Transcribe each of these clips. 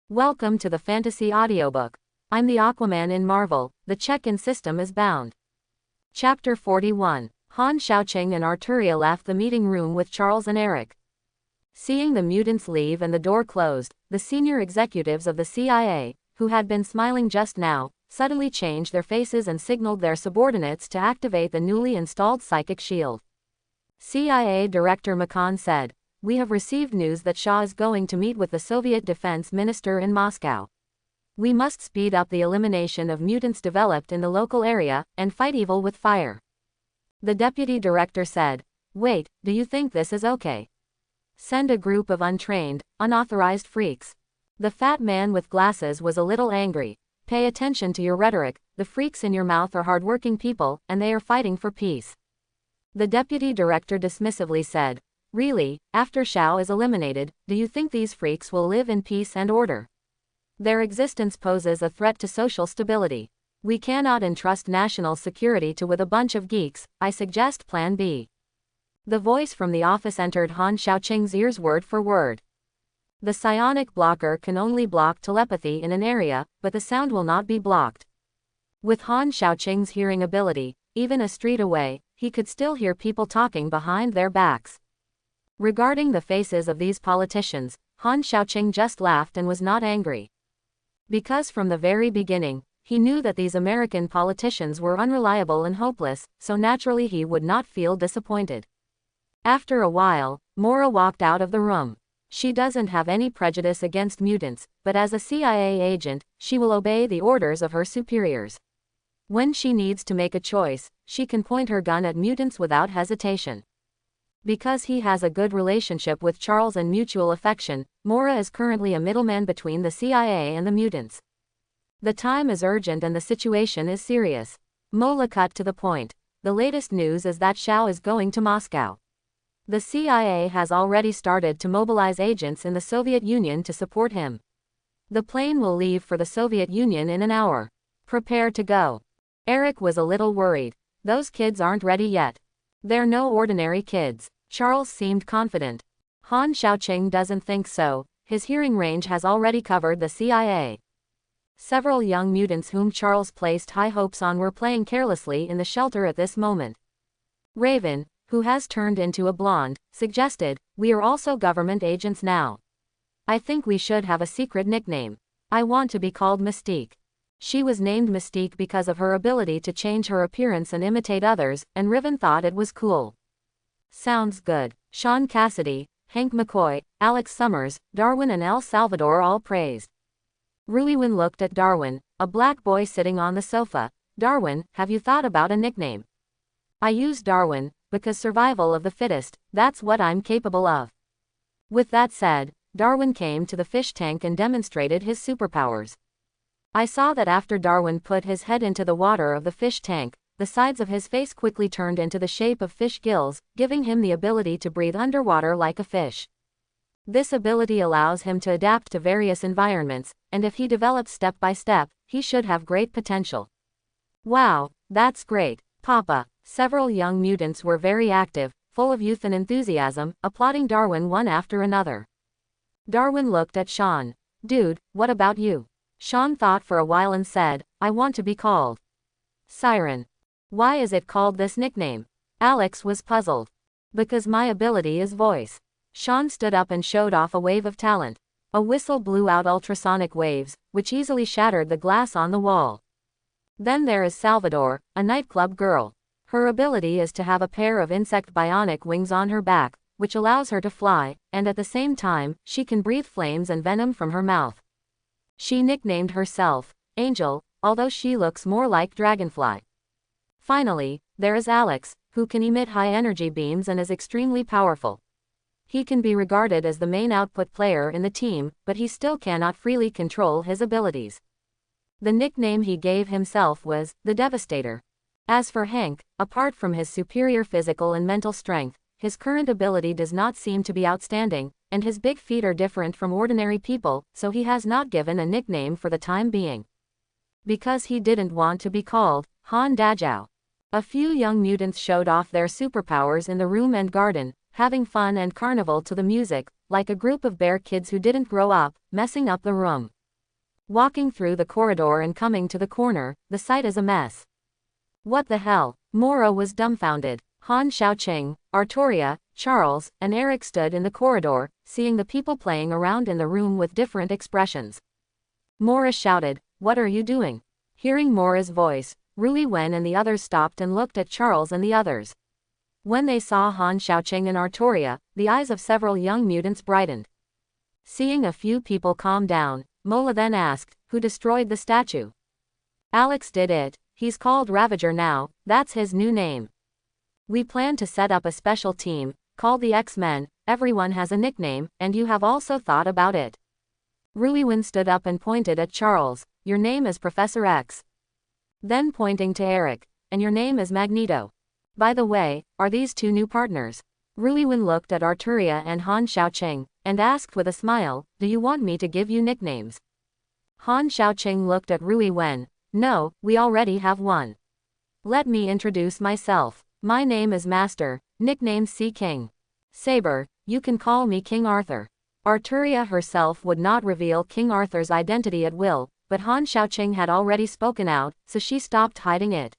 Welcome to the Fantasy Audiobook. I'm the Aquaman in Marvel, the check-in system is bound. Chapter 41. Han Xiaoqing and Arturia left the meeting room with Charles and Eric. Seeing the mutants leave and the door closed, the senior executives of the CIA, who had been smiling just now, suddenly changed their faces and signaled their subordinates to activate the newly installed psychic shield. CIA Director McCann said, "We have received news that Shaw is going to meet with the Soviet defense minister in Moscow. We must speed up the elimination of mutants developed in the local area, and fight evil with fire." The deputy director said, "Wait, do you think this is okay? Send a group of untrained, unauthorized freaks." The fat man with glasses was a little angry. "Pay attention to your rhetoric, the freaks in your mouth are hardworking people, and they are fighting for peace." The deputy director dismissively said, "Really, after Shaw is eliminated, do you think these freaks will live in peace and order? Their existence poses a threat to social stability. We cannot entrust national security to with a bunch of geeks. I suggest Plan B." The voice from the office entered Han Xiaoqing's ears word for word. The psionic blocker can only block telepathy in an area, but the sound will not be blocked. With Han Xiaoqing's hearing ability, even a street away, he could still hear people talking behind their backs. Regarding the faces of these politicians, Han Xiaoqing just laughed and was not angry. Because from the very beginning, he knew that these American politicians were unreliable and hopeless, so naturally he would not feel disappointed. After a while, Mora walked out of the room. She doesn't have any prejudice against mutants, but as a CIA agent, she will obey the orders of her superiors. When she needs to make a choice, she can point her gun at mutants without hesitation. Because he has a good relationship with Charles and mutual affection, Mora is currently a middleman between the CIA and the mutants. The time is urgent and the situation is serious. Mola cut to the point. The latest news is that Shaw is going to Moscow. The CIA has already started to mobilize agents in the Soviet Union to support him. The plane will leave for the Soviet Union in an hour. Prepare to go. Eric was a little worried. Those kids aren't ready yet. They're no ordinary kids. Charles seemed confident. Han Xiaoqing doesn't think so. His hearing range has already covered the CIA. Several young mutants whom Charles placed high hopes on were playing carelessly in the shelter at this moment. Raven, who has turned into a blonde, suggested, "We are also government agents now. I think we should have a secret nickname. I want to be called Mystique." She was named Mystique because of her ability to change her appearance and imitate others, and Riven thought it was cool. Sounds good. Sean Cassidy, Hank McCoy, Alex Summers, Darwin and El Salvador all praised. Ruiwin looked at Darwin, a black boy sitting on the sofa. "Darwin, have you thought about a nickname?" "I use Darwin, because survival of the fittest, that's what I'm capable of." With that said, Darwin came to the fish tank and demonstrated his superpowers. I saw that after Darwin put his head into the water of the fish tank, the sides of his face quickly turned into the shape of fish gills, giving him the ability to breathe underwater like a fish. This ability allows him to adapt to various environments, and if he develops step by step, he should have great potential. "Wow, that's great, Papa." Several young mutants were very active, full of youth and enthusiasm, applauding Darwin one after another. Darwin looked at Sean. "Dude, what about you?" Sean thought for a while and said, "I want to be called Siren." "Why is it called this nickname?" Alex was puzzled. "Because my ability is voice." Sean stood up and showed off a wave of talent. A whistle blew out ultrasonic waves, which easily shattered the glass on the wall. Then there is Salvador, a nightclub girl. Her ability is to have a pair of insect bionic wings on her back, which allows her to fly, and at the same time, she can breathe flames and venom from her mouth. She nicknamed herself Angel, although she looks more like Dragonfly. Finally, there is Alex, who can emit high-energy beams and is extremely powerful. He can be regarded as the main output player in the team, but he still cannot freely control his abilities. The nickname he gave himself was the Devastator. As for Hank, apart from his superior physical and mental strength, his current ability does not seem to be outstanding, and his big feet are different from ordinary people, so he has not given a nickname for the time being. Because he didn't want to be called Han Dajao. A few young mutants showed off their superpowers in the room and garden, having fun and carnival to the music, like a group of bear kids who didn't grow up, messing up the room. Walking through the corridor and coming to the corner, the site is a mess. What the hell? Mora was dumbfounded. Han Xiaoqing, Arturia, Charles, and Eric stood in the corridor, seeing the people playing around in the room with different expressions. Mora shouted, "What are you doing?" Hearing Mora's voice, Rui Wen and the others stopped and looked at Charles and the others. When they saw Han Xiaoqing and Arturia, the eyes of several young mutants brightened. Seeing a few people calm down, Mola then asked, "Who destroyed the statue?" "Alex did it. He's called Ravager now, that's his new name. We plan to set up a special team, called the X-Men, everyone has a nickname, and you have also thought about it." Ruiwin stood up and pointed at Charles, "Your name is Professor X." Then pointing to Eric, "And your name is Magneto. By the way, are these two new partners?" Ruiwin looked at Arturia and Han Xiaoqing, and asked with a smile, "Do you want me to give you nicknames?" Han Xiaoqing looked at Rui Wen. "No, we already have one. Let me introduce myself. My name is Master, nicknamed Sea King. Saber, you can call me King Arthur." Arturia herself would not reveal King Arthur's identity at will, but Han Xiaoqing had already spoken out, so she stopped hiding it.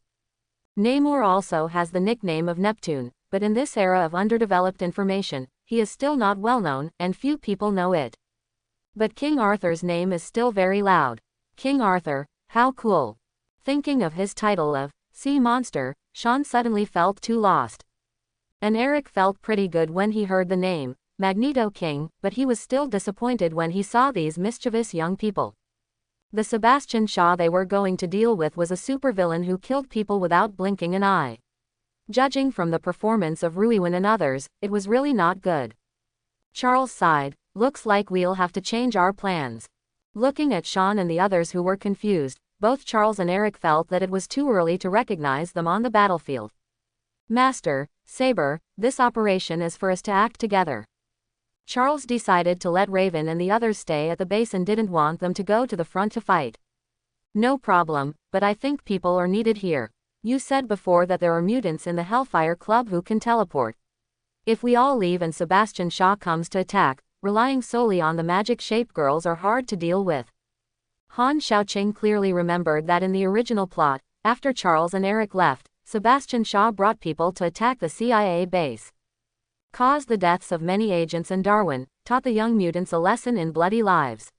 Namor also has the nickname of Neptune, but in this era of underdeveloped information, he is still not well known, and few people know it. But King Arthur's name is still very loud. King Arthur, how cool. Thinking of his title of Sea Monster, Sean suddenly felt too lost. And Eric felt pretty good when he heard the name, Magneto King, but he was still disappointed when he saw these mischievous young people. The Sebastian Shaw they were going to deal with was a supervillain who killed people without blinking an eye. Judging from the performance of Ruiwin and others, it was really not good. Charles sighed, "Looks like we'll have to change our plans." Looking at Sean and the others who were confused, both Charles and Eric felt that it was too early to recognize them on the battlefield. "Master, Saber, this operation is for us to act together." Charles decided to let Raven and the others stay at the base and didn't want them to go to the front to fight. "No problem, but I think people are needed here. You said before that there are mutants in the Hellfire Club who can teleport. If we all leave and Sebastian Shaw comes to attack, relying solely on the magic-shaped girls are hard to deal with." Han Xiaoqing clearly remembered that in the original plot, after Charles and Eric left, Sebastian Shaw brought people to attack the CIA base. Caused the deaths of many agents, and Darwin taught the young mutants a lesson in bloody lives.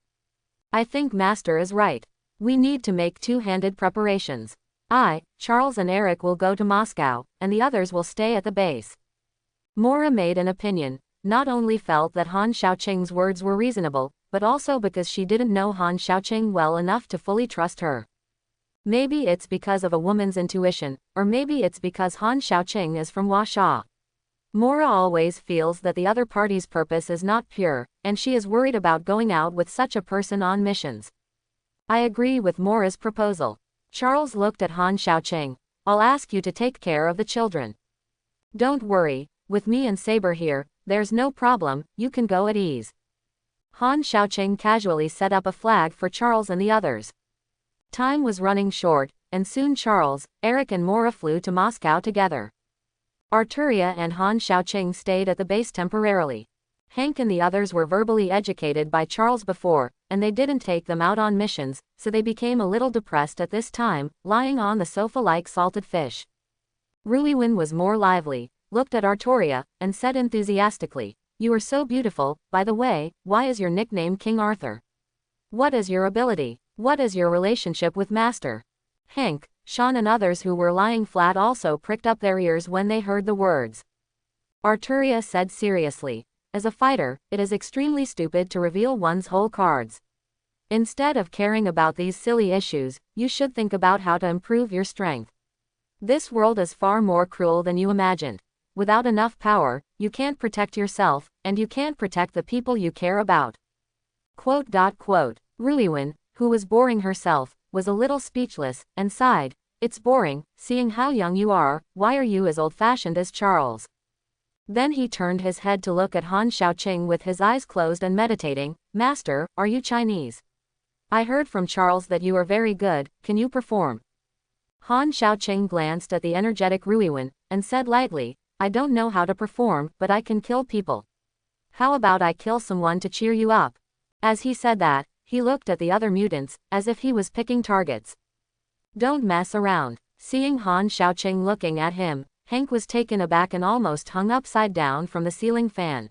"I think Master is right. We need to make two-handed preparations. I, Charles and Eric will go to Moscow, and the others will stay at the base." Mora made an opinion, not only felt that Han Xiaoqing's words were reasonable, but also because she didn't know Han Xiaoqing well enough to fully trust her. Maybe it's because of a woman's intuition, or maybe it's because Han Xiaoqing is from Washa. Mora always feels that the other party's purpose is not pure, and she is worried about going out with such a person on missions. "I agree with Mora's proposal." Charles looked at Han Xiaoqing. "I'll ask you to take care of the children. Don't worry, with me and Saber here, there's no problem, you can go at ease." Han Xiaoqing casually set up a flag for Charles and the others. Time was running short, and soon Charles, Eric and Mora flew to Moscow together. Arturia and Han Xiaoqing stayed at the base temporarily. Hank and the others were verbally educated by Charles before, and they didn't take them out on missions, so they became a little depressed at this time, lying on the sofa like salted fish. Ruiwin was more lively, looked at Arturia, and said enthusiastically, "You are so beautiful. By the way, why is your nickname King Arthur? What is your ability? What is your relationship with Master?" Hank, Sean and others who were lying flat also pricked up their ears when they heard the words. Arturia said seriously, "As a fighter, it is extremely stupid to reveal one's whole cards. Instead of caring about these silly issues, you should think about how to improve your strength. This world is far more cruel than you imagined. Without enough power, you can't protect yourself, and you can't protect the people you care about." Ruiwin, who was boring herself, was a little speechless, and sighed, "It's boring, seeing how young you are. Why are you as old-fashioned as Charles?" Then he turned his head to look at Han Xiaoqing with his eyes closed and meditating. "Master, are you Chinese? I heard from Charles that you are very good, can you perform?" Han Xiaoqing glanced at the energetic Ruiwin, and said lightly, "I don't know how to perform, but I can kill people. How about I kill someone to cheer you up?" As he said that, he looked at the other mutants, as if he was picking targets. Don't mess around. Seeing Han Xiaoqing looking at him, Hank was taken aback and almost hung upside down from the ceiling fan.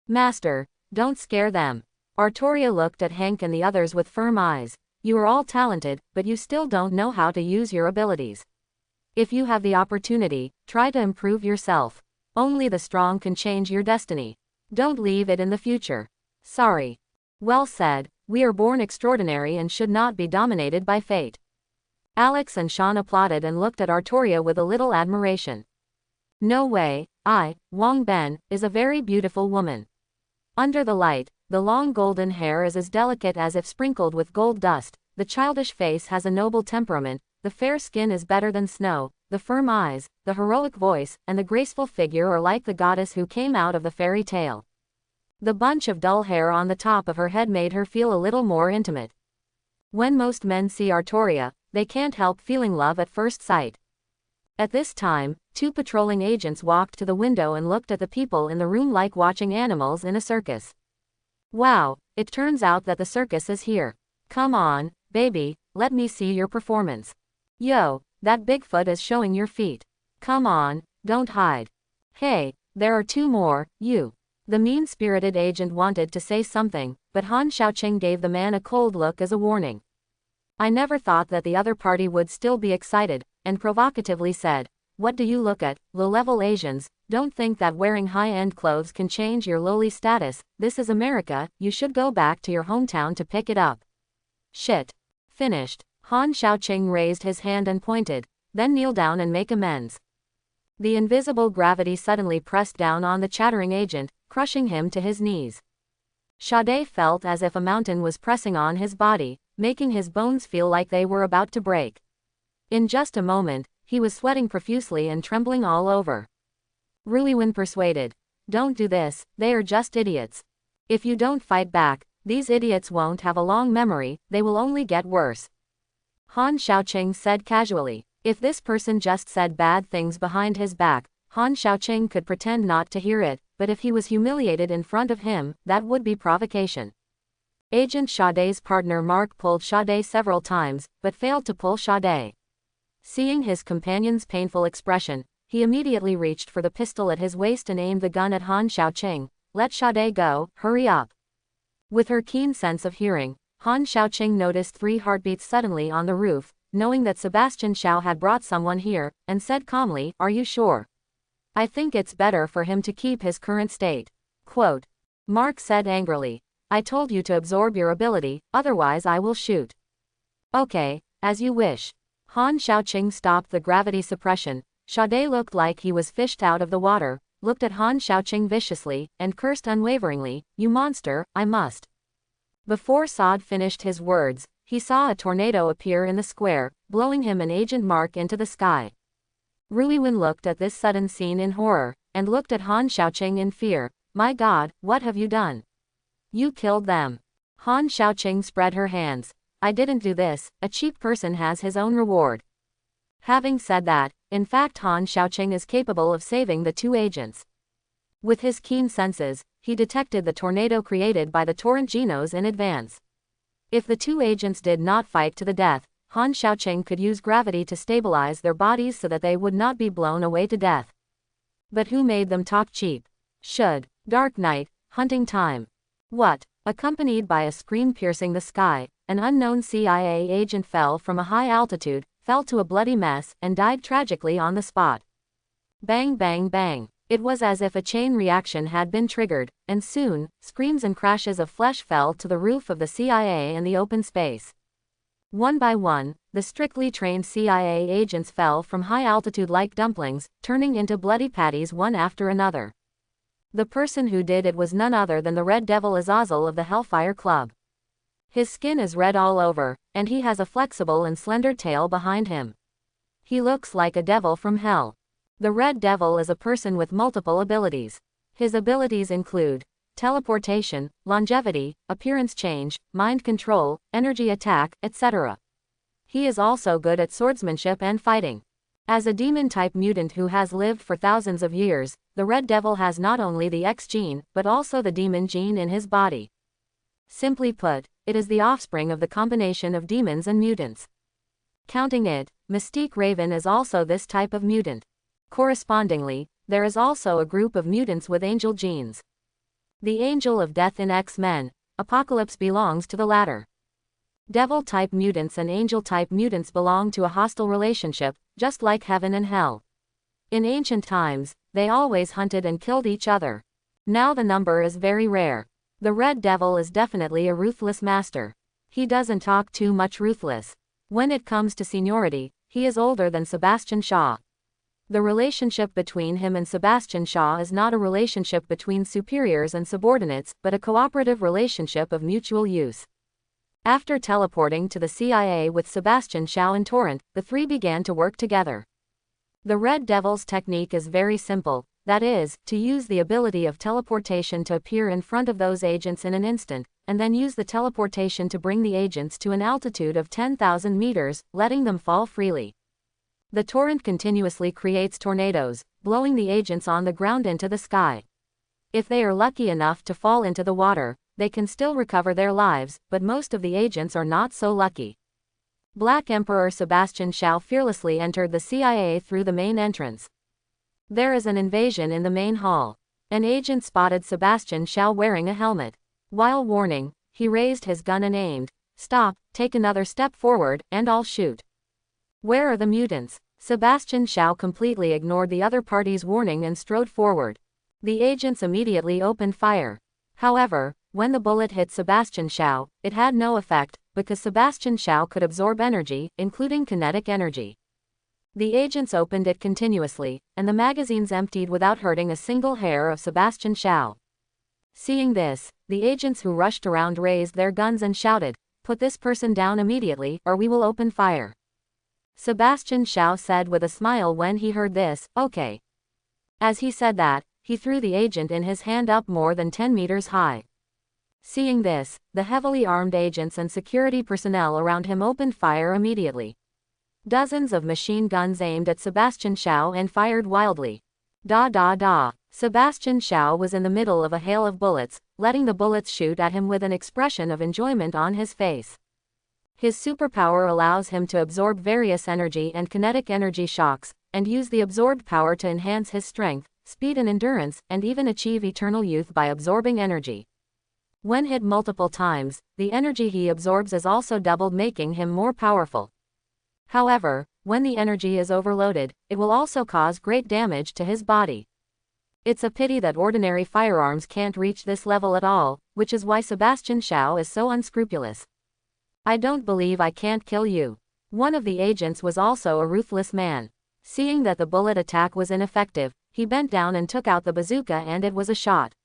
Master, don't scare them. Artoria looked at Hank and the others with firm eyes. You are all talented, but you still don't know how to use your abilities. If you have the opportunity, try to improve yourself. Only the strong can change your destiny. Don't leave it in the future. Sorry. Well said, we are born extraordinary and should not be dominated by fate. Alex and Sean applauded and looked at Artoria with a little admiration. No way, Wang Ben, is a very beautiful woman. Under the light, the long golden hair is as delicate as if sprinkled with gold dust, the childish face has a noble temperament, the fair skin is better than snow, the firm eyes, the heroic voice, and the graceful figure are like the goddess who came out of the fairy tale. The bunch of dull hair on the top of her head made her feel a little more intimate. When most men see Artoria, they can't help feeling love at first sight. At this time, 2 patrolling agents walked to the window and looked at the people in the room like watching animals in a circus. Wow, it turns out that the circus is here. Come on, baby, let me see your performance. Yo, that Bigfoot is showing your feet. Come on, don't hide. Hey, there are 2 more, you. The mean-spirited agent wanted to say something, but Han Xiaoqing gave the man a cold look as a warning. I never thought that the other party would still be excited, and provocatively said, what do you look at, low-level Asians, don't think that wearing high-end clothes can change your lowly status, this is America, you should go back to your hometown to pick it up. Shit. Finished. Han Xiaoqing raised his hand and pointed, then kneel down and make amends. The invisible gravity suddenly pressed down on the chattering agent, crushing him to his knees. Sade felt as if a mountain was pressing on his body, making his bones feel like they were about to break. In just a moment, he was sweating profusely and trembling all over. Ruiwen persuaded. Don't do this, they are just idiots. If you don't fight back, these idiots won't have a long memory, they will only get worse. Han Xiaoqing said casually. If this person just said bad things behind his back, Han Xiaoqing could pretend not to hear it, but if he was humiliated in front of him, that would be provocation. Agent Sade's partner Mark pulled Sade several times, but failed to pull Sade. Seeing his companion's painful expression, he immediately reached for the pistol at his waist and aimed the gun at Han Xiaoqing. Let Sade go, hurry up. With her keen sense of hearing, Han Xiaoqing noticed 3 heartbeats suddenly on the roof, knowing that Sebastian Shaw had brought someone here, and said calmly, are you sure? I think it's better for him to keep his current state. Quote. Mark said angrily. I told you to absorb your ability, otherwise I will shoot. Okay, as you wish. Han Xiaoqing stopped the gravity suppression. Sade looked like he was fished out of the water, looked at Han Xiaoqing viciously, and cursed unwaveringly, you monster, I must. Before Saad finished his words, he saw a tornado appear in the square, blowing him and Agent Mark into the sky. Ruiwen looked at this sudden scene in horror, and looked at Han Xiaoqing in fear. My God, what have you done? You killed them. Han Xiaoqing spread her hands. I didn't do this, a cheap person has his own reward. Having said that, in fact Han Xiaoqing is capable of saving the 2 agents. With his keen senses, he detected the tornado created by the torrent genos in advance. If the 2 agents did not fight to the death, Han Xiaoqing could use gravity to stabilize their bodies so that they would not be blown away to death. But who made them talk cheap? Should. Dark night, hunting time. What? Accompanied by a scream piercing the sky, an unknown CIA agent fell from a high altitude, fell to a bloody mess, and died tragically on the spot. Bang bang bang. It was as if a chain reaction had been triggered, and soon, screams and crashes of flesh fell to the roof of the CIA and the open space. One by one, the strictly trained CIA agents fell from high altitude like dumplings, turning into bloody patties one after another. The person who did it was none other than the Red Devil Azazel of the Hellfire Club. His skin is red all over, and he has a flexible and slender tail behind him. He looks like a devil from hell. The Red Devil is a person with multiple abilities. His abilities include teleportation, longevity, appearance change, mind control, energy attack, etc. He is also good at swordsmanship and fighting. As a demon-type mutant who has lived for thousands of years, the Red Devil has not only the X gene, but also the demon gene in his body. Simply put, it is the offspring of the combination of demons and mutants. Counting it, Mystique Raven is also this type of mutant. Correspondingly, there is also a group of mutants with angel genes. The Angel of Death in X-Men, Apocalypse belongs to the latter. Devil-type mutants and angel-type mutants belong to a hostile relationship, just like heaven and hell. In ancient times, they always hunted and killed each other. Now the number is very rare. The Red Devil is definitely a ruthless master. He doesn't talk too much ruthless. When it comes to seniority, he is older than Sebastian Shaw. The relationship between him and Sebastian Shaw is not a relationship between superiors and subordinates, but a cooperative relationship of mutual use. After teleporting to the CIA with Sebastian Shaw and Torrent, the three began to work together. The Red Devil's technique is very simple, that is, to use the ability of teleportation to appear in front of those agents in an instant, and then use the teleportation to bring the agents to an altitude of 10,000 meters, letting them fall freely. The torrent continuously creates tornadoes, blowing the agents on the ground into the sky. If they are lucky enough to fall into the water, they can still recover their lives, but most of the agents are not so lucky. Black Emperor Sebastian Shaw fearlessly entered the CIA through the main entrance. There is an invasion in the main hall. An agent spotted Sebastian Shaw wearing a helmet. While warning, he raised his gun and aimed. "Stop, take another step forward, and I'll shoot." "Where are the mutants?" Sebastian Shaw completely ignored the other party's warning and strode forward. The agents immediately opened fire. However, when the bullet hit Sebastian Shaw, it had no effect, because Sebastian Shaw could absorb energy, including kinetic energy. The agents opened it continuously, and the magazines emptied without hurting a single hair of Sebastian Shaw. Seeing this, the agents who rushed around raised their guns and shouted, "Put this person down immediately, or we will open fire." Sebastian Shaw said with a smile when he heard this, "Okay." As he said that, he threw the agent in his hand up more than 10 meters high. Seeing this, the heavily armed agents and security personnel around him opened fire immediately. Dozens of machine guns aimed at Sebastian Shaw and fired wildly. Sebastian Shaw was in the middle of a hail of bullets, letting the bullets shoot at him with an expression of enjoyment on his face. His superpower allows him to absorb various energy and kinetic energy shocks, and use the absorbed power to enhance his strength, speed and endurance, and even achieve eternal youth by absorbing energy. When hit multiple times, the energy he absorbs is also doubled, making him more powerful. However, when the energy is overloaded, it will also cause great damage to his body. It's a pity that ordinary firearms can't reach this level at all, which is why Sebastian Shaw is so unscrupulous. "I don't believe I can't kill you." One of the agents was also a ruthless man. Seeing that the bullet attack was ineffective, he bent down and took out the bazooka, and it was a shot.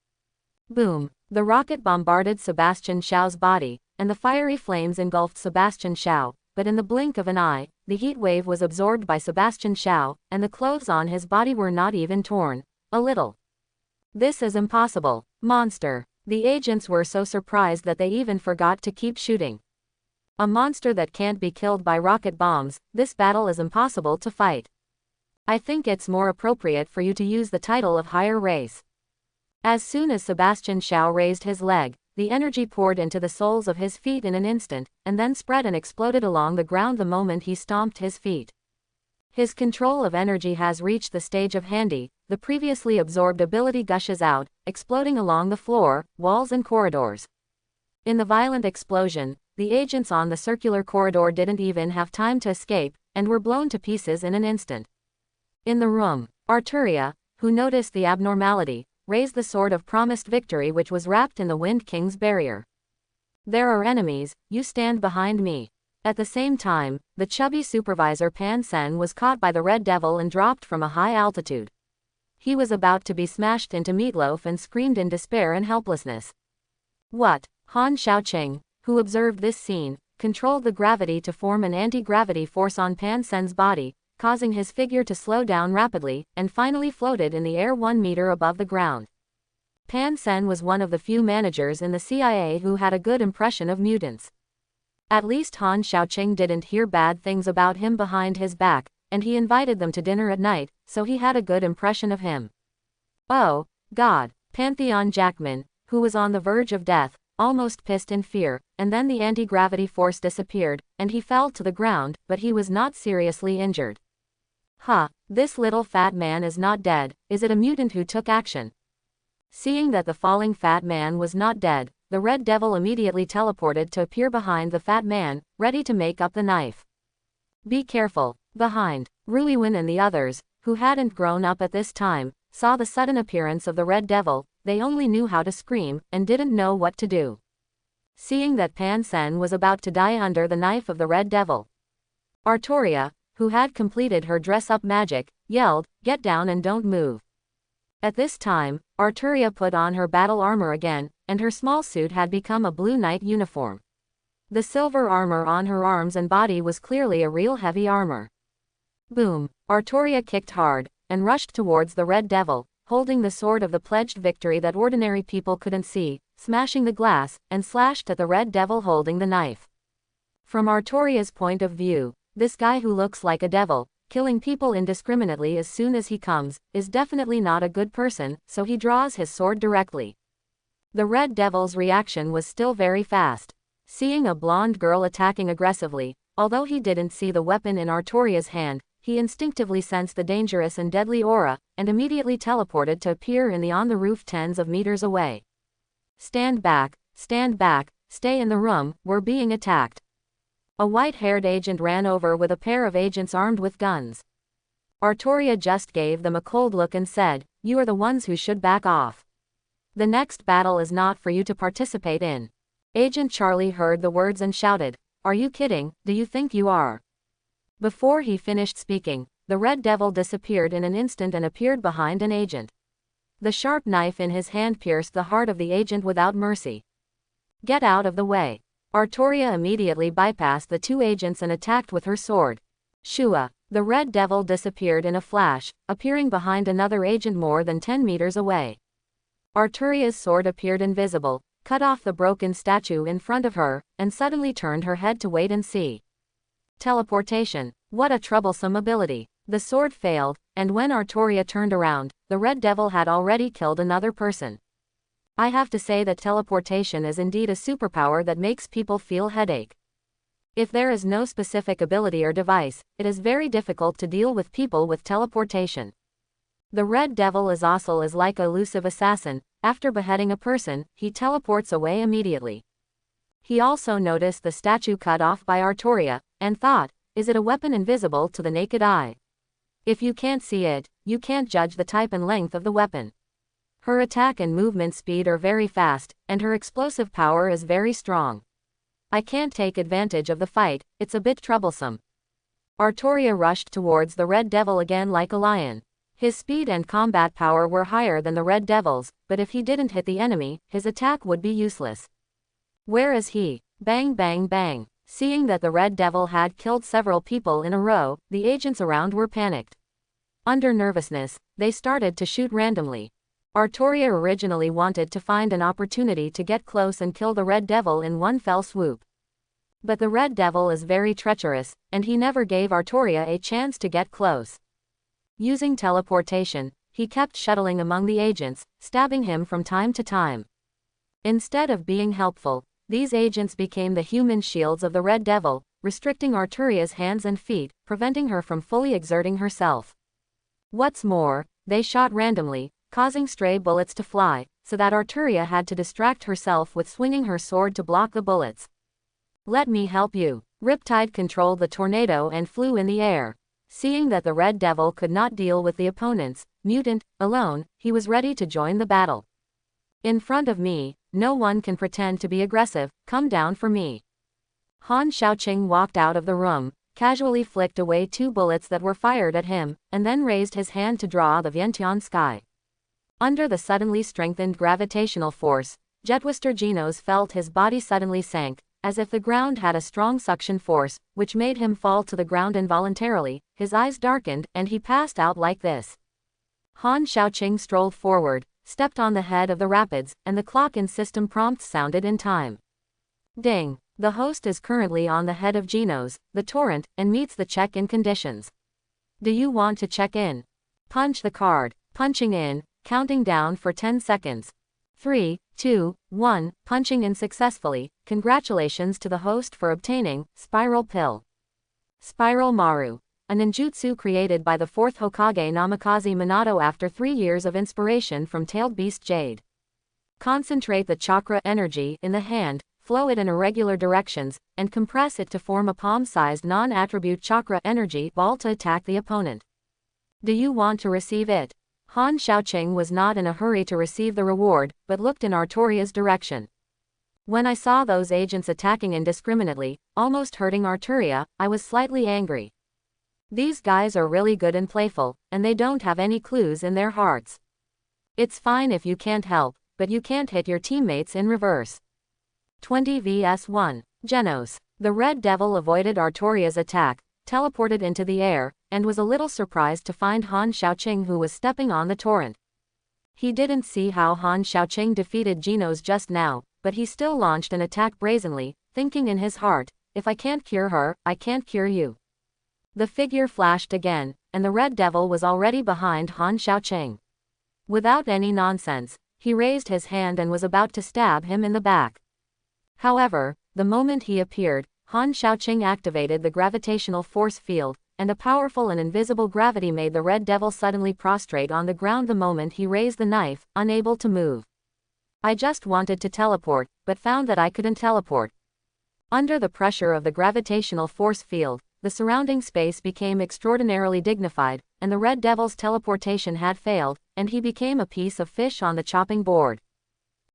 Boom! The rocket bombarded Sebastian Shaw's body, and the fiery flames engulfed Sebastian Shaw, but in the blink of an eye, the heat wave was absorbed by Sebastian Shaw, and the clothes on his body were not even torn. A little. "This is impossible, monster." The agents were so surprised that they even forgot to keep shooting. "A monster that can't be killed by rocket bombs, this battle is impossible to fight. I think it's more appropriate for you to use the title of higher race." As soon as Sebastian Shaw raised his leg, the energy poured into the soles of his feet in an instant, and then spread and exploded along the ground the moment he stomped his feet. His control of energy has reached the stage of handy, the previously absorbed ability gushes out, exploding along the floor, walls and corridors. In the violent explosion, the agents on the circular corridor didn't even have time to escape, and were blown to pieces in an instant. In the room, Arturia, who noticed the abnormality, raised the sword of promised victory which was wrapped in the Wind King's barrier. "There are enemies, you stand behind me." At the same time, the chubby supervisor Pan Sen was caught by the Red Devil and dropped from a high altitude. He was about to be smashed into meatloaf and screamed in despair and helplessness. "What?" Han Shaoqing, who observed this scene, controlled the gravity to form an anti-gravity force on Pan Sen's body, causing his figure to slow down rapidly, and finally floated in the air 1 meter above the ground. Pan Sen was one of the few managers in the CIA who had a good impression of mutants. At least Han Shaoqing didn't hear bad things about him behind his back, and he invited them to dinner at night, so he had a good impression of him. Oh, God! Pantheon Jackman, who was on the verge of death, almost pissed in fear, and then the anti-gravity force disappeared, and he fell to the ground, but he was not seriously injured. Huh, this little fat man is not dead. Is it a mutant who took action? Seeing that the falling fat man was not dead, the Red Devil immediately teleported to appear behind the fat man, ready to make up the knife. Be careful. Behind, Ruiwin and the others, who hadn't grown up at this time, saw the sudden appearance of the Red Devil. They only knew how to scream, and didn't know what to do. Seeing that Pan Sen was about to die under the knife of the Red Devil, Artoria, who had completed her dress-up magic, yelled, "Get down and don't move." At this time, Arturia put on her battle armor again, and her small suit had become a blue knight uniform. The silver armor on her arms and body was clearly a real heavy armor. Boom! Artoria kicked hard, and rushed towards the Red Devil, holding the sword of the pledged victory that ordinary people couldn't see, smashing the glass, and slashed at the Red Devil holding the knife. From Artoria's point of view, this guy who looks like a devil, killing people indiscriminately as soon as he comes, is definitely not a good person, so he draws his sword directly. The Red Devil's reaction was still very fast. Seeing a blonde girl attacking aggressively, although he didn't see the weapon in Artoria's hand, he instinctively sensed the dangerous and deadly aura, and immediately teleported to appear in the on-the-roof tens of meters away. Stand back, stay in the room, we're being attacked. A white-haired agent ran over with a pair of agents armed with guns. Artoria just gave them a cold look and said, "You are the ones who should back off. The next battle is not for you to participate in." Agent Charlie heard the words and shouted, "Are you kidding? Do you think you are?" Before he finished speaking, the Red Devil disappeared in an instant and appeared behind an agent. The sharp knife in his hand pierced the heart of the agent without mercy. "Get out of the way." Artoria immediately bypassed the two agents and attacked with her sword. Shua! The Red Devil disappeared in a flash, appearing behind another agent more than 10 meters away. Artoria's sword appeared invisible, cut off the broken statue in front of her, and suddenly turned her head to wait and see. Teleportation. What a troublesome ability. The sword failed, and when Artoria turned around, the Red Devil had already killed another person. I have to say that teleportation is indeed a superpower that makes people feel headache. If there is no specific ability or device, it is very difficult to deal with people with teleportation. The Red Devil is like an elusive assassin. After beheading a person, he teleports away immediately. He also noticed the statue cut off by Artoria, and thought, is it a weapon invisible to the naked eye? If you can't see it, you can't judge the type and length of the weapon. Her attack and movement speed are very fast, and her explosive power is very strong. I can't take advantage of the fight, it's a bit troublesome. Artoria rushed towards the Red Devil again like a lion. His speed and combat power were higher than the Red Devil's, but if he didn't hit the enemy, his attack would be useless. Where is he? Bang bang bang. Seeing that the Red Devil had killed several people in a row, the agents around were panicked. Under nervousness, they started to shoot randomly. Artoria originally wanted to find an opportunity to get close and kill the Red Devil in one fell swoop. But the Red Devil is very treacherous, and he never gave Artoria a chance to get close. Using teleportation, he kept shuttling among the agents, stabbing him from time to time. Instead of being helpful, these agents became the human shields of the Red Devil, restricting Artoria's hands and feet, preventing her from fully exerting herself. What's more, they shot randomly, causing stray bullets to fly, so that Arturia had to distract herself with swinging her sword to block the bullets. Let me help you. Riptide controlled the tornado and flew in the air. Seeing that the Red Devil could not deal with the opponents, Mutant, alone, he was ready to join the battle. In front of me, no one can pretend to be aggressive, come down for me. Han Shaoqing walked out of the room, casually flicked away 2 bullets that were fired at him, and then raised his hand to draw the Vientiane sky. Under the suddenly strengthened gravitational force, Jetwister Genos felt his body suddenly sank, as if the ground had a strong suction force, which made him fall to the ground involuntarily. His eyes darkened, and he passed out like this. Han Shaoqing strolled forward, stepped on the head of the rapids, and the clock in system prompts sounded in time. Ding! The host is currently on the head of Genos, the torrent, and meets the check-in conditions. Do you want to check in? Punch the card. Punching in, counting down for 10 seconds. 3, 2, 1, punching in successfully. Congratulations to the host for obtaining Spiral Pill. Spiral Maru. A ninjutsu created by the 4th Hokage Namikaze Minato after 3 years of inspiration from Tailed Beast Jade. Concentrate the chakra energy in the hand, flow it in irregular directions, and compress it to form a palm-sized non-attribute chakra energy ball to attack the opponent. Do you want to receive it? Han Xiaoqing was not in a hurry to receive the reward, but looked in Artoria's direction. When I saw those agents attacking indiscriminately, almost hurting Arturia, I was slightly angry. These guys are really good and playful, and they don't have any clues in their hearts. It's fine if you can't help, but you can't hit your teammates in reverse. 20 vs 1. Genos. The Red Devil avoided Artoria's attack, teleported into the air, and was a little surprised to find Han Xiaoqing who was stepping on the torrent. He didn't see how Han Xiaoqing defeated Genos just now, but he still launched an attack brazenly, thinking in his heart, if I can't cure her, I can't cure you. The figure flashed again, and the Red Devil was already behind Han Xiaoqing. Without any nonsense, he raised his hand and was about to stab him in the back. However, the moment he appeared, Han Xiaoqing activated the gravitational force field, and a powerful and invisible gravity made the Red Devil suddenly prostrate on the ground the moment he raised the knife, unable to move. I just wanted to teleport, but found that I couldn't teleport. Under the pressure of the gravitational force field, the surrounding space became extraordinarily dignified, and the Red Devil's teleportation had failed, and he became a piece of fish on the chopping board.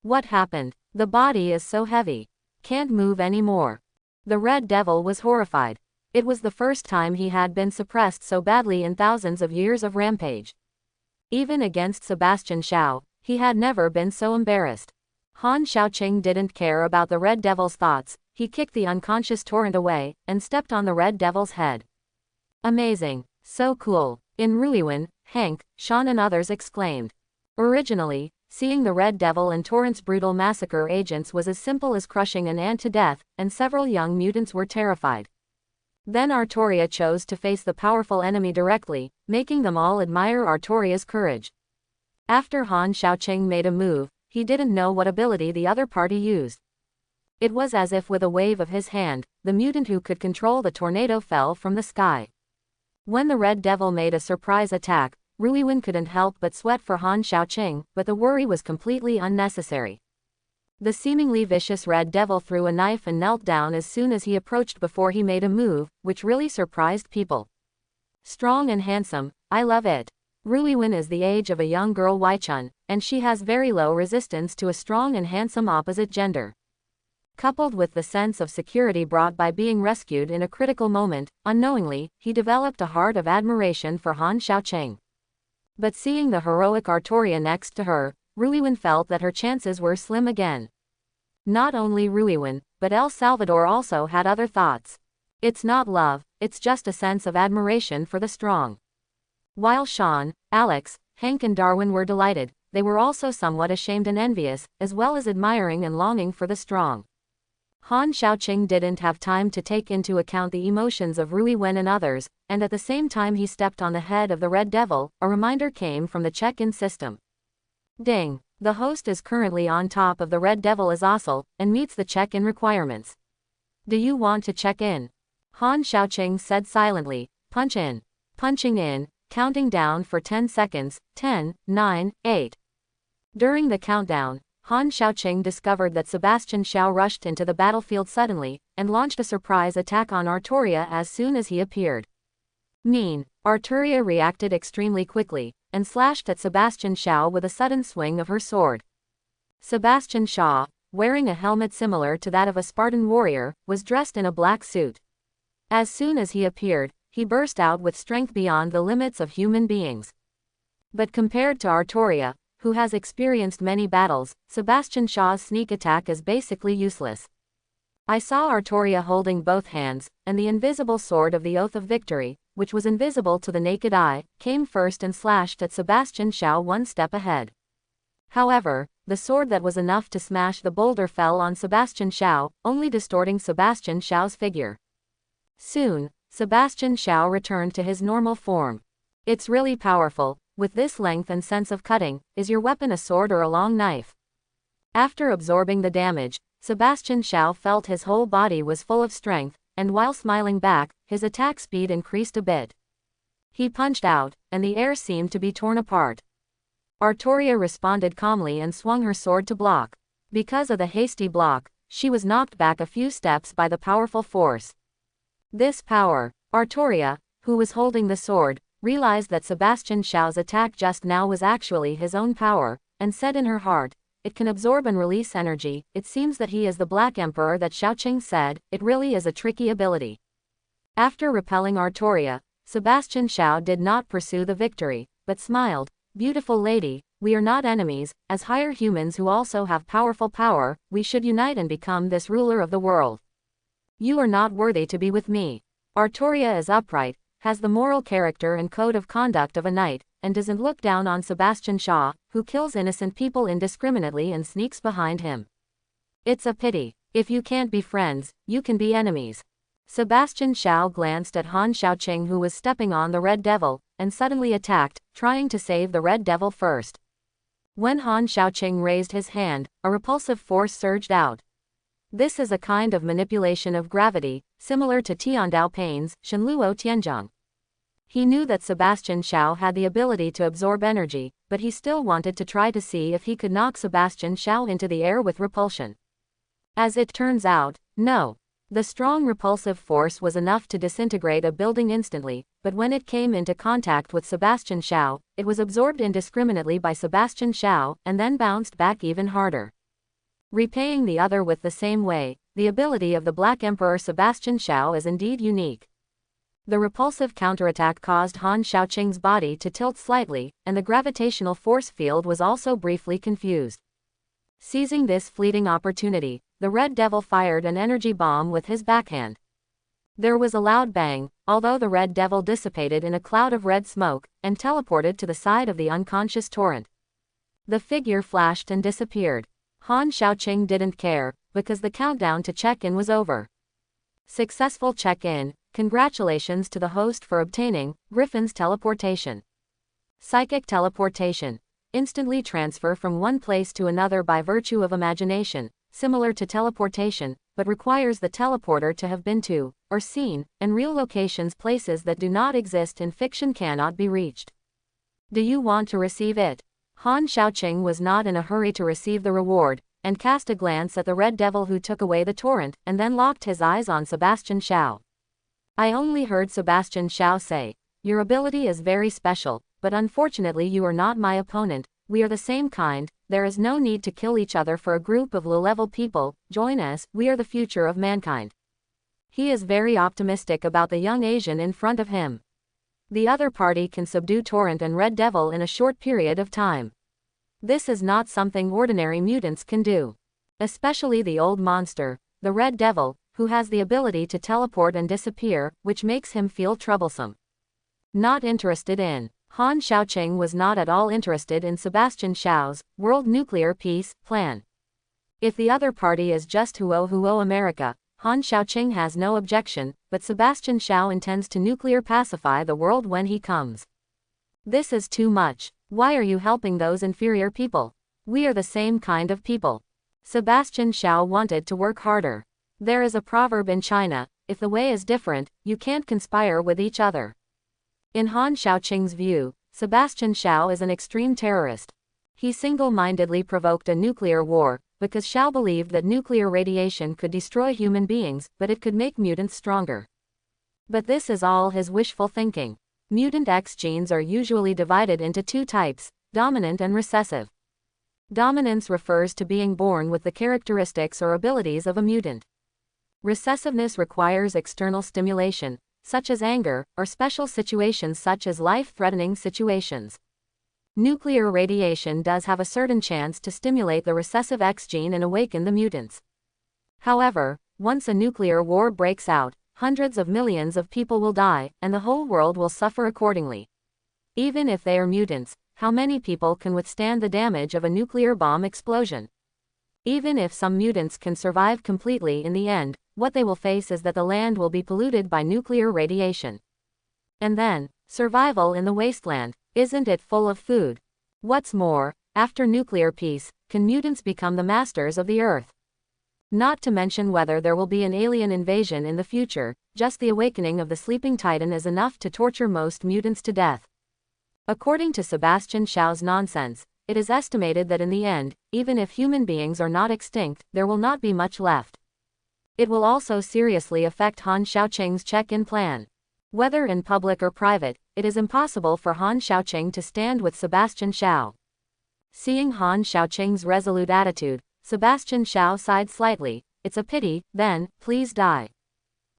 What happened? The body is so heavy. Can't move anymore. The Red Devil was horrified. It was the first time he had been suppressed so badly in thousands of years of rampage. Even against Sebastian Shaw, he had never been so embarrassed. Han Xiaoqing didn't care about the Red Devil's thoughts. He kicked the unconscious torrent away, and stepped on the Red Devil's head. Amazing. So cool. In Ruiwen, Hank, Sean and others exclaimed. Originally, seeing the Red Devil and Torrent's brutal massacre agents was as simple as crushing an ant to death, and several young mutants were terrified. Then Artoria chose to face the powerful enemy directly, making them all admire Artoria's courage. After Han Xiaoqing made a move, he didn't know what ability the other party used. It was as if with a wave of his hand, the mutant who could control the tornado fell from the sky. When the Red Devil made a surprise attack, Ruiwen couldn't help but sweat for Han Xiaoqing, but the worry was completely unnecessary. The seemingly vicious Red Devil threw a knife and knelt down as soon as he approached before he made a move, which really surprised people. Strong and handsome, I love it. Ruiwen is the age of a young girl Waichun, and she has very low resistance to a strong and handsome opposite gender. Coupled with the sense of security brought by being rescued in a critical moment, unknowingly, he developed a heart of admiration for Han Xiaoqing. But seeing the heroic Artoria next to her, Ruiwen felt that her chances were slim again. Not only Ruiwen, but El Salvador also had other thoughts. It's not love, it's just a sense of admiration for the strong. While Sean, Alex, Hank and Darwin were delighted, they were also somewhat ashamed and envious, as well as admiring and longing for the strong. Han Xiaoqing didn't have time to take into account the emotions of Ruiwen and others, and at the same time he stepped on the head of the Red Devil, a reminder came from the check-in system. Ding! The host is currently on top of the Red Devil Azazel, and meets the check-in requirements. Do you want to check in? Han Xiaoqing said silently, punch in. Punching in, counting down for 10 seconds, 10, 9, 8. During the countdown, Han Xiaoqing discovered that Sebastian Shaw rushed into the battlefield suddenly, and launched a surprise attack on Artoria as soon as he appeared. Arturia reacted extremely quickly, and slashed at Sebastian Shaw with a sudden swing of her sword. Sebastian Shaw, wearing a helmet similar to that of a Spartan warrior, was dressed in a black suit. As soon as he appeared, he burst out with strength beyond the limits of human beings. But compared to Artoria, who has experienced many battles, Sebastian Shaw's sneak attack is basically useless. I saw Artoria holding both hands, and the invisible sword of the Oath of Victory, which was invisible to the naked eye, came first and slashed at Sebastian Shaw one step ahead. However, the sword that was enough to smash the boulder fell on Sebastian Shaw, only distorting Sebastian Shaw's figure. Soon, Sebastian Shaw returned to his normal form. It's really powerful. With this length and sense of cutting, is your weapon a sword or a long knife? After absorbing the damage, Sebastian Shaw felt his whole body was full of strength, and while smiling back, his attack speed increased a bit. He punched out, and the air seemed to be torn apart. Artoria responded calmly and swung her sword to block. Because of the hasty block, she was knocked back a few steps by the powerful force. This power, Artoria, who was holding the sword, realized that Sebastian Shaw's attack just now was actually his own power, and said in her heart, "It can absorb and release energy. It seems that he is the Black Emperor that Shaoqing said. It really is a tricky ability." After repelling Artoria, Sebastian Shaw did not pursue the victory, but smiled. "Beautiful lady, we are not enemies. As higher humans who also have powerful power, we should unite and become this ruler of the world. You are not worthy to be with me. Artoria is upright, has the moral character and code of conduct of a knight, and doesn't look down on Sebastian Shaw, who kills innocent people indiscriminately and sneaks behind him. It's a pity. If you can't be friends, you can be enemies." Sebastian Shaw glanced at Han Shaoqing, who was stepping on the Red Devil, and suddenly attacked, trying to save the Red Devil first. When Han Shaoqing raised his hand, a repulsive force surged out. This is a kind of manipulation of gravity, similar to Tiandao Pain's Shenluo Tianzhong. He knew that Sebastian Shaw had the ability to absorb energy, but he still wanted to try to see if he could knock Sebastian Shaw into the air with repulsion. As it turns out, no. The strong repulsive force was enough to disintegrate a building instantly, but when it came into contact with Sebastian Shaw, it was absorbed indiscriminately by Sebastian Shaw, and then bounced back even harder. Repaying the other with the same way, the ability of the Black Emperor Sebastian Shaw is indeed unique. The repulsive counterattack caused Han Shaoqing's body to tilt slightly, and the gravitational force field was also briefly confused. Seizing this fleeting opportunity, the Red Devil fired an energy bomb with his backhand. There was a loud bang, although the Red Devil dissipated in a cloud of red smoke, and teleported to the side of the unconscious torrent. The figure flashed and disappeared. Han Shaoqing didn't care, because the countdown to check-in was over. Successful check-in. Congratulations to the host for obtaining Griffin's teleportation. Psychic teleportation. Instantly transfer from one place to another by virtue of imagination, similar to teleportation, but requires the teleporter to have been to, or seen, in real locations. Places that do not exist in fiction cannot be reached. Do you want to receive it? Han Shaoqing was not in a hurry to receive the reward, and cast a glance at the Red Devil, who took away the torrent, and then locked his eyes on Sebastian Shaw. I only heard Sebastian Shaw say, "Your ability is very special, but unfortunately you are not my opponent. We are the same kind. There is no need to kill each other for a group of low-level people. Join us, we are the future of mankind." He is very optimistic about the young Asian in front of him. The other party can subdue Torrent and Red Devil in a short period of time. This is not something ordinary mutants can do. Especially the old monster, the Red Devil, who has the ability to teleport and disappear, which makes him feel troublesome. Not interested in. Han Shaoqing was not at all interested in Sebastian Shaw's world nuclear peace plan. If the other party is just Huo America, Han Shaoqing has no objection, but Sebastian Shaw intends to nuclear pacify the world when he comes. This is too much. Why are you helping those inferior people? We are the same kind of people. Sebastian Shaw wanted to work harder. There is a proverb in China, if the way is different, you can't conspire with each other. In Han Shaoqing's view, Sebastian Shaw is an extreme terrorist. He single-mindedly provoked a nuclear war, because Shaw believed that nuclear radiation could destroy human beings, but it could make mutants stronger. But this is all his wishful thinking. Mutant X genes are usually divided into two types, dominant and recessive. Dominance refers to being born with the characteristics or abilities of a mutant. Recessiveness requires external stimulation, such as anger, or special situations such as life-threatening situations. Nuclear radiation does have a certain chance to stimulate the recessive X gene and awaken the mutants. However, once a nuclear war breaks out, hundreds of millions of people will die, and the whole world will suffer accordingly. Even if they are mutants, how many people can withstand the damage of a nuclear bomb explosion? Even if some mutants can survive completely, in the end, what they will face is that the land will be polluted by nuclear radiation. And then, survival in the wasteland, isn't it full of food? What's more, After nuclear peace, can mutants become the masters of the Earth? Not to mention whether there will be an alien invasion in the future, just the awakening of the sleeping titan is enough to torture most mutants to death. According to Sebastian Shaw's nonsense, it is estimated that in the end, even if human beings are not extinct, there will not be much left. It will also seriously affect Han Xiaoqing's check-in plan. Whether in public or private, it is impossible for Han Xiaoqing to stand with Sebastian Shaw. Seeing Han Xiaoqing's resolute attitude, Sebastian Shaw sighed slightly. It's a pity, then, please die.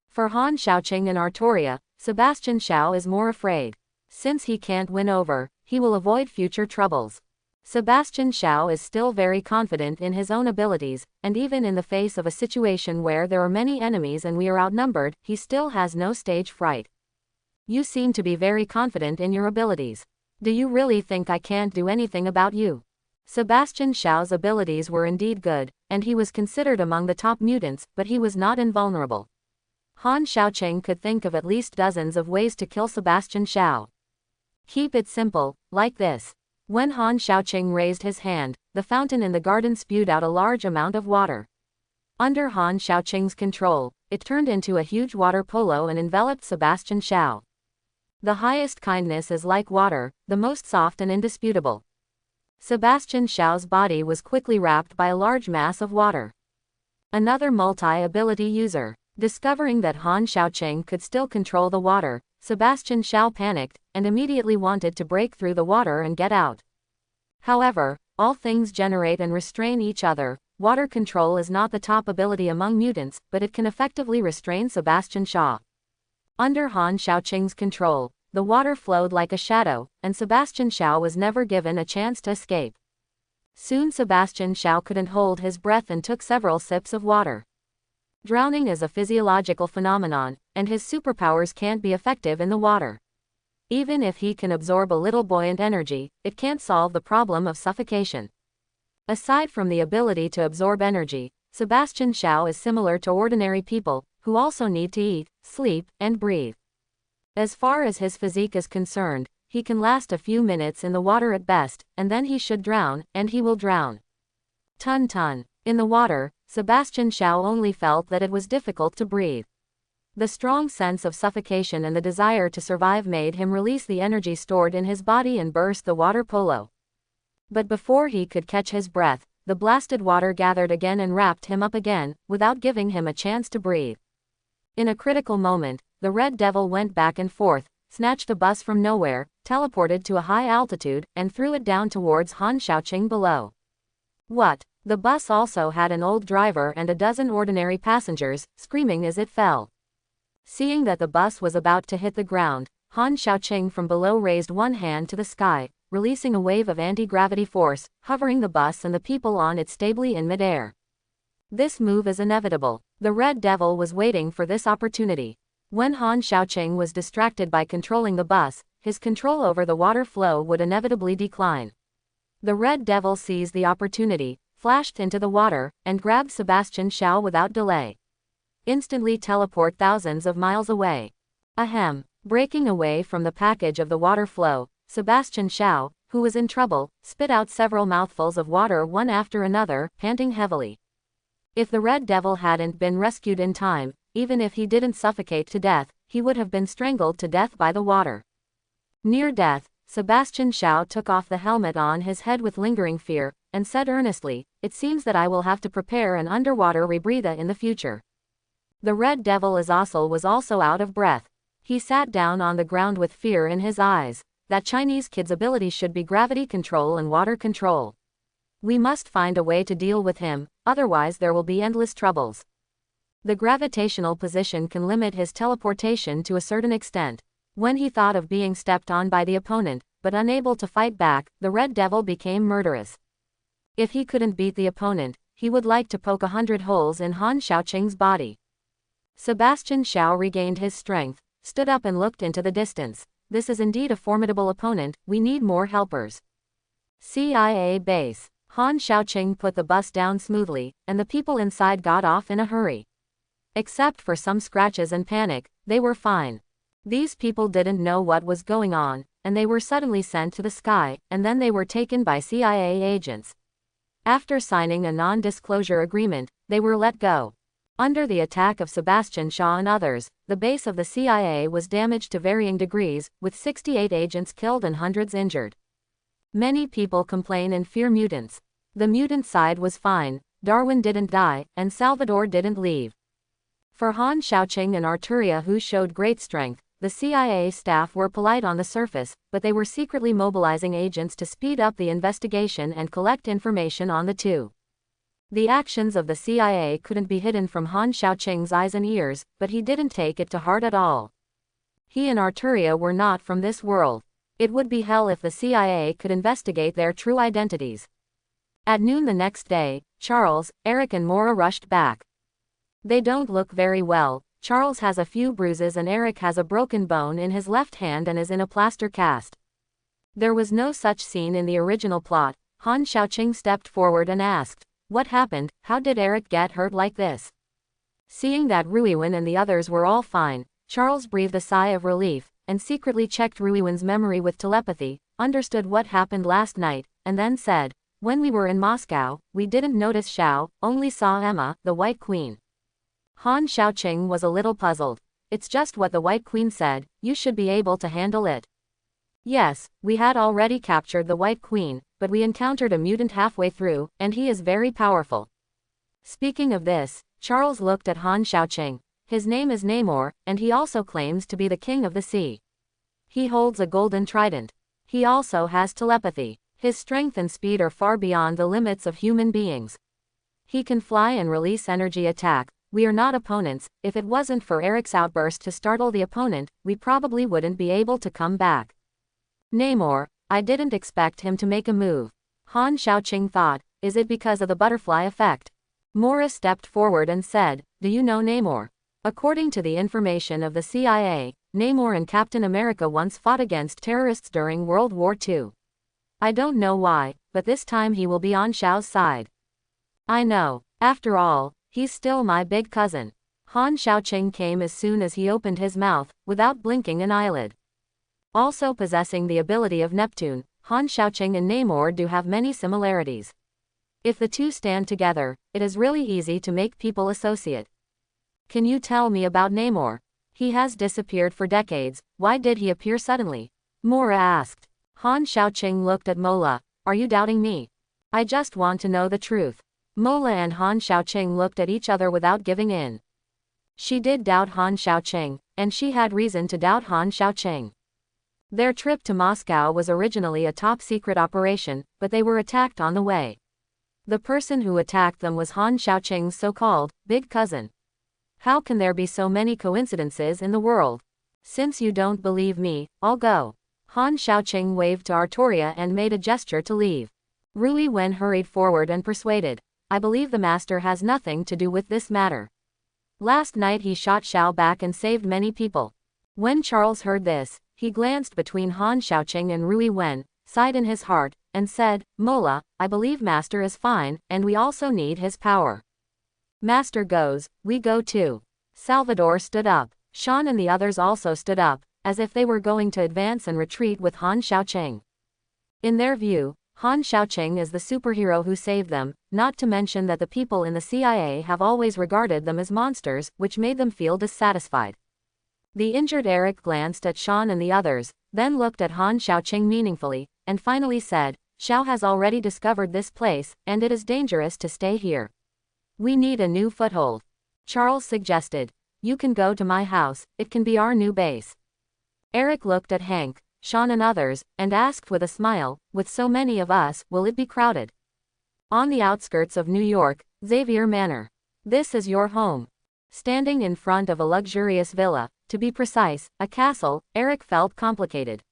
For Han Xiaoqing and Artoria, Sebastian Shaw is more afraid. Since he can't win over, he will avoid future troubles. Sebastian Shaw is still very confident in his own abilities, and even in the face of a situation where there are many enemies and we are outnumbered, he still has no stage fright. You seem to be very confident in your abilities. Do you really think I can't do anything about you? Sebastian Shaw's abilities were indeed good, and he was considered among the top mutants, but he was not invulnerable. Han Xiaoqing could think of at least dozens of ways to kill Sebastian Shaw. Keep it simple, like this. When Han Xiaoqing raised his hand, the fountain in the garden spewed out a large amount of water. Under Han Xiaoqing's control, it turned into a huge water polo and enveloped Sebastian Shaw. The highest kindness is like water, the most soft and indisputable. Sebastian Shaw's body was quickly wrapped by a large mass of water. Another multi-ability user. Discovering that Han Xiaoqing could still control the water, Sebastian Shaw panicked, and immediately wanted to break through the water and get out. However, all things generate and restrain each other. Water control is not the top ability among mutants, but it can effectively restrain Sebastian Shaw. Under Han Xiaoqing's control, the water flowed like a shadow, and Sebastian Shaw was never given a chance to escape. Soon Sebastian Shaw couldn't hold his breath and took several sips of water. Drowning is a physiological phenomenon, and his superpowers can't be effective in the water. Even if he can absorb a little buoyant energy, it can't solve the problem of suffocation. Aside from the ability to absorb energy, Sebastian Shaw is similar to ordinary people, who also need to eat, sleep, and breathe. As far as his physique is concerned, he can last a few minutes in the water at best, and then he should drown, and he will drown. Tun. In the water, Sebastian Shaw only felt that it was difficult to breathe. The strong sense of suffocation and the desire to survive made him release the energy stored in his body and burst the water polo. But before he could catch his breath, the blasted water gathered again and wrapped him up again, without giving him a chance to breathe. In a critical moment, the Red Devil went back and forth, snatched a bus from nowhere, teleported to a high altitude, and threw it down towards Han Xiaoqing below. What? The bus also had an old driver and a dozen ordinary passengers, screaming as it fell. Seeing that the bus was about to hit the ground, Han Xiaoqing from below raised one hand to the sky, releasing a wave of anti-gravity force, hovering the bus and the people on it stably in midair. This move is inevitable. The Red Devil was waiting for this opportunity. When Han Xiaoqing was distracted by controlling the bus, his control over the water flow would inevitably decline. The Red Devil seized the opportunity, flashed into the water, and grabbed Sebastian Shaw without delay. Instantly teleport thousands of miles away. Ahem. Breaking away from the package of the water flow, Sebastian Shaw, who was in trouble, spit out several mouthfuls of water one after another, panting heavily. If the Red Devil hadn't been rescued in time, even if he didn't suffocate to death, he would have been strangled to death by the water. Near death, Sebastian Shaw took off the helmet on his head with lingering fear, and said earnestly, "It seems that I will have to prepare an underwater rebreather in the future." The Red Devil Azazel was also out of breath. He sat down on the ground with fear in his eyes. That Chinese kid's ability should be gravity control and water control. We must find a way to deal with him, otherwise there will be endless troubles. The gravitational position can limit his teleportation to a certain extent. When he thought of being stepped on by the opponent, but unable to fight back, the Red Devil became murderous. If he couldn't beat the opponent, he would like to poke 100 holes in Han Xiaoqing's body. Sebastian Shaw regained his strength, stood up and looked into the distance. This is indeed a formidable opponent, we need more helpers. CIA base. Han Xiaoqing put the bus down smoothly, and the people inside got off in a hurry. Except for some scratches and panic, they were fine. These people didn't know what was going on, and they were suddenly sent to the sky, and then they were taken by CIA agents. After signing a non-disclosure agreement, they were let go. Under the attack of Sebastian Shaw and others, the base of the CIA was damaged to varying degrees, with 68 agents killed and hundreds injured. Many people complain and fear mutants. The mutant side was fine, Darwin didn't die, and Salvador didn't leave. For Han Xiaoqing and Arturia, who showed great strength, the CIA staff were polite on the surface, but they were secretly mobilizing agents to speed up the investigation and collect information on the two. The actions of the CIA couldn't be hidden from Han Xiaoqing's eyes and ears, but he didn't take it to heart at all. He and Arturia were not from this world. It would be hell if the CIA could investigate their true identities. At noon the next day, Charles, Eric and Maura rushed back. They don't look very well. Charles has a few bruises and Eric has a broken bone in his left hand and is in a plaster cast. There was no such scene in the original plot. Han Xiaoqing stepped forward and asked, "What happened? How did Eric get hurt like this?" Seeing that Ruiwen and the others were all fine, Charles breathed a sigh of relief, and secretly checked Ruiwen's memory with telepathy, understood what happened last night, and then said, "When we were in Moscow, we didn't notice Xiao, only saw Emma, the White Queen." Han Xiaoqing was a little puzzled. "It's just what the White Queen said, you should be able to handle it." "Yes, we had already captured the White Queen, but we encountered a mutant halfway through, and he is very powerful." Speaking of this, Charles looked at Han Xiaoqing. His name is Namor, and he also claims to be the king of the sea. He holds a golden trident. He also has telepathy. His strength and speed are far beyond the limits of human beings. He can fly and release energy attack. We are not opponents. If it wasn't for Eric's outburst to startle the opponent, we probably wouldn't be able to come back. Namor, I didn't expect him to make a move. Han Xiaoqing thought, is it because of the butterfly effect? Maura stepped forward and said, "Do you know Namor?" According to the information of the CIA, Namor and Captain America once fought against terrorists during World War II. I don't know why, but this time he will be on Xiao's side. I know. After all, he's still my big cousin. Han Xiaoqing came as soon as he opened his mouth, without blinking an eyelid. Also possessing the ability of Neptune, Han Xiaoqing and Namor do have many similarities. If the two stand together, it is really easy to make people associate. Can you tell me about Namor? He has disappeared for decades, why did he appear suddenly? Maura asked. Han Xiaoqing looked at Mola, are you doubting me? I just want to know the truth. Mola and Han Xiaoqing looked at each other without giving in. She did doubt Han Xiaoqing, and she had reason to doubt Han Xiaoqing. Their trip to Moscow was originally a top-secret operation, but they were attacked on the way. The person who attacked them was Han Xiaoqing's so-called big cousin. How can there be so many coincidences in the world? Since you don't believe me, I'll go. Han Xiaoqing waved to Arturia and made a gesture to leave. Rui Wen hurried forward and persuaded, I believe the master has nothing to do with this matter. Last night he shot Xiao back and saved many people. When Charles heard this, he glanced between Han Xiaoqing and Rui Wen, sighed in his heart, and said, Mola, I believe Master is fine, and we also need his power. Master goes, we go too. Salvador stood up. Sean and the others also stood up, as if they were going to advance and retreat with Han Xiaoqing. In their view, Han Xiaoqing is the superhero who saved them, not to mention that the people in the CIA have always regarded them as monsters, which made them feel dissatisfied. The injured Eric glanced at Sean and the others, then looked at Han Xiaoqing meaningfully, and finally said, Xiao has already discovered this place, and it is dangerous to stay here. We need a new foothold. Charles suggested, you can go to my house, it can be our new base. Eric looked at Hank, Sean and others, and asked with a smile, with so many of us, will it be crowded? On the outskirts of New York, Xavier Manor. This is your home. Standing in front of a luxurious villa, to be precise, a castle, Eric felt complicated.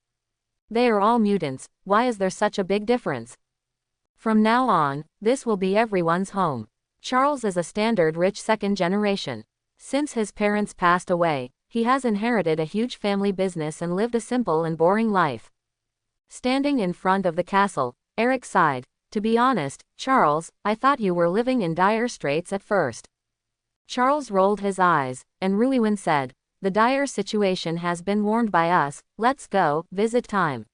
They are all mutants, why is there such a big difference? From now on, this will be everyone's home. Charles is a standard rich second generation. Since his parents passed away, he has inherited a huge family business and lived a simple and boring life. Standing in front of the castle, Eric sighed. To be honest, Charles, I thought you were living in dire straits at first. Charles rolled his eyes, and Ruiwen said, the dire situation has been warned by us, let's go, visit time.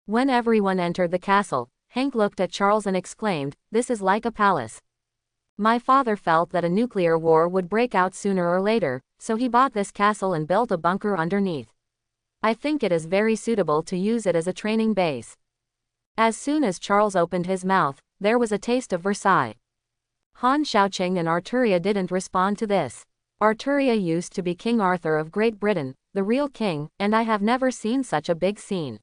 When everyone entered the castle, Hank looked at Charles and exclaimed, this is like a palace. My father felt that a nuclear war would break out sooner or later, so he bought this castle and built a bunker underneath. I think it is very suitable to use it as a training base. As soon as Charles opened his mouth, there was a taste of Versailles. Han Shaoqing and Arturia didn't respond to this. Arturia used to be King Arthur of Great Britain, the real king, and I have never seen such a big scene.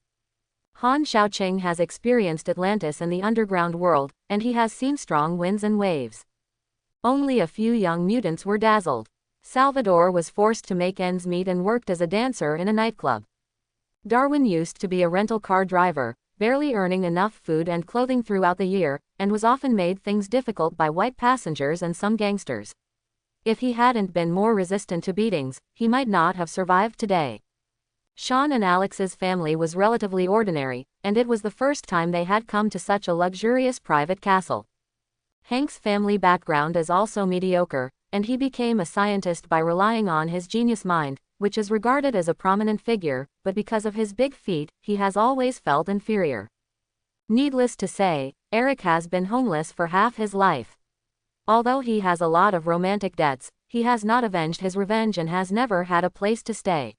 Han Shaoqing has experienced Atlantis and the underground world, and he has seen strong winds and waves. Only a few young mutants were dazzled. Salvador was forced to make ends meet and worked as a dancer in a nightclub. Darwin used to be a rental car driver, barely earning enough food and clothing throughout the year, and was often made things difficult by white passengers and some gangsters. If he hadn't been more resistant to beatings, he might not have survived today. Sean and Alex's family was relatively ordinary, and it was the first time they had come to such a luxurious private castle. Hank's family background is also mediocre, and he became a scientist by relying on his genius mind, which is regarded as a prominent figure, but because of his big feet, he has always felt inferior. Needless to say, Eric has been homeless for half his life. Although he has a lot of romantic debts, he has not avenged his revenge and has never had a place to stay.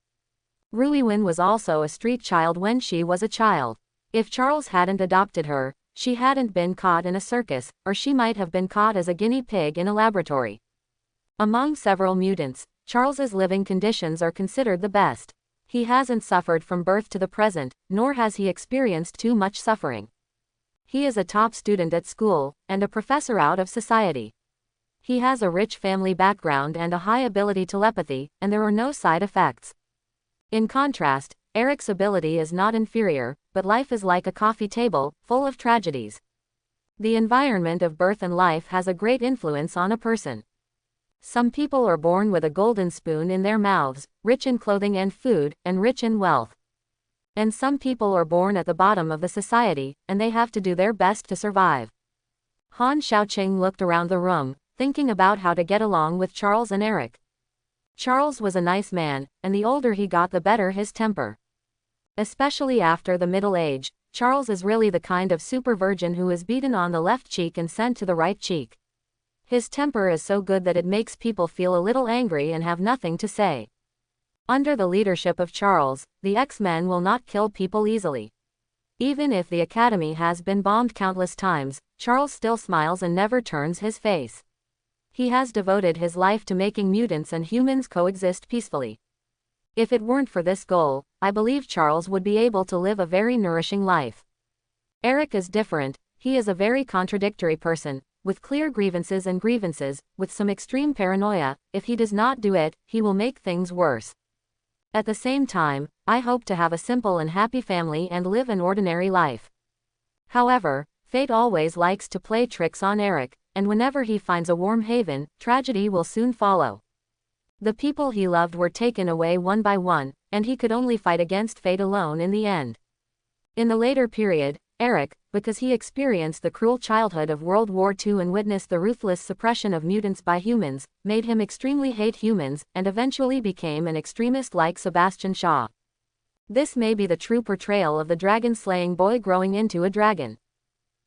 Ruiwin was also a street child when she was a child. If Charles hadn't adopted her, she hadn't been caught in a circus, or she might have been caught as a guinea pig in a laboratory. Among several mutants, Charles's living conditions are considered the best. He hasn't suffered from birth to the present, nor has he experienced too much suffering. He is a top student at school, and a professor out of society. He has a rich family background and a high ability telepathy, and there are no side effects. In contrast, Eric's ability is not inferior, but life is like a coffee table, full of tragedies. The environment of birth and life has a great influence on a person. Some people are born with a golden spoon in their mouths, rich in clothing and food, and rich in wealth. And some people are born at the bottom of the society, and they have to do their best to survive. Han Shaoqing looked around the room, thinking about how to get along with Charles and Eric. Charles was a nice man, and the older he got the better his temper. Especially after the middle age, Charles is really the kind of super virgin who is beaten on the left cheek and sent to the right cheek. His temper is so good that it makes people feel a little angry and have nothing to say. Under the leadership of Charles, the X-Men will not kill people easily. Even if the Academy has been bombed countless times, Charles still smiles and never turns his face. He has devoted his life to making mutants and humans coexist peacefully. If it weren't for this goal, I believe Charles would be able to live a very nourishing life. Eric is different. He is a very contradictory person, with clear grievances, with some extreme paranoia. If he does not do it, he will make things worse. At the same time, I hope to have a simple and happy family and live an ordinary life. However, fate always likes to play tricks on Eric, and whenever he finds a warm haven, tragedy will soon follow. The people he loved were taken away one by one, and he could only fight against fate alone in the end. In the later period, Eric, because he experienced the cruel childhood of World War II and witnessed the ruthless suppression of mutants by humans, made him extremely hate humans, and eventually became an extremist like Sebastian Shaw. This may be the true portrayal of the dragon-slaying boy growing into a dragon.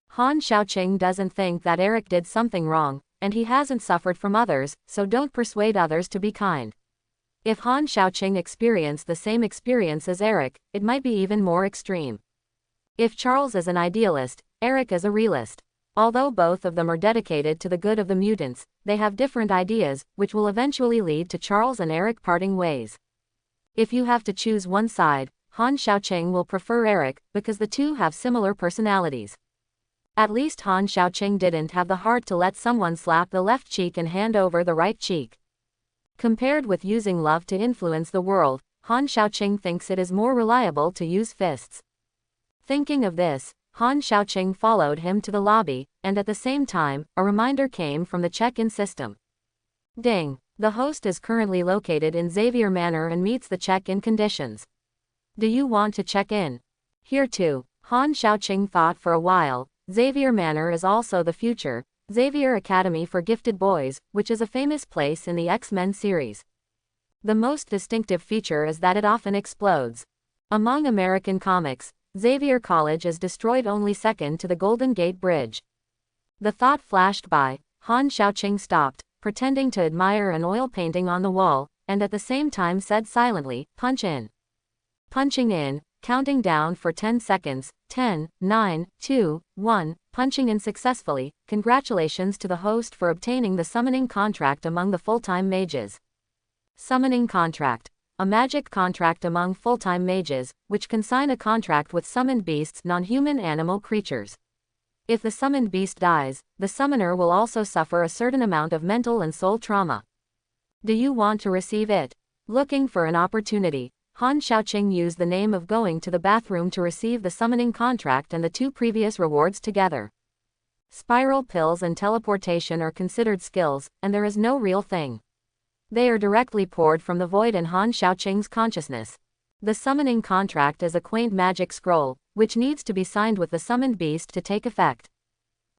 Han Shaoqing doesn't think that Eric did something wrong, and he hasn't suffered from others, so don't persuade others to be kind. If Han Shaoqing experienced the same experience as Eric, it might be even more extreme. If Charles is an idealist, Eric is a realist. Although both of them are dedicated to the good of the mutants, they have different ideas, which will eventually lead to Charles and Eric parting ways. If you have to choose one side, Han Shaoqing will prefer Eric, because the two have similar personalities. At least Han Shaoqing didn't have the heart to let someone slap the left cheek and hand over the right cheek. Compared with using love to influence the world, Han Shaoqing thinks it is more reliable to use fists. Thinking of this, Han Shaoqing followed him to the lobby, and at the same time, a reminder came from the check-in system. Ding! The host is currently located in Xavier Manor and meets the check-in conditions. Do you want to check in? Here too, Han Shaoqing thought for a while. Xavier Manor is also the future Xavier Academy for Gifted Boys, which is a famous place in the X-Men series. The most distinctive feature is that it often explodes. Among American comics, Xavier College is destroyed only second to the Golden Gate Bridge. The thought flashed by, Han Xiaoqing stopped, pretending to admire an oil painting on the wall, and at the same time said silently, "Punch in." Punching in, counting down for 10 seconds, 10, 9, 2, 1, punching in successfully. Congratulations to the host for obtaining the summoning contract among the full-time mages. Summoning contract. A magic contract among full-time mages, which can sign a contract with summoned beasts, non-human animal creatures. If the summoned beast dies, the summoner will also suffer a certain amount of mental and soul trauma. Do you want to receive it? Looking for an opportunity, Han Xiaoqing used the name of going to the bathroom to receive the summoning contract and the 2 previous rewards together. Spiral pills and teleportation are considered skills, and there is no real thing. They are directly poured from the void in Han Xiaoqing's consciousness. The summoning contract is a quaint magic scroll, which needs to be signed with the summoned beast to take effect.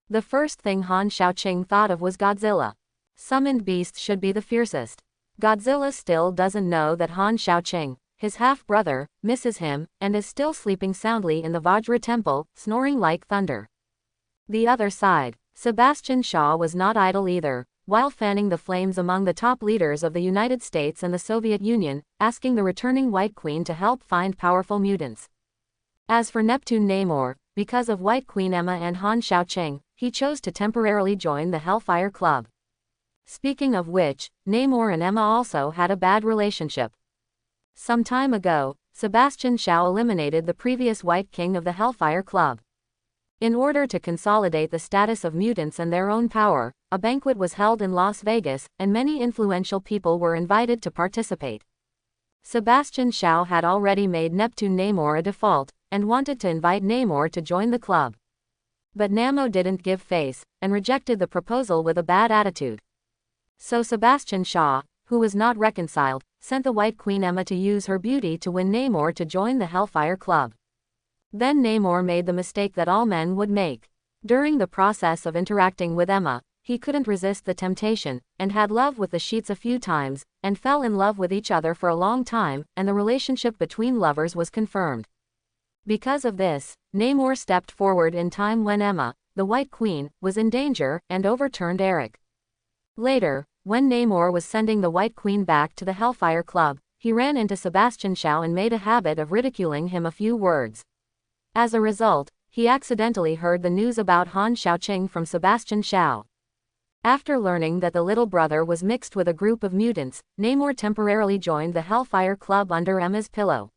The first thing Han Xiaoqing thought of was Godzilla. Summoned beast should be the fiercest. Godzilla still doesn't know that Han Xiaoqing, his half-brother, misses him, and is still sleeping soundly in the Vajra temple, snoring like thunder. The other side, Sebastian Shaw was not idle either, while fanning the flames among the top leaders of the United States and the Soviet Union, asking the returning White Queen to help find powerful mutants. As for Neptune Namor, because of White Queen Emma and Han Xiaoqing, he chose to temporarily join the Hellfire Club. Speaking of which, Namor and Emma also had a bad relationship. Some time ago, Sebastian Shaw eliminated the previous White King of the Hellfire Club. In order to consolidate the status of mutants and their own power, a banquet was held in Las Vegas, and many influential people were invited to participate. Sebastian Shaw had already made Neptune Namor a default, and wanted to invite Namor to join the club. But Namor didn't give face, and rejected the proposal with a bad attitude. So Sebastian Shaw, who was not reconciled, sent the White Queen Emma to use her beauty to win Namor to join the Hellfire Club. Then Namor made the mistake that all men would make. During the process of interacting with Emma, he couldn't resist the temptation, and had love with the sheets a few times, and fell in love with each other for a long time, and the relationship between lovers was confirmed. Because of this, Namor stepped forward in time when Emma, the White Queen, was in danger, and overturned Eric. Later, when Namor was sending the White Queen back to the Hellfire Club, he ran into Sebastian Shaw and made a habit of ridiculing him a few words. As a result, he accidentally heard the news about Han Xiaoqing from Sebastian Shaw. After learning that the little brother was mixed with a group of mutants, Namor temporarily joined the Hellfire Club under Emma's pillow.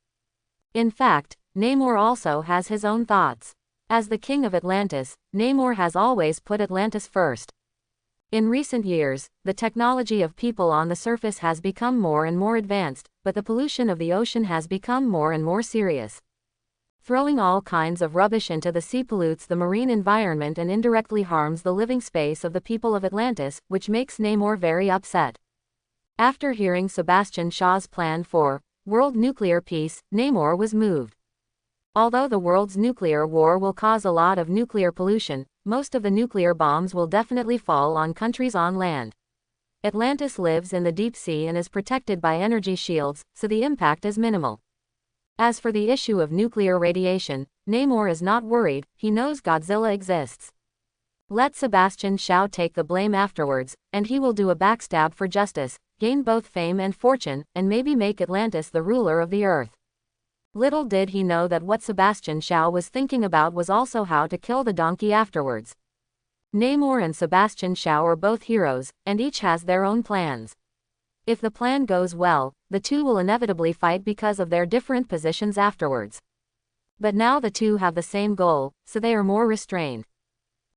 In fact, Namor also has his own thoughts. As the king of Atlantis, Namor has always put Atlantis first. In recent years, the technology of people on the surface has become more and more advanced, but the pollution of the ocean has become more and more serious. Throwing all kinds of rubbish into the sea pollutes the marine environment and indirectly harms the living space of the people of Atlantis, which makes Namor very upset. After hearing Sebastian Shaw's plan for world nuclear peace, Namor was moved. Although the world's nuclear war will cause a lot of nuclear pollution, most of the nuclear bombs will definitely fall on countries on land. Atlantis lives in the deep sea and is protected by energy shields, so the impact is minimal. As for the issue of nuclear radiation, Namor is not worried, he knows Godzilla exists. Let Sebastian Shaw take the blame afterwards, and he will do a backstab for justice, gain both fame and fortune, and maybe make Atlantis the ruler of the earth. Little did he know that what Sebastian Shaw was thinking about was also how to kill the donkey afterwards. Namor and Sebastian Shaw are both heroes, and each has their own plans. If the plan goes well, the two will inevitably fight because of their different positions afterwards. But now the two have the same goal, so they are more restrained.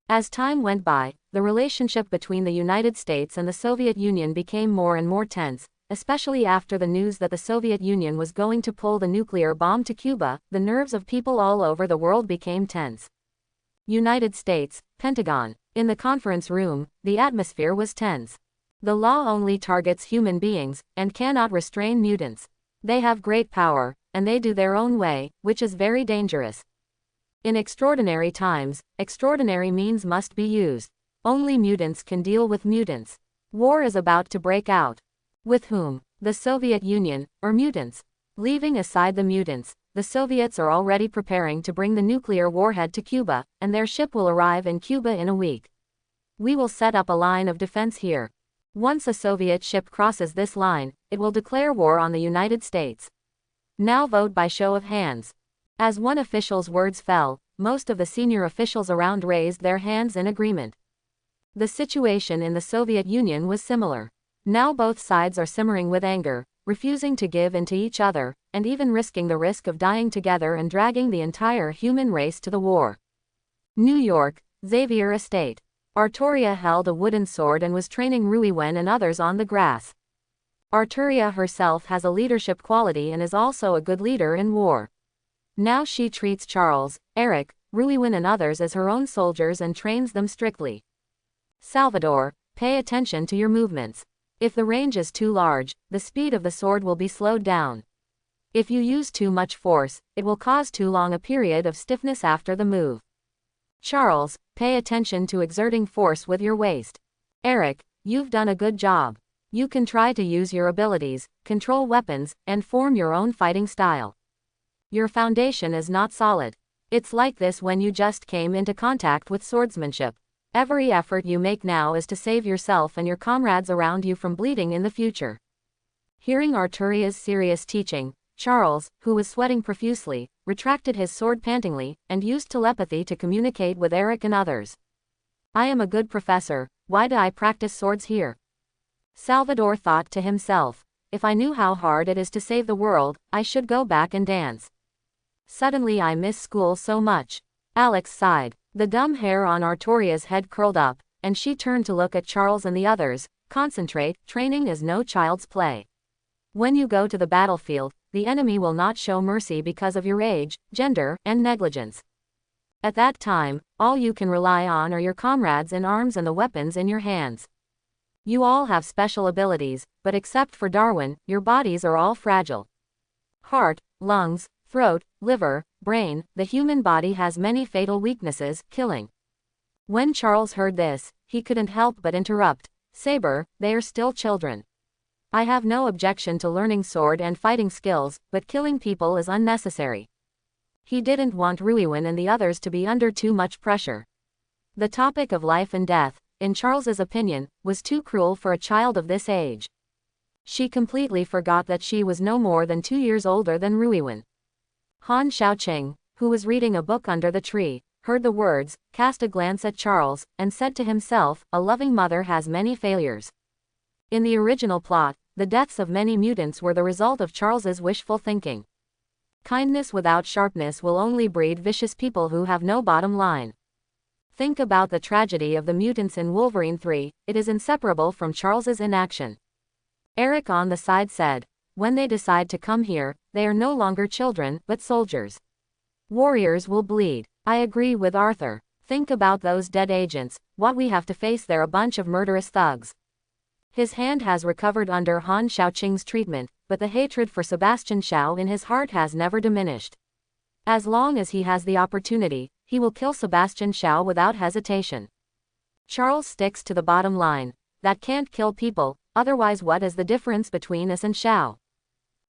As time went by, the relationship between the United States and the Soviet Union became more and more tense, especially after the news that the Soviet Union was going to pull the nuclear bomb to Cuba. The nerves of people all over the world became tense. United States, Pentagon. In the conference room, the atmosphere was tense. The law only targets human beings, and cannot restrain mutants. They have great power, and they do their own way, which is very dangerous. In extraordinary times, extraordinary means must be used. Only mutants can deal with mutants. War is about to break out. With whom? The Soviet Union, or mutants. Leaving aside the mutants, the Soviets are already preparing to bring the nuclear warhead to Cuba, and their ship will arrive in Cuba in a week. We will set up a line of defense here. Once a Soviet ship crosses this line, it will declare war on the United States. Now vote by show of hands. As one official's words fell, most of the senior officials around raised their hands in agreement. The situation in the Soviet Union was similar. Now both sides are simmering with anger, refusing to give in to each other, and even risking the risk of dying together and dragging the entire human race to the war. New York, Xavier Estate. Arturia held a wooden sword and was training Ruiwen and others on the grass. Arturia herself has a leadership quality and is also a good leader in war. Now she treats Charles, Eric, Ruiwen and others as her own soldiers and trains them strictly. Salvador, pay attention to your movements. If the range is too large, the speed of the sword will be slowed down. If you use too much force, it will cause too long a period of stiffness after the move. Charles, pay attention to exerting force with your waist. Eric, you've done a good job. You can try to use your abilities, control weapons, and form your own fighting style. Your foundation is not solid. It's like this when you just came into contact with swordsmanship. Every effort you make now is to save yourself and your comrades around you from bleeding in the future. Hearing Arturia's serious teaching, Charles, who was sweating profusely, retracted his sword pantingly, and used telepathy to communicate with Eric and others. I am a good professor, why do I practice swords here? Salvador thought to himself, if I knew how hard it is to save the world, I should go back and dance. Suddenly I miss school so much. Alex sighed. The dumb hair on Arturia's head curled up, and she turned to look at Charles and the others. Concentrate, training is no child's play. When you go to the battlefield, the enemy will not show mercy because of your age, gender, and negligence. At that time, all you can rely on are your comrades in arms and the weapons in your hands. You all have special abilities, but except for Darwin, your bodies are all fragile. Heart, lungs, throat, liver, brain, the human body has many fatal weaknesses, killing. When Charles heard this, he couldn't help but interrupt. Saber, they are still children. I have no objection to learning sword and fighting skills, but killing people is unnecessary. He didn't want Ruiwen and the others to be under too much pressure. The topic of life and death, in Charles's opinion, was too cruel for a child of this age. She completely forgot that she was no more than 2 years older than Ruiwen. Han Xiaoqing, who was reading a book under the tree, heard the words, cast a glance at Charles, and said to himself, a loving mother has many failures. In the original plot, the deaths of many mutants were the result of Charles's wishful thinking. Kindness without sharpness will only breed vicious people who have no bottom line. Think about the tragedy of the mutants in Wolverine 3, it is inseparable from Charles's inaction. Eric on the side said, when they decide to come here, they are no longer children, but soldiers. Warriors will bleed. I agree with Arthur. Think about those dead agents, what we have to face, they're a bunch of murderous thugs. His hand has recovered under Han Xiaoqing's treatment, but the hatred for Sebastian Shaw in his heart has never diminished. As long as he has the opportunity, he will kill Sebastian Shaw without hesitation. Charles sticks to the bottom line. That can't kill people, otherwise what is the difference between us and Shaw?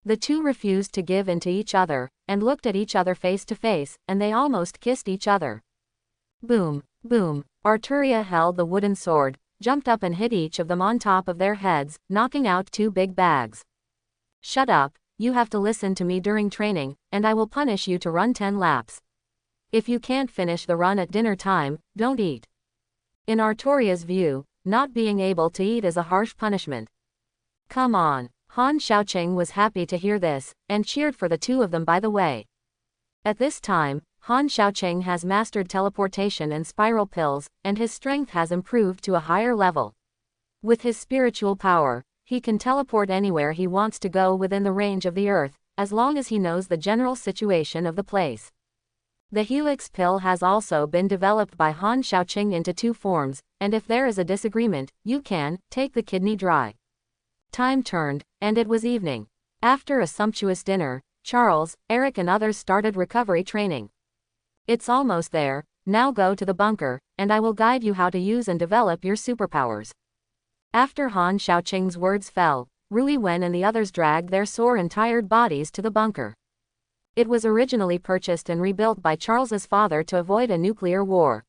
The two refused to give in to each other, and looked at each other face to face, and they almost kissed each other. Boom, boom. Arturia held the wooden sword, jumped up and hit each of them on top of their heads, knocking out 2 big bags. Shut up, you have to listen to me during training, and I will punish you to run 10 laps. If you can't finish the run at dinner time, don't eat. In Arturia's view, not being able to eat is a harsh punishment. Come on. Han Xiaoqing was happy to hear this, and cheered for the two of them by the way. At this time, Han Xiaoqing has mastered teleportation and spiral pills, and his strength has improved to a higher level. With his spiritual power, he can teleport anywhere he wants to go within the range of the earth, as long as he knows the general situation of the place. The Helix pill has also been developed by Han Xiaoqing into 2 forms, and if there is a disagreement, you can take the kidney dry. Time turned, and it was evening. After a sumptuous dinner, Charles, Eric and others started recovery training. It's almost there, now go to the bunker, and I will guide you how to use and develop your superpowers. After Han Xiaoqing's words fell, Ruiwen and the others dragged their sore and tired bodies to the bunker. It was originally purchased and rebuilt by Charles's father to avoid a nuclear war.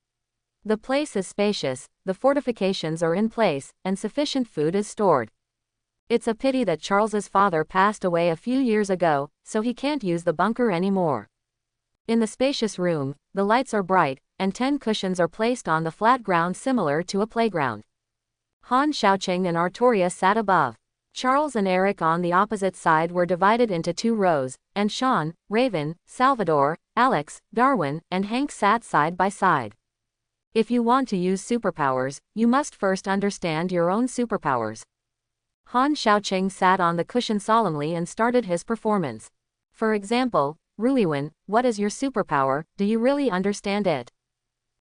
The place is spacious, the fortifications are in place, and sufficient food is stored. It's a pity that Charles's father passed away a few years ago, so he can't use the bunker anymore. In the spacious room, the lights are bright, and 10 cushions are placed on the flat ground similar to a playground. Han Xiaoqing and Artoria sat above. Charles and Eric on the opposite side were divided into 2 rows, and Sean, Raven, Salvador, Alex, Darwin, and Hank sat side by side. If you want to use superpowers, you must first understand your own superpowers. Han Xiaoqing sat on the cushion solemnly and started his performance. For example, Ruiwen, what is your superpower, do you really understand it?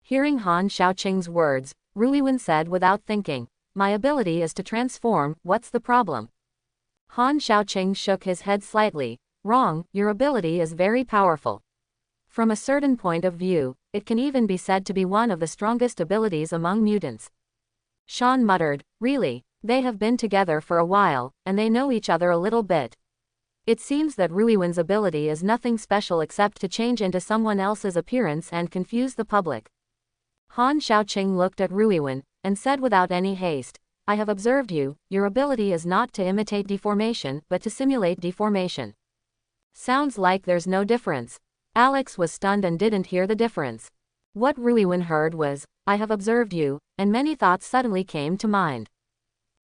Hearing Han Xiaoqing's words, Ruiwen said without thinking, my ability is to transform, what's the problem? Han Xiaoqing shook his head slightly, wrong, your ability is very powerful. From a certain point of view, it can even be said to be one of the strongest abilities among mutants. Sean muttered, really, they have been together for a while, and they know each other a little bit. It seems that Ruiwen's ability is nothing special except to change into someone else's appearance and confuse the public. Han Xiaoqing looked at Ruiwen, and said without any haste, I have observed you, your ability is not to imitate deformation, but to simulate deformation. Sounds like there's no difference. Alex was stunned and didn't hear the difference. What Ruiwen heard was, I have observed you, and many thoughts suddenly came to mind.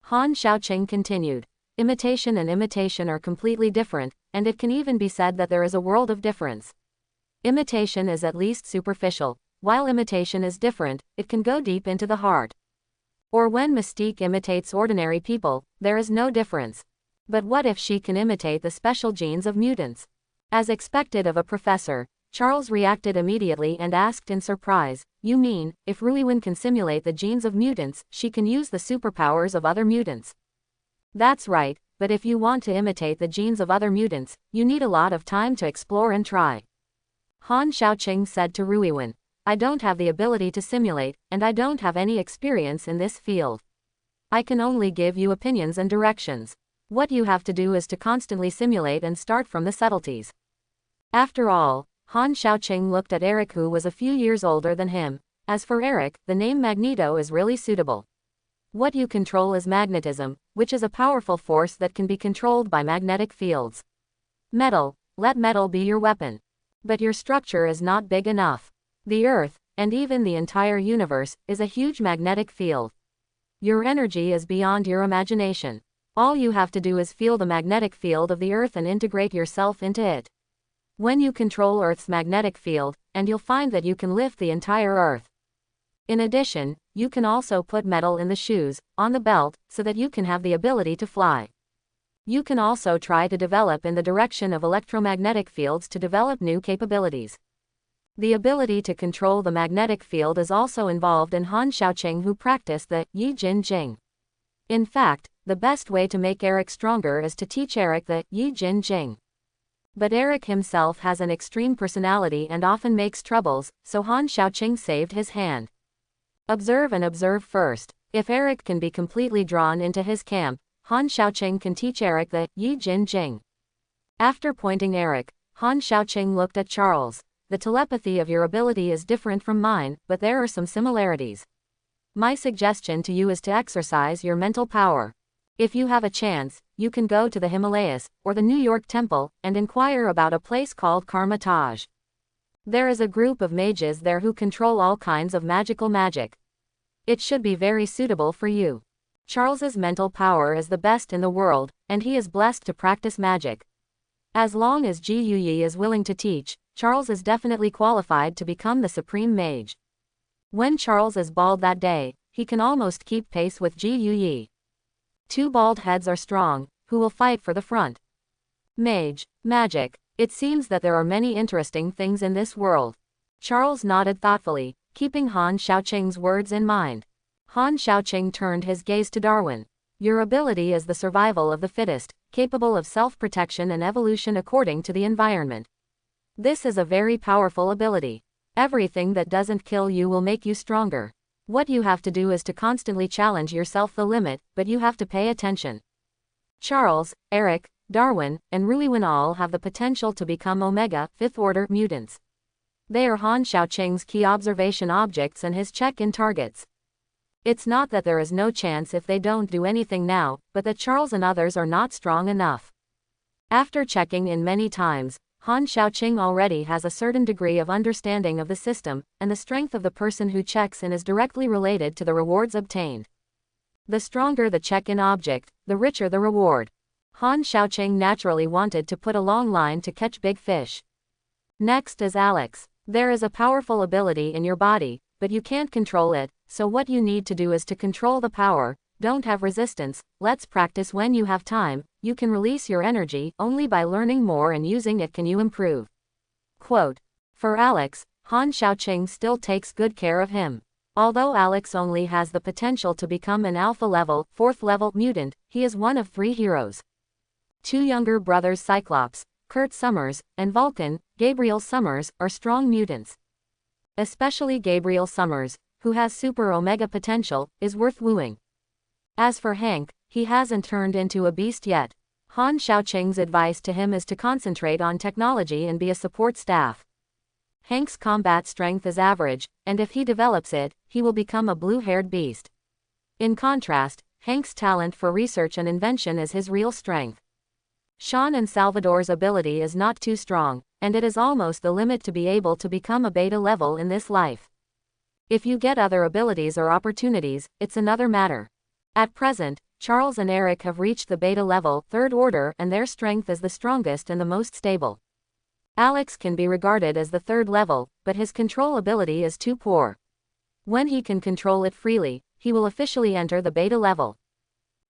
Han Xiaoqing continued, imitation and imitation are completely different, and it can even be said that there is a world of difference. Imitation is at least superficial, while imitation is different, it can go deep into the heart. Or when Mystique imitates ordinary people, there is no difference. But what if she can imitate the special genes of mutants? As expected of a professor, Charles reacted immediately and asked in surprise, you mean, if Ruiwen can simulate the genes of mutants, she can use the superpowers of other mutants? That's right, but if you want to imitate the genes of other mutants, you need a lot of time to explore and try. Han Xiaoqing said to Ruiwen, I don't have the ability to simulate, and I don't have any experience in this field. I can only give you opinions and directions. What you have to do is to constantly simulate and start from the subtleties. After all, Han Xiaoqing looked at Eric, who was a few years older than him. As for Eric, the name Magneto is really suitable. What you control is magnetism, which is a powerful force that can be controlled by magnetic fields. Metal, let metal be your weapon. But your structure is not big enough. The Earth, and even the entire universe, is a huge magnetic field. Your energy is beyond your imagination. All you have to do is feel the magnetic field of the Earth and integrate yourself into it. When you control Earth's magnetic field, and you'll find that you can lift the entire Earth. In addition, you can also put metal in the shoes, on the belt, so that you can have the ability to fly. You can also try to develop in the direction of electromagnetic fields to develop new capabilities. The ability to control the magnetic field is also involved in Han Xiaoqing, who practiced the Yi Jin Jing. In fact, the best way to make Eric stronger is to teach Eric the Yi Jin Jing. But Eric himself has an extreme personality and often makes troubles, so Han Xiaoqing saved his hand. Observe and observe first. If Eric can be completely drawn into his camp, Han Xiaoqing can teach Eric the Yi Jin Jing. After pointing Eric, Han Xiaoqing looked at Charles. The telepathy of your ability is different from mine, but there are some similarities. My suggestion to you is to exercise your mental power. If you have a chance, you can go to the Himalayas, or the New York Temple, and inquire about a place called Karmatage. There is a group of mages there who control all kinds of magical magic. It should be very suitable for you. Charles's mental power is the best in the world, and he is blessed to practice magic. As long as Ji Yuyi is willing to teach, Charles is definitely qualified to become the supreme mage. When Charles is bald that day, he can almost keep pace with Ji Yuyi. 2 bald heads are strong, who will fight for the front. Mage, magic, it seems that there are many interesting things in this world. Charles nodded thoughtfully, keeping Han Xiaoqing's words in mind. Han Xiaoqing turned his gaze to Darwin. Your ability is the survival of the fittest, capable of self-protection and evolution according to the environment. This is a very powerful ability. Everything that doesn't kill you will make you stronger. What you have to do is to constantly challenge yourself the limit, but you have to pay attention. Charles, Eric, Darwin, and Ruiwen all have the potential to become Omega, fifth-order mutants. They are Han Xiaoqing's key observation objects and his check-in targets. It's not that there is no chance if they don't do anything now, but that Charles and others are not strong enough. After checking in many times, Han Xiaoqing already has a certain degree of understanding of the system, and the strength of the person who checks in is directly related to the rewards obtained. The stronger the check-in object, the richer the reward. Han Xiaoqing naturally wanted to put a long line to catch big fish. Next is Alex. There is a powerful ability in your body, but you can't control it, so what you need to do is to control the power. Don't have resistance, let's practice when you have time. You can release your energy, only by learning more and using it can you improve. Quote. For Alex, Han Xiaoqing still takes good care of him. Although Alex only has the potential to become an alpha-level, 4th-level mutant, he is one of 3 heroes. 2 younger brothers Cyclops, Kurt Summers, and Vulcan, Gabriel Summers, are strong mutants. Especially Gabriel Summers, who has super Omega potential, is worth wooing. As for Hank, he hasn't turned into a beast yet. Han Xiaoqing's advice to him is to concentrate on technology and be a support staff. Hank's combat strength is average, and if he develops it, he will become a blue-haired beast. In contrast, Hank's talent for research and invention is his real strength. Sean and Salvador's ability is not too strong, and it is almost the limit to be able to become a beta level in this life. If you get other abilities or opportunities, it's another matter. At present, Charles and Eric have reached the beta level, 3rd order, and their strength is the strongest and the most stable. Alex can be regarded as the 3rd level, but his control ability is too poor. When he can control it freely, he will officially enter the beta level.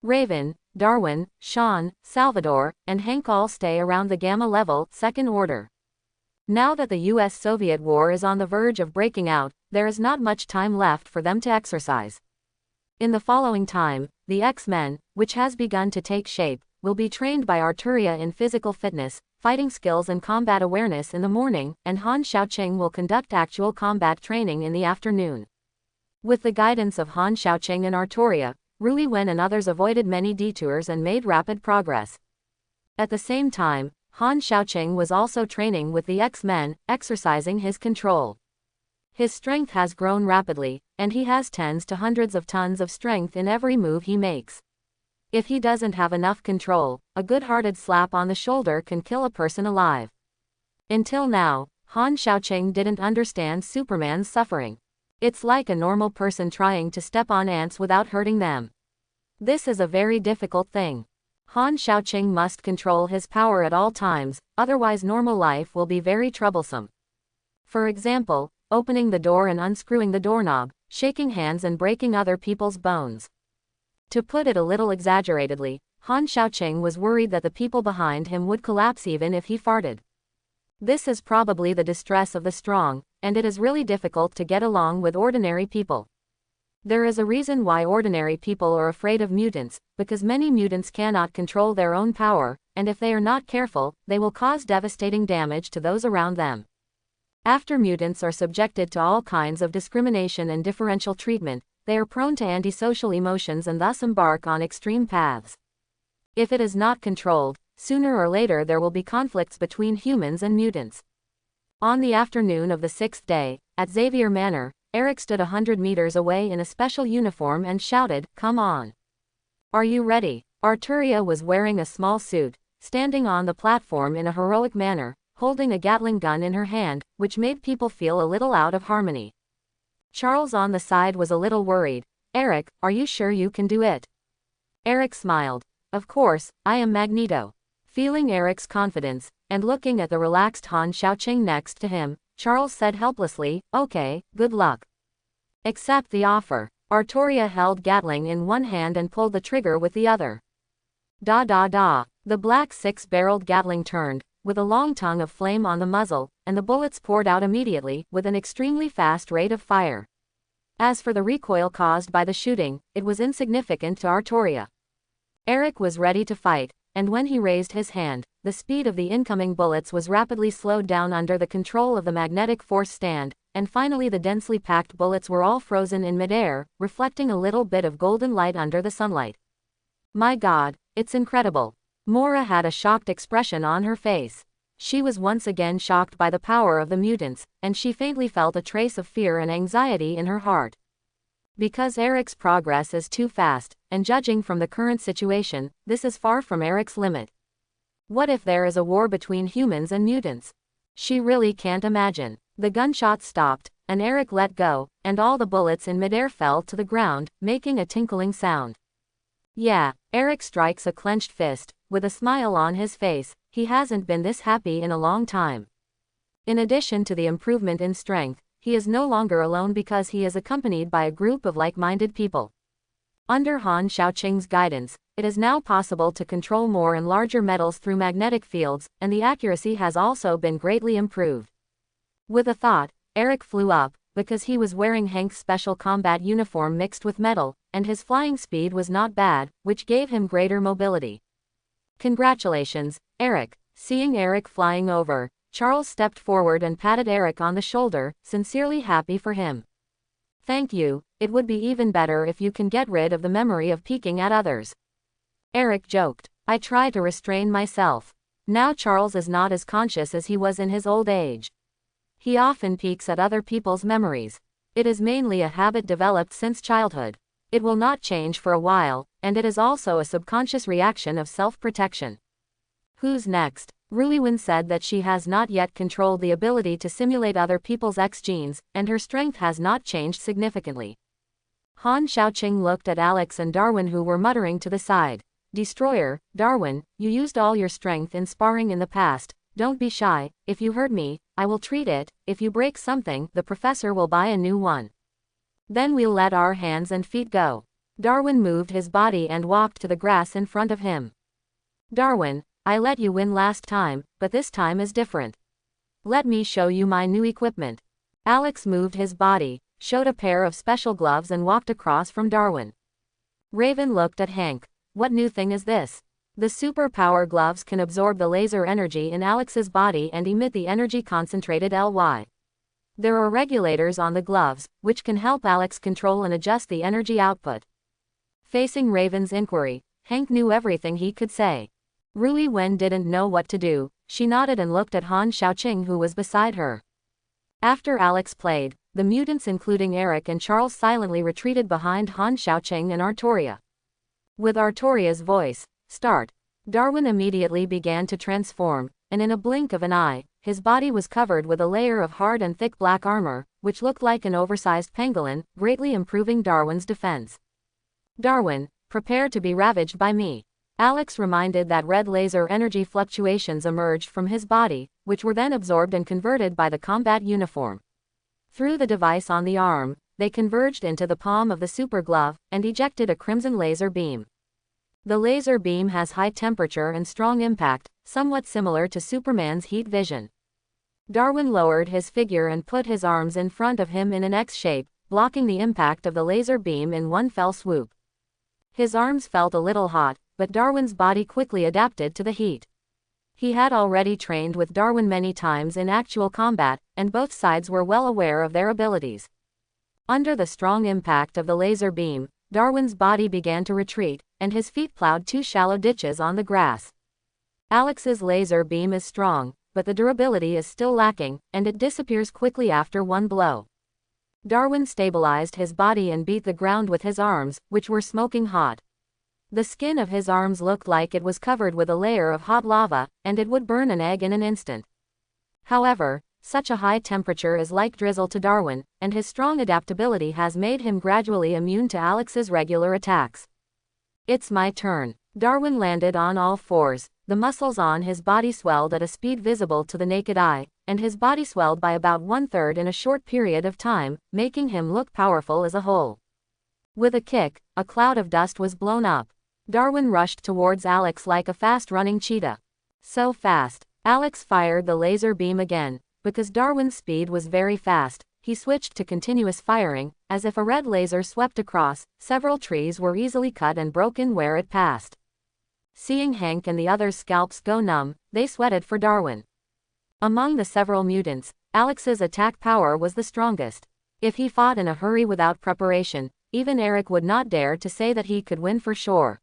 Raven, Darwin, Sean, Salvador, and Hank all stay around the gamma level, 2nd order. Now that the US-Soviet war is on the verge of breaking out, there is not much time left for them to exercise. In the following time, the X-Men, which has begun to take shape, will be trained by Arturia in physical fitness, fighting skills and combat awareness in the morning, and Han Xiaoqing will conduct actual combat training in the afternoon. With the guidance of Han Xiaoqing and Arturia, Ruiwen and others avoided many detours and made rapid progress. At the same time, Han Xiaoqing was also training with the X-Men, exercising his control. His strength has grown rapidly, and he has tens to hundreds of tons of strength in every move he makes. If he doesn't have enough control, a good-hearted slap on the shoulder can kill a person alive. Until now, Han Xiaoqing didn't understand Superman's suffering. It's like a normal person trying to step on ants without hurting them. This is a very difficult thing. Han Xiaoqing must control his power at all times, otherwise normal life will be very troublesome. For example, opening the door and unscrewing the doorknob, shaking hands and breaking other people's bones. To put it a little exaggeratedly, Han Xiaoqing was worried that the people behind him would collapse even if he farted. This is probably the distress of the strong, and it is really difficult to get along with ordinary people. There is a reason why ordinary people are afraid of mutants, because many mutants cannot control their own power, and if they are not careful, they will cause devastating damage to those around them. After mutants are subjected to all kinds of discrimination and differential treatment, they are prone to antisocial emotions and thus embark on extreme paths. If it is not controlled, sooner or later there will be conflicts between humans and mutants. On the afternoon of the 6th day, at Xavier Manor, Eric stood 100 meters away in a special uniform and shouted, "Come on. Are you ready?" Arturia was wearing a small suit, standing on the platform in a heroic manner, holding a Gatling gun in her hand, which made people feel a little out of harmony. Charles on the side was a little worried. "Eric, are you sure you can do it?" Eric smiled. "Of course, I am Magneto." Feeling Eric's confidence, and looking at the relaxed Han Xiaoqing next to him, Charles said helplessly, "Okay, good luck. Accept the offer." Arturia held Gatling in one hand and pulled the trigger with the other. Da da da. The black 6-barreled Gatling turned, with a long tongue of flame on the muzzle, and the bullets poured out immediately, with an extremely fast rate of fire. As for the recoil caused by the shooting, it was insignificant to Arturia. Eric was ready to fight, and when he raised his hand, the speed of the incoming bullets was rapidly slowed down under the control of the magnetic force stand, and finally the densely packed bullets were all frozen in midair, reflecting a little bit of golden light under the sunlight. My God, It's incredible. Mora had a shocked expression on her face. She was once again shocked by the power of the mutants, and she faintly felt a trace of fear and anxiety in her heart. Because Eric's progress is too fast, and judging from the current situation, this is far from Eric's limit. What if there is a war between humans and mutants? She really can't imagine. The gunshots stopped, and Eric let go, and all the bullets in midair fell to the ground, making a tinkling sound. Yeah, Eric strikes a clenched fist, with a smile on his face. He hasn't been this happy in a long time. In addition to the improvement in strength, he is no longer alone because he is accompanied by a group of like-minded people. Under Han Shaoqing's guidance, it is now possible to control more and larger metals through magnetic fields, and the accuracy has also been greatly improved. With a thought, Eric flew up, because he was wearing Hank's special combat uniform mixed with metal, and his flying speed was not bad, which gave him greater mobility. Congratulations, Eric. Seeing Eric flying over, Charles stepped forward and patted Eric on the shoulder, sincerely happy for him. Thank you, it would be even better if you can get rid of the memory of peeking at others. Eric joked. I try to restrain myself. Now Charles is not as conscious as he was in his old age. He often peeks at other people's memories. It is mainly a habit developed since childhood. It will not change for a while, and it is also a subconscious reaction of self-protection. Who's next? Ruiwen said that she has not yet controlled the ability to simulate other people's X genes, and her strength has not changed significantly. Han Shaoqing looked at Alex and Darwin, who were muttering to the side. Destroyer, Darwin, you used all your strength in sparring in the past. Don't be shy. If you hurt me, I will treat it. If you break something, the professor will buy a new one. Then we'll let our hands and feet go. Darwin moved his body and walked to the grass in front of him. Darwin, I let you win last time, but this time is different. Let me show you my new equipment. Alex moved his body, showed a pair of special gloves and walked across from Darwin. Raven looked at Hank. What new thing is this? The superpower gloves can absorb the laser energy in Alex's body and emit the energy concentrated LY. There are regulators on the gloves, which can help Alex control and adjust the energy output. Facing Raven's inquiry, Hank knew everything he could say. Ruiwen didn't know what to do. She nodded and looked at Han Shaoqing, who was beside her. After Alex played, the mutants including Eric and Charles silently retreated behind Han Shaoqing and Artoria. With Artoria's voice, start. Darwin immediately began to transform, and in a blink of an eye, his body was covered with a layer of hard and thick black armor, which looked like an oversized pangolin, greatly improving Darwin's defense. Darwin, prepare to be ravaged by me. Alex reminded that red laser energy fluctuations emerged from his body, which were then absorbed and converted by the combat uniform. Through the device on the arm, they converged into the palm of the super glove, and ejected a crimson laser beam. The laser beam has high temperature and strong impact, somewhat similar to Superman's heat vision. Darwin lowered his figure and put his arms in front of him in an X shape, blocking the impact of the laser beam in one fell swoop. His arms felt a little hot, but Darwin's body quickly adapted to the heat. He had already trained with Darwin many times in actual combat, and both sides were well aware of their abilities. Under the strong impact of the laser beam, Darwin's body began to retreat, and his feet plowed two shallow ditches on the grass. Alex's laser beam is strong, but the durability is still lacking, and it disappears quickly after one blow. Darwin stabilized his body and beat the ground with his arms, which were smoking hot. The skin of his arms looked like it was covered with a layer of hot lava, and it would burn an egg in an instant. However, such a high temperature is like drizzle to Darwin, and his strong adaptability has made him gradually immune to Alex's regular attacks. It's my turn. Darwin landed on all fours. The muscles on his body swelled at a speed visible to the naked eye, and his body swelled by about 1/3 in a short period of time, making him look powerful as a whole. With a kick, a cloud of dust was blown up. Darwin rushed towards Alex like a fast-running cheetah. So fast. Alex fired the laser beam again. Because Darwin's speed was very fast, he switched to continuous firing. As if a red laser swept across, several trees were easily cut and broken where it passed. Seeing Hank and the others' scalps go numb, they sweated for Darwin. Among the several mutants, Alex's attack power was the strongest. If he fought in a hurry without preparation, even Eric would not dare to say that he could win for sure.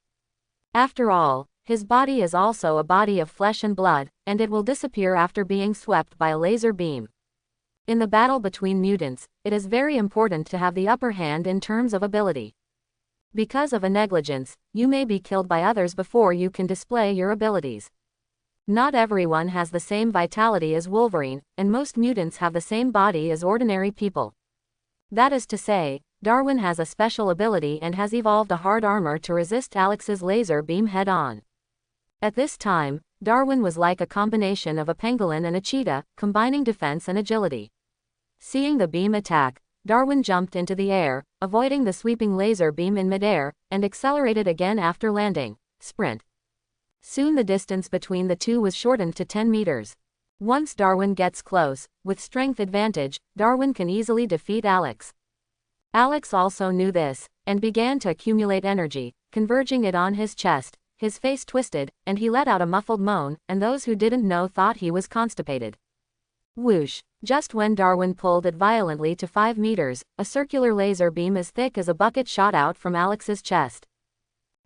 After all, his body is also a body of flesh and blood, and it will disappear after being swept by a laser beam. In the battle between mutants, it is very important to have the upper hand in terms of ability. Because of a negligence, you may be killed by others before you can display your abilities. Not everyone has the same vitality as Wolverine, and most mutants have the same body as ordinary people. That is to say, Darwin has a special ability and has evolved a hard armor to resist Alex's laser beam head-on. At this time, Darwin was like a combination of a pangolin and a cheetah, combining defense and agility. Seeing the beam attack, Darwin jumped into the air, avoiding the sweeping laser beam in midair, and accelerated again after landing. Sprint. Soon the distance between the two was shortened to 10 meters. Once Darwin gets close, with strength advantage, Darwin can easily defeat Alex. Alex also knew this, and began to accumulate energy, converging it on his chest. His face twisted, and he let out a muffled moan, and those who didn't know thought he was constipated. Whoosh! Just when Darwin pulled it violently to 5 meters, a circular laser beam as thick as a bucket shot out from Alex's chest.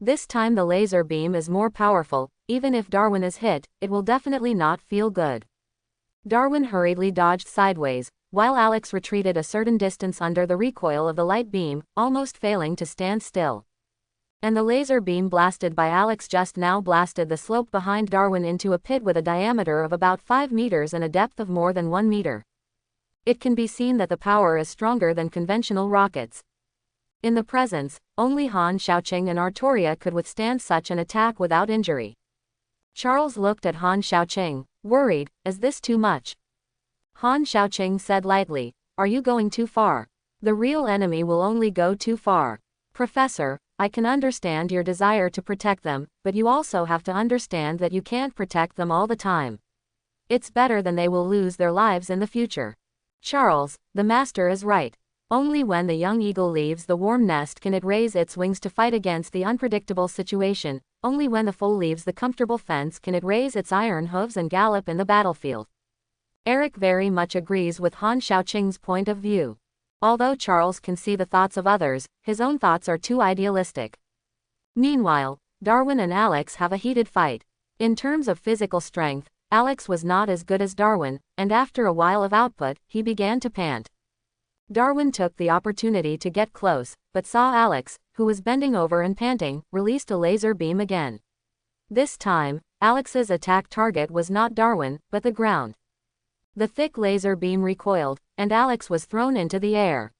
This time the laser beam is more powerful. Even if Darwin is hit, it will definitely not feel good. Darwin hurriedly dodged sideways, while Alex retreated a certain distance under the recoil of the light beam, almost failing to stand still. And the laser beam blasted by Alex just now blasted the slope behind Darwin into a pit with a diameter of about 5 meters and a depth of more than 1 meter. It can be seen that the power is stronger than conventional rockets. In the presence, only Han Xiaoqing and Artoria could withstand such an attack without injury. Charles looked at Han Xiaoqing, worried. Is this too much? Han Xiaoqing said lightly, are you going too far? The real enemy will only go too far. Professor, I can understand your desire to protect them, but you also have to understand that you can't protect them all the time. It's better than they will lose their lives in the future. Charles, the master is right. Only when the young eagle leaves the warm nest can it raise its wings to fight against the unpredictable situation. Only when the foal leaves the comfortable fence can it raise its iron hooves and gallop in the battlefield. Eric very much agrees with Han Xiaoqing's point of view. Although Charles can see the thoughts of others, his own thoughts are too idealistic. Meanwhile, Darwin and Alex have a heated fight. In terms of physical strength, Alex was not as good as Darwin, and after a while of output, he began to pant. Darwin took the opportunity to get close, but saw Alex, who was bending over and panting, released a laser beam again. This time, Alex's attack target was not Darwin, but the ground. The thick laser beam recoiled, and Alex was thrown into the air.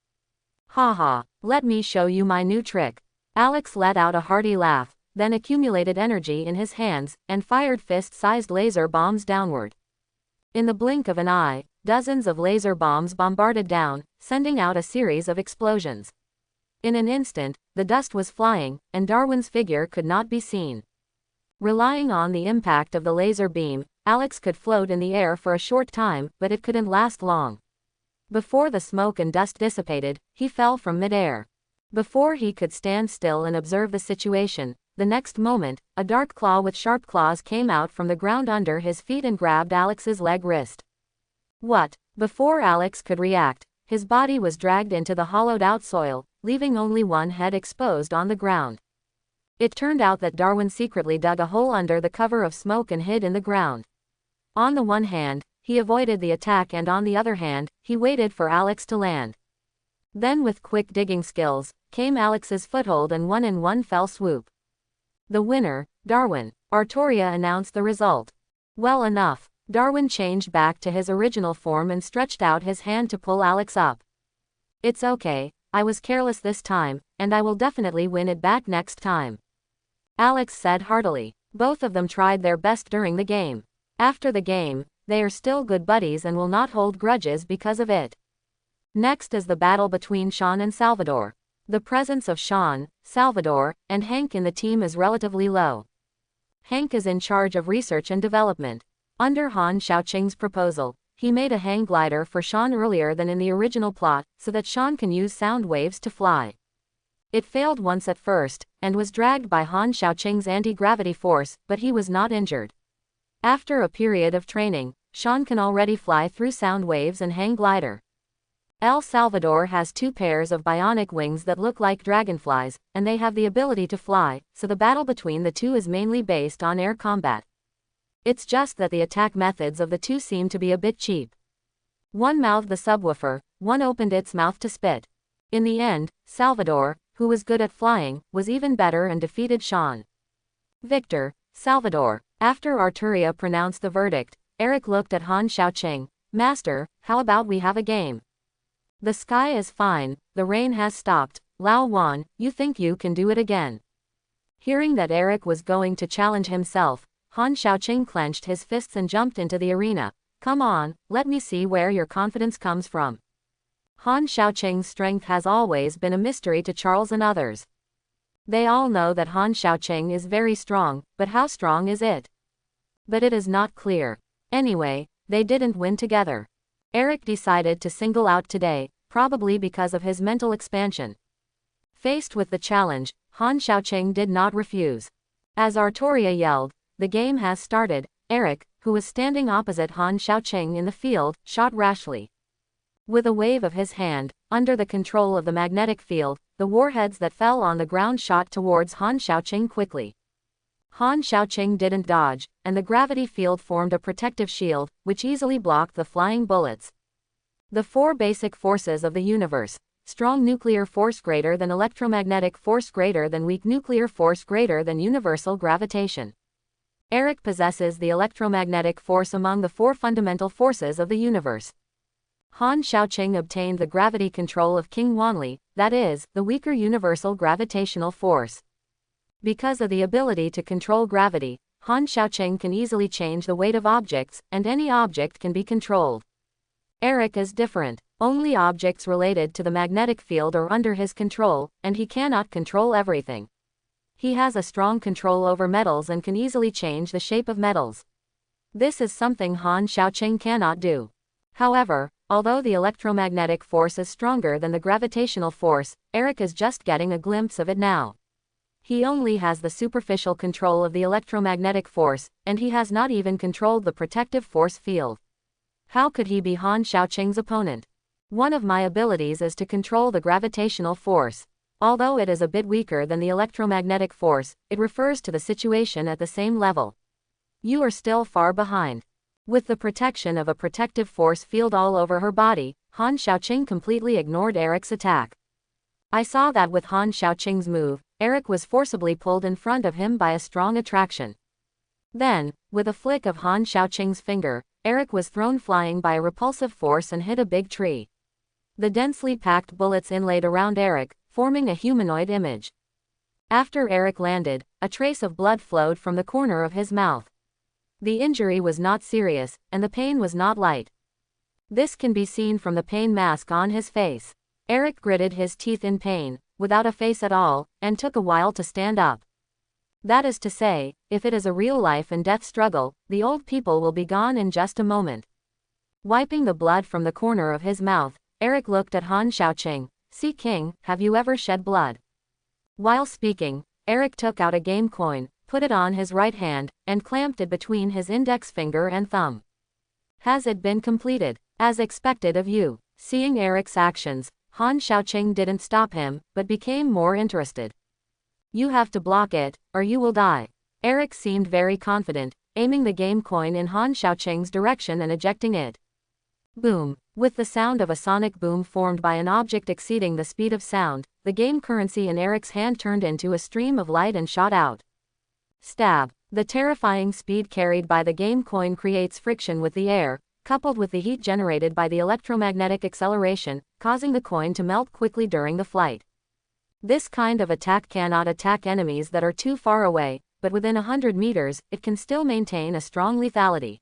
Ha ha, let me show you my new trick. Alex let out a hearty laugh, then accumulated energy in his hands, and fired fist-sized laser bombs downward. In the blink of an eye, dozens of laser bombs bombarded down, sending out a series of explosions. In an instant, the dust was flying, and Darwin's figure could not be seen. Relying on the impact of the laser beam, Alex could float in the air for a short time, but it couldn't last long. Before the smoke and dust dissipated, he fell from midair. Before he could stand still and observe the situation, the next moment, a dark claw with sharp claws came out from the ground under his feet and grabbed Alex's leg wrist. What? Before Alex could react, his body was dragged into the hollowed-out soil, leaving only one head exposed on the ground. It turned out that Darwin secretly dug a hole under the cover of smoke and hid in the ground. On the one hand, he avoided the attack, and on the other hand, he waited for Alex to land. Then with quick digging skills, came Alex's foothold and won in one fell swoop. The winner, Darwin. Artoria announced the result. Well enough. Darwin changed back to his original form and stretched out his hand to pull Alex up. It's okay, I was careless this time, and I will definitely win it back next time. Alex said heartily. Both of them tried their best during the game. After the game, they are still good buddies and will not hold grudges because of it. Next is the battle between Sean and Salvador. The presence of Sean, Salvador, and Hank in the team is relatively low. Hank is in charge of research and development. Under Han Xiaoqing's proposal, he made a hang glider for Sean earlier than in the original plot, so that Sean can use sound waves to fly. It failed once at first, and was dragged by Han Xiaoqing's anti-gravity force, but he was not injured. After a period of training, Sean can already fly through sound waves and hang glider. El Salvador has 2 pairs of bionic wings that look like dragonflies, and they have the ability to fly, so the battle between the two is mainly based on air combat. It's just that the attack methods of the two seem to be a bit cheap. One mouthed the subwoofer, one opened its mouth to spit. In the end, Salvador, who was good at flying, was even better and defeated Sean. Victor, Salvador. After Arturia pronounced the verdict, Eric looked at Han Xiaoqing. Master, how about we have a game? The sky is fine, the rain has stopped. Lao Wan, you think you can do it again? Hearing that Eric was going to challenge himself, Han Xiaoqing clenched his fists and jumped into the arena. Come on, let me see where your confidence comes from. Han Xiaoqing's strength has always been a mystery to Charles and others. They all know that Han Xiaoqing is very strong, but how strong is it? But it is not clear. Anyway, they didn't win together. Eric decided to single out today, probably because of his mental expansion. Faced with the challenge, Han Xiaoqing did not refuse. As Arturia yelled, "The game has started," Eric, who was standing opposite Han Xiaoqing in the field, shot rashly. With a wave of his hand, under the control of the magnetic field, the warheads that fell on the ground shot towards Han Xiaoqing quickly. Han Xiaoqing didn't dodge, and the gravity field formed a protective shield, which easily blocked the flying bullets. The 4 basic forces of the universe: strong nuclear force greater than electromagnetic force greater than weak nuclear force greater than universal gravitation. Eric possesses the electromagnetic force among the 4 fundamental forces of the universe. Han Xiaoqing obtained the gravity control of King Wanli, that is, the weaker universal gravitational force. Because of the ability to control gravity, Han Xiaoqing can easily change the weight of objects, and any object can be controlled. Eric is different. Only objects related to the magnetic field are under his control, and he cannot control everything. He has a strong control over metals and can easily change the shape of metals. This is something Han Xiaoqing cannot do. However, although the electromagnetic force is stronger than the gravitational force, Eric is just getting a glimpse of it now. He only has the superficial control of the electromagnetic force, and he has not even controlled the protective force field. How could he be Han Xiaoqing's opponent? One of my abilities is to control the gravitational force. Although it is a bit weaker than the electromagnetic force, it refers to the situation at the same level. You are still far behind. With the protection of a protective force field all over her body, Han Xiaoqing completely ignored Eric's attack. I saw that with Han Xiaoqing's move, Eric was forcibly pulled in front of him by a strong attraction. Then, with a flick of Han Xiaoqing's finger, Eric was thrown flying by a repulsive force and hit a big tree. The densely packed bullets inlaid around Eric, forming a humanoid image. After Eric landed, a trace of blood flowed from the corner of his mouth. The injury was not serious, and the pain was not light. This can be seen from the pain mask on his face. Eric gritted his teeth in pain, without a face at all, and took a while to stand up. That is to say, if it is a real life and death struggle, the old people will be gone in just a moment. Wiping the blood from the corner of his mouth, Eric looked at Han Xiaoqing. "See, King, have you ever shed blood?" While speaking, Eric took out a game coin, put it on his right hand, and clamped it between his index finger and thumb. "Has it been completed? As expected of you." Seeing Eric's actions, Han Xiaoqing didn't stop him, but became more interested. "You have to block it, or you will die." Eric seemed very confident, aiming the game coin in Han Xiaoqing's direction and ejecting it. Boom! With the sound of a sonic boom formed by an object exceeding the speed of sound, the game currency in Eric's hand turned into a stream of light and shot out. Stab! The terrifying speed carried by the game coin creates friction with the air, coupled with the heat generated by the electromagnetic acceleration, causing the coin to melt quickly during the flight. This kind of attack cannot attack enemies that are too far away, but within 100 meters, it can still maintain a strong lethality.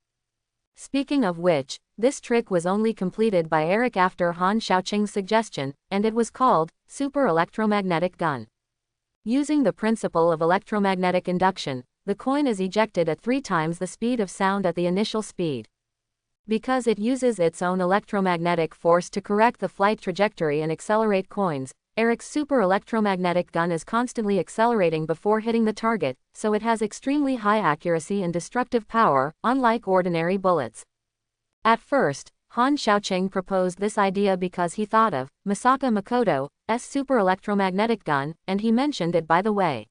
Speaking of which, this trick was only completed by Eric after Han Xiaoqing's suggestion, and it was called Super Electromagnetic Gun. Using the principle of electromagnetic induction, the coin is ejected at 3 times the speed of sound at the initial speed. Because it uses its own electromagnetic force to correct the flight trajectory and accelerate coins, Eric's super electromagnetic gun is constantly accelerating before hitting the target, so it has extremely high accuracy and destructive power, unlike ordinary bullets. At first, Han Xiaoqing proposed this idea because he thought of Misaka Makoto's super electromagnetic gun, and he mentioned it by the way.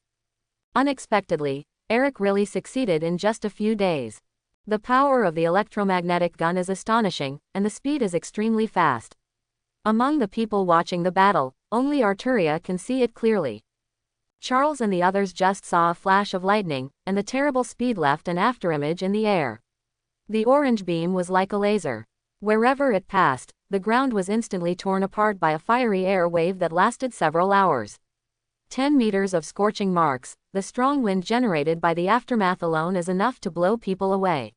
Unexpectedly, Eric really succeeded in just a few days. The power of the electromagnetic gun is astonishing, and the speed is extremely fast. Among the people watching the battle, only Arturia can see it clearly. Charles and the others just saw a flash of lightning, and the terrible speed left an afterimage in the air. The orange beam was like a laser. Wherever it passed, the ground was instantly torn apart by a fiery air wave that lasted several hours. 10 meters of scorching marks, the strong wind generated by the aftermath alone is enough to blow people away.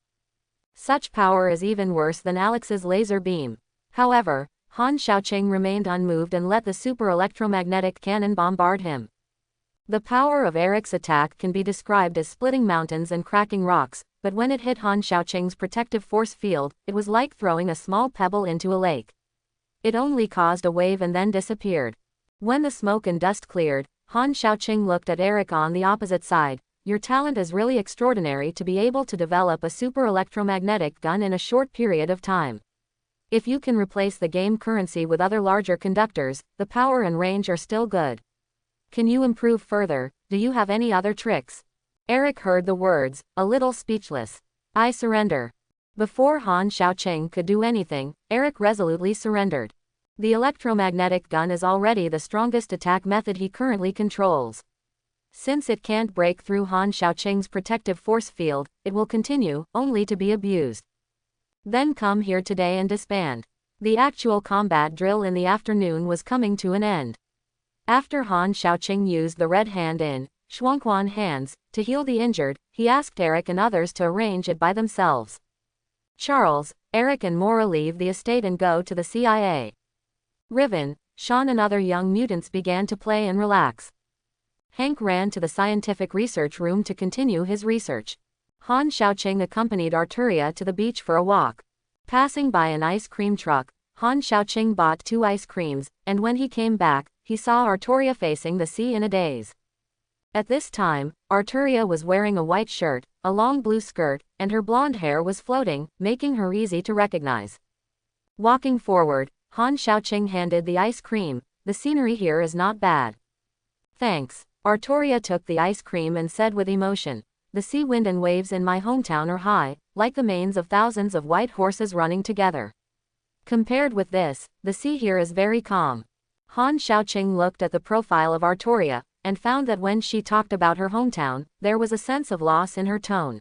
Such power is even worse than Alex's laser beam. However, Han Xiaoqing remained unmoved and let the super electromagnetic cannon bombard him. The power of Eric's attack can be described as splitting mountains and cracking rocks, but when it hit Han Xiaoqing's protective force field, it was like throwing a small pebble into a lake. It only caused a wave and then disappeared. When the smoke and dust cleared, Han Xiaoqing looked at Eric on the opposite side. Your talent is really extraordinary to be able to develop a super electromagnetic gun in a short period of time. If you can replace the game currency with other larger conductors, the power and range are still good. Can you improve further? Do you have any other tricks? Eric heard the words, a little speechless. I surrender. Before Han Xiaoqing could do anything, Eric resolutely surrendered. The electromagnetic gun is already the strongest attack method he currently controls. Since it can't break through Han Xiaoqing's protective force field, it will continue, only to be abused. Then come here today and disband. The actual combat drill in the afternoon was coming to an end. After Han Xiaoqing used the red hand in Shuangquan hands to heal the injured, he asked Eric and others to arrange it by themselves. Charles, Eric and Mora leave the estate and go to the CIA. Riven, Sean and other young mutants began to play and relax. Hank ran to the scientific research room to continue his research. Han Xiaoqing accompanied Arturia to the beach for a walk. Passing by an ice cream truck, Han Xiaoqing bought 2 ice creams, and when he came back, he saw Arturia facing the sea in a daze. At this time, Arturia was wearing a white shirt, a long blue skirt, and her blonde hair was floating, making her easy to recognize. Walking forward, Han Xiaoqing handed the ice cream. The scenery here is not bad. Thanks. Arturia took the ice cream and said with emotion, the sea wind and waves in my hometown are high, like the manes of thousands of white horses running together. Compared with this, the sea here is very calm. Han Xiaoqing looked at the profile of Arturia, and found that when she talked about her hometown, there was a sense of loss in her tone.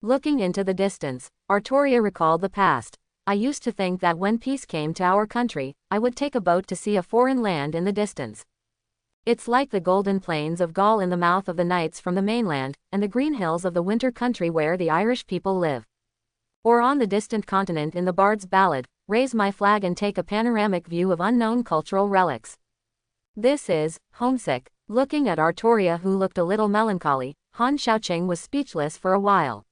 Looking into the distance, Arturia recalled the past. I used to think that when peace came to our country, I would take a boat to see a foreign land in the distance. It's like the golden plains of Gaul in the mouth of the Knights from the mainland, and the green hills of the winter country where the Irish people live. Or on the distant continent in the Bard's Ballad, raise my flag and take a panoramic view of unknown cultural relics. This is homesick. Looking at Arturia, who looked a little melancholy, Han Xiaoqing was speechless for a while.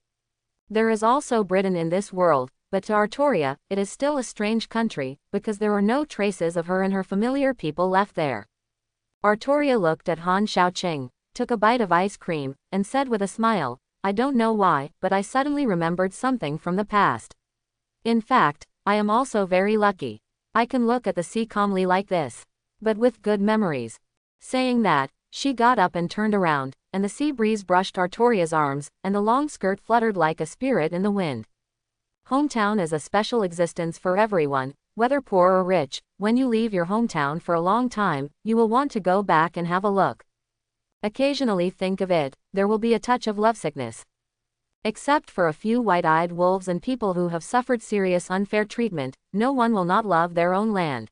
There is also Britain in this world, but to Arturia, it is still a strange country, because there are no traces of her and her familiar people left there. Arturia looked at Han Xiaoqing, took a bite of ice cream, and said with a smile, I don't know why, but I suddenly remembered something from the past. In fact, I am also very lucky. I can look at the sea calmly like this. But with good memories. Saying that, she got up and turned around, and the sea breeze brushed Arturia's arms, and the long skirt fluttered like a spirit in the wind. Hometown is a special existence for everyone, whether poor or rich. When you leave your hometown for a long time, you will want to go back and have a look. Occasionally think of it, there will be a touch of lovesickness. Except for a few white-eyed wolves and people who have suffered serious unfair treatment, no one will not love their own land.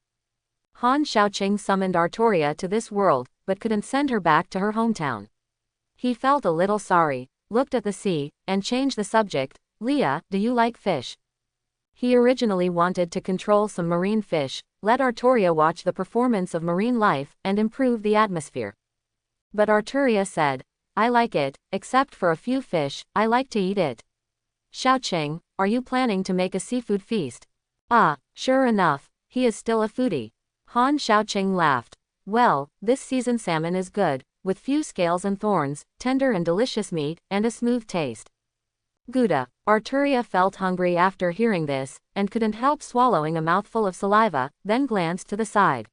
Han Xiaoqing summoned Arturia to this world, but couldn't send her back to her hometown. He felt a little sorry, looked at the sea, and changed the subject. Leah, do you like fish? He originally wanted to control some marine fish, let Arturia watch the performance of marine life, and improve the atmosphere. But Arturia said, I like it, except for a few fish, I like to eat it. Xiaoqing, are you planning to make a seafood feast? Ah, sure enough, he is still a foodie. Han Xiaoqing laughed. Well, this season salmon is good, with few scales and thorns, tender and delicious meat, and a smooth taste. Gouda. Arturia felt hungry after hearing this, and couldn't help swallowing a mouthful of saliva, then glanced to the side.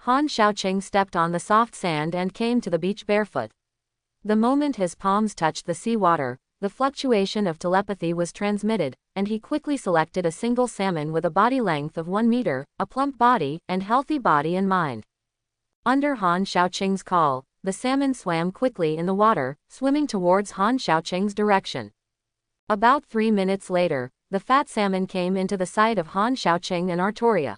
Han Xiaoqing stepped on the soft sand and came to the beach barefoot. The moment his palms touched the seawater, the fluctuation of telepathy was transmitted, and he quickly selected a single salmon with a body length of 1 meter, a plump body, and healthy body and mind. Under Han Xiaoqing's call, the salmon swam quickly in the water, swimming towards Han Xiaoqing's direction. About 3 minutes later, the fat salmon came into the sight of Han Xiaoqing and Arturia.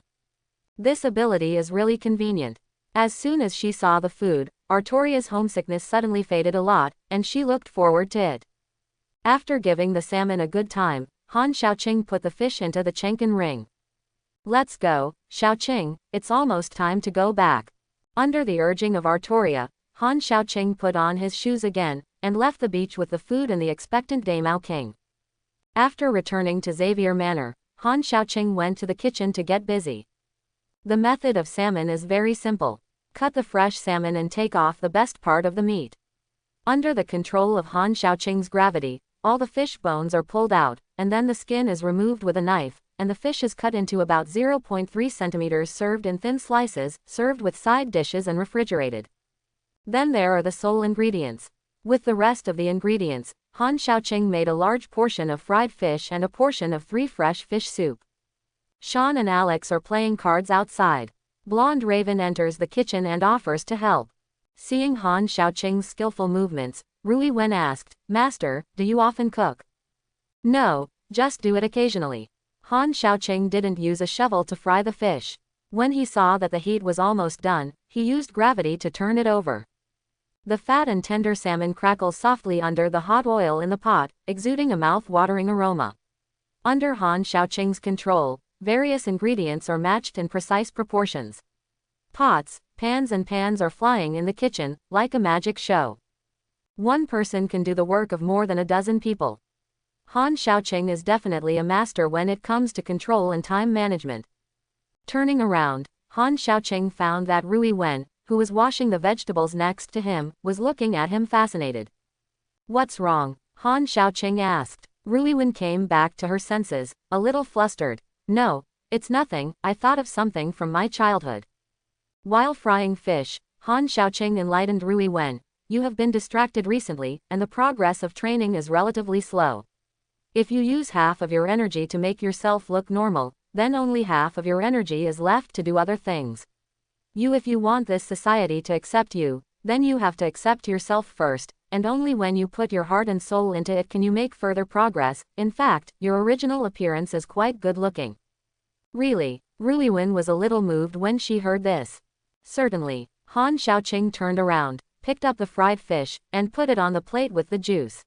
This ability is really convenient. As soon as she saw the food, Arturia's homesickness suddenly faded a lot, and she looked forward to it. After giving the salmon a good time, Han Xiaoqing put the fish into the Chenkin ring. Let's go, Xiaoqing, it's almost time to go back. Under the urging of Arturia, Han Xiaoqing put on his shoes again, and left the beach with the food and the expectant Daimao King. After returning to Xavier Manor, Han Xiaoqing went to the kitchen to get busy. The method of salmon is very simple. Cut the fresh salmon and take off the best part of the meat. Under the control of Han Xiaoqing's gravity, all the fish bones are pulled out, and then the skin is removed with a knife, and the fish is cut into about 0.3 centimeters, served in thin slices, served with side dishes and refrigerated. Then there are the sole ingredients. With the rest of the ingredients, Han Xiaoqing made a large portion of fried fish and a portion of 3 fresh fish soup. Sean and Alex are playing cards outside. Blonde Raven enters the kitchen and offers to help. Seeing Han Xiaoqing's skillful movements, Rui Wen asked, "Master, do you often cook?" "No, just do it occasionally." Han Xiaoqing didn't use a shovel to fry the fish. When he saw that the heat was almost done, he used gravity to turn it over. The fat and tender salmon crackles softly under the hot oil in the pot, exuding a mouth-watering aroma. Under Han Xiaoqing's control, various ingredients are matched in precise proportions. Pots, pans are flying in the kitchen, like a magic show. One person can do the work of more than a dozen people. Han Xiaoqing is definitely a master when it comes to control and time management. Turning around, Han Xiaoqing found that Rui Wen, who was washing the vegetables next to him, was looking at him fascinated. "What's wrong?" Han Xiaoqing asked. Rui Wen came back to her senses, a little flustered. "No, it's nothing, I thought of something from my childhood." While frying fish, Han Xiaoqing enlightened Rui Wen, "You have been distracted recently, and the progress of training is relatively slow. If you use half of your energy to make yourself look normal, then only half of your energy is left to do other things. If you want this society to accept you, then you have to accept yourself first, and only when you put your heart and soul into it can you make further progress. In fact, your original appearance is quite good looking." "Really?" Rui Wen was a little moved when she heard this. "Certainly." Han Xiaoqing turned around, picked up the fried fish, and put it on the plate with the juice.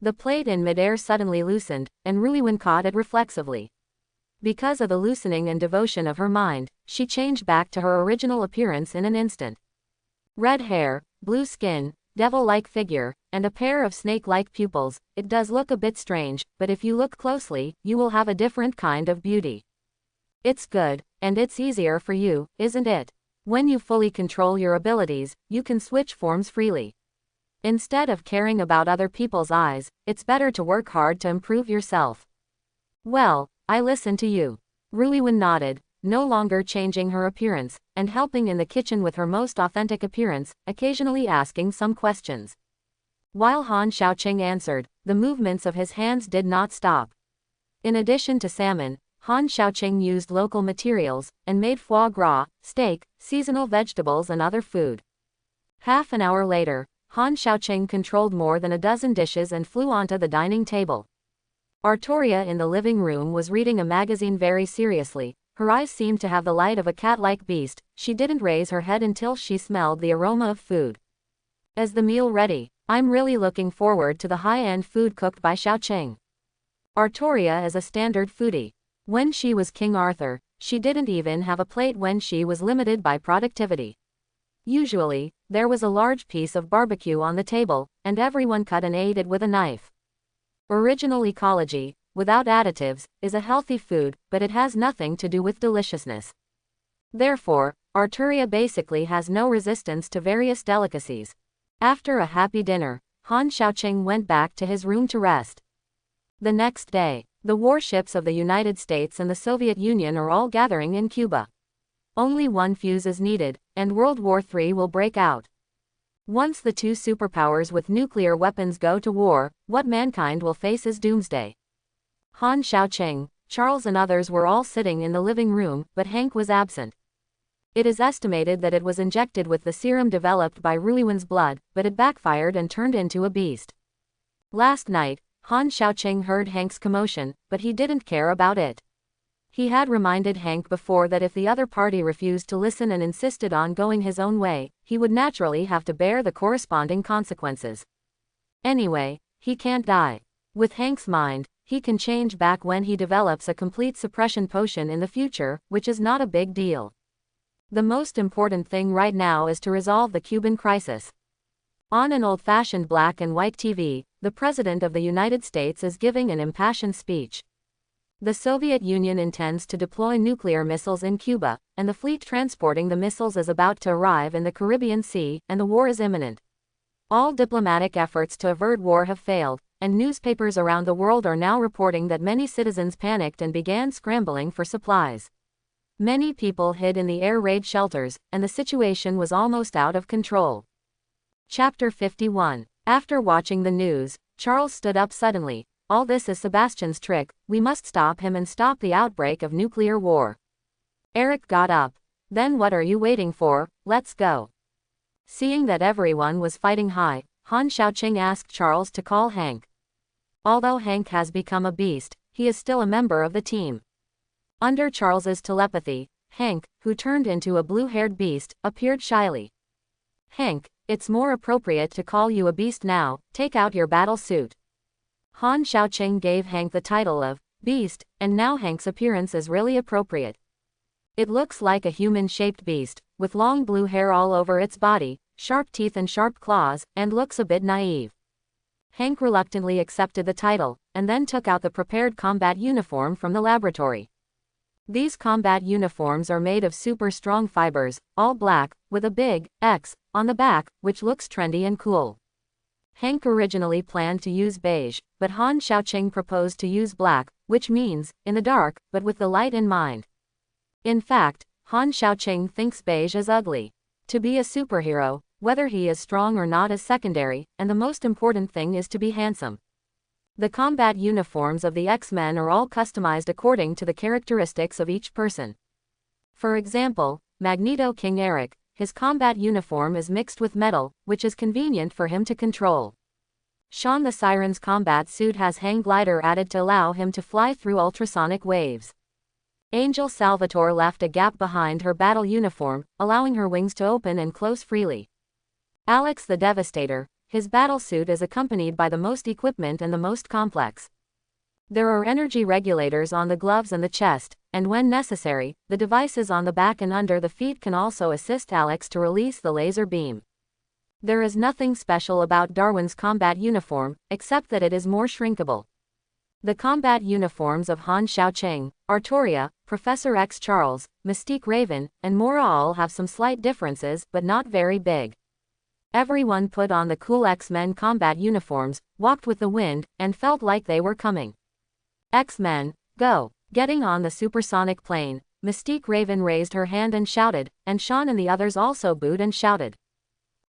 The plate in midair suddenly loosened, and Rui Wen caught it reflexively. Because of the loosening and devotion of her mind, she changed back to her original appearance in an instant. Red hair, blue skin, devil-like figure, and a pair of snake-like pupils. It does look a bit strange, but if you look closely, you will have a different kind of beauty. It's good, and it's easier for you, isn't it? When you fully control your abilities, you can switch forms freely. Instead of caring about other people's eyes, it's better to work hard to improve yourself. Well, I listen to you. Rui Wen nodded, no longer changing her appearance, and helping in the kitchen with her most authentic appearance, occasionally asking some questions. While Han Xiaoqing answered, the movements of his hands did not stop. In addition to salmon, Han Xiaoqing used local materials, and made foie gras, steak, seasonal vegetables and other food. Half an hour later, Han Xiaoqing controlled more than a dozen dishes and flew onto the dining table. Arturia in the living room was reading a magazine very seriously. Her eyes seemed to have the light of a cat-like beast. She didn't raise her head until she smelled the aroma of food. "Is the meal ready? I'm really looking forward to the high-end food cooked by Xiaoqing." Arturia is a standard foodie. When she was King Arthur, she didn't even have a plate when she was limited by productivity. Usually, there was a large piece of barbecue on the table, and everyone cut and ate it with a knife. Original ecology, without additives, is a healthy food, but it has nothing to do with deliciousness. Therefore, Arturia basically has no resistance to various delicacies. After a happy dinner, Han Xiaoqing went back to his room to rest. The next day, the warships of the United States and the Soviet Union are all gathering in Cuba. Only one fuse is needed, and World War III will break out. Once the two superpowers with nuclear weapons go to war, what mankind will face is doomsday. Han Xiaoqing, Charles and others were all sitting in the living room, but Hank was absent. It is estimated that it was injected with the serum developed by Ruiwen's blood, but it backfired and turned into a beast. Last night, Han Xiaoqing heard Hank's commotion, but he didn't care about it. He had reminded Hank before that if the other party refused to listen and insisted on going his own way, he would naturally have to bear the corresponding consequences. Anyway, he can't die. With Hank's mind, he can change back when he develops a complete suppression potion in the future, which is not a big deal. The most important thing right now is to resolve the Cuban crisis. On an old-fashioned black and white TV, the President of the United States is giving an impassioned speech. The Soviet Union intends to deploy nuclear missiles in Cuba, and the fleet transporting the missiles is about to arrive in the Caribbean Sea, and the war is imminent. All diplomatic efforts to avert war have failed, and newspapers around the world are now reporting that many citizens panicked and began scrambling for supplies. Many people hid in the air raid shelters, and the situation was almost out of control. Chapter 51. After watching the news, Charles stood up suddenly. All this is Sebastian's trick, we must stop him and stop the outbreak of nuclear war. Eric got up. Then what are you waiting for, let's go. Seeing that everyone was fighting high, Han Xiaoqing asked Charles to call Hank. Although Hank has become a beast, he is still a member of the team. Under Charles's telepathy, Hank, who turned into a blue-haired beast, appeared shyly. Hank, it's more appropriate to call you a beast now, take out your battle suit. Han Xiaoqing gave Hank the title of Beast, and now Hank's appearance is really appropriate. It looks like a human-shaped beast, with long blue hair all over its body, sharp teeth and sharp claws, and looks a bit naive. Hank reluctantly accepted the title, and then took out the prepared combat uniform from the laboratory. These combat uniforms are made of super strong fibers, all black, with a big X on the back, which looks trendy and cool. Hank originally planned to use beige, but Han Xiaoqing proposed to use black, which means, in the dark, but with the light in mind. In fact, Han Xiaoqing thinks beige is ugly. To be a superhero, whether he is strong or not is secondary, and the most important thing is to be handsome. The combat uniforms of the X-Men are all customized according to the characteristics of each person. For example, Magneto King Eric, his combat uniform is mixed with metal, which is convenient for him to control. Sean the Siren's combat suit has hang glider added to allow him to fly through ultrasonic waves. Angel Salvatore left a gap behind her battle uniform, allowing her wings to open and close freely. Alex the Devastator, his battle suit is accompanied by the most equipment and the most complex. There are energy regulators on the gloves and the chest, and when necessary, the devices on the back and under the feet can also assist Alex to release the laser beam. There is nothing special about Darwin's combat uniform, except that it is more shrinkable. The combat uniforms of Han Xiaoqing, Artoria, Professor X Charles, Mystique Raven, and Mora all have some slight differences, but not very big. Everyone put on the cool X-Men combat uniforms, walked with the wind, and felt like they were coming. X-Men, go! Getting on the supersonic plane, Mystique Raven raised her hand and shouted, and Sean and the others also booed and shouted.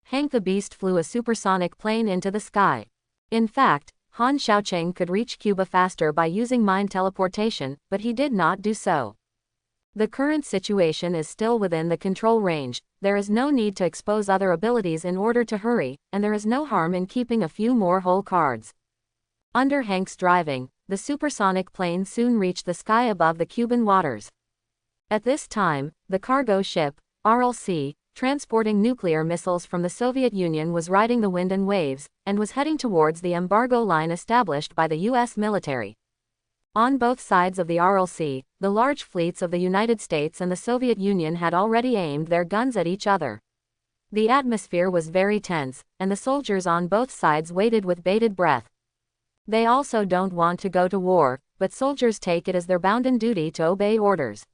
Hank the Beast flew a supersonic plane into the sky. In fact, Han Xiaoqing could reach Cuba faster by using mind teleportation, but he did not do so. The current situation is still within the control range, there is no need to expose other abilities in order to hurry, and there is no harm in keeping a few more whole cards. Under Hank's driving, the supersonic plane soon reached the sky above the Cuban waters. At this time, the cargo ship, RLC, transporting nuclear missiles from the Soviet Union was riding the wind and waves, and was heading towards the embargo line established by the U.S. military. On both sides of the RLC, the large fleets of the United States and the Soviet Union had already aimed their guns at each other. The atmosphere was very tense, and the soldiers on both sides waited with bated breath. They also don't want to go to war, but soldiers take it as their bounden duty to obey orders.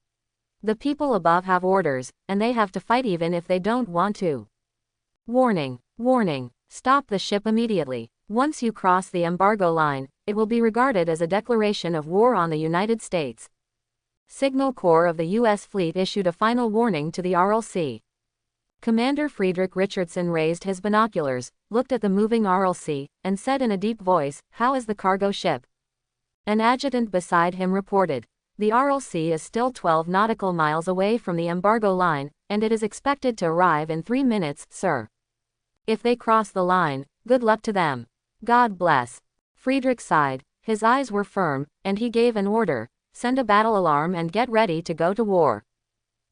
The people above have orders, and they have to fight even if they don't want to. Warning! Warning! Stop the ship immediately. Once you cross the embargo line, it will be regarded as a declaration of war on the United States. Signal Corps of the U.S. Fleet issued a final warning to the RLC. Commander Friedrich Richardson raised his binoculars, looked at the moving RLC, and said in a deep voice, "How is the cargo ship?" An adjutant beside him reported, "The RLC is still 12 nautical miles away from the embargo line, and it is expected to arrive in 3 minutes, sir. If they cross the line, good luck to them. God bless." Friedrich sighed, his eyes were firm, and he gave an order, "Send a battle alarm and get ready to go to war."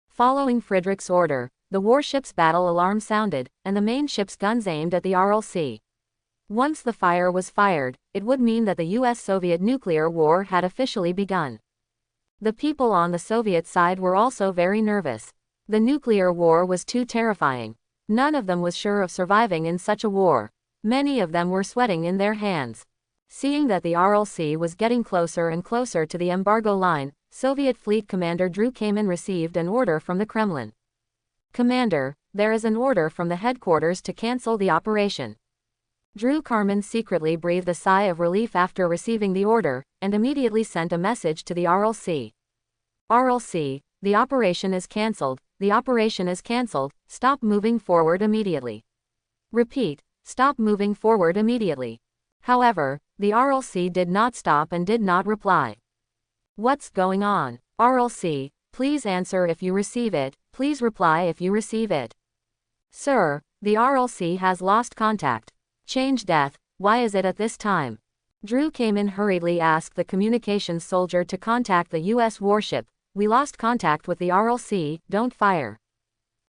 Following Friedrich's order, the warship's battle alarm sounded, and the main ship's guns aimed at the RLC. Once the fire was fired, it would mean that the US-Soviet nuclear war had officially begun. The people on the Soviet side were also very nervous. The nuclear war was too terrifying. None of them was sure of surviving in such a war. Many of them were sweating in their hands. Seeing that the RLC was getting closer and closer to the embargo line, Soviet Fleet Commander Drew Kamin received an order from the Kremlin. "Commander, there is an order from the headquarters to cancel the operation." Drew Kamin secretly breathed a sigh of relief after receiving the order, and immediately sent a message to the RLC. "RLC, the operation is cancelled, the operation is cancelled, stop moving forward immediately. Repeat, stop moving forward immediately." However, the RLC did not stop and did not reply. "What's going on? RLC, please answer if you receive it, please reply if you receive it." "Sir, the RLC has lost contact. Change death, why is it at this time?" Drew Kamin hurriedly asked the communications soldier to contact the US warship. "We lost contact with the RLC, don't fire."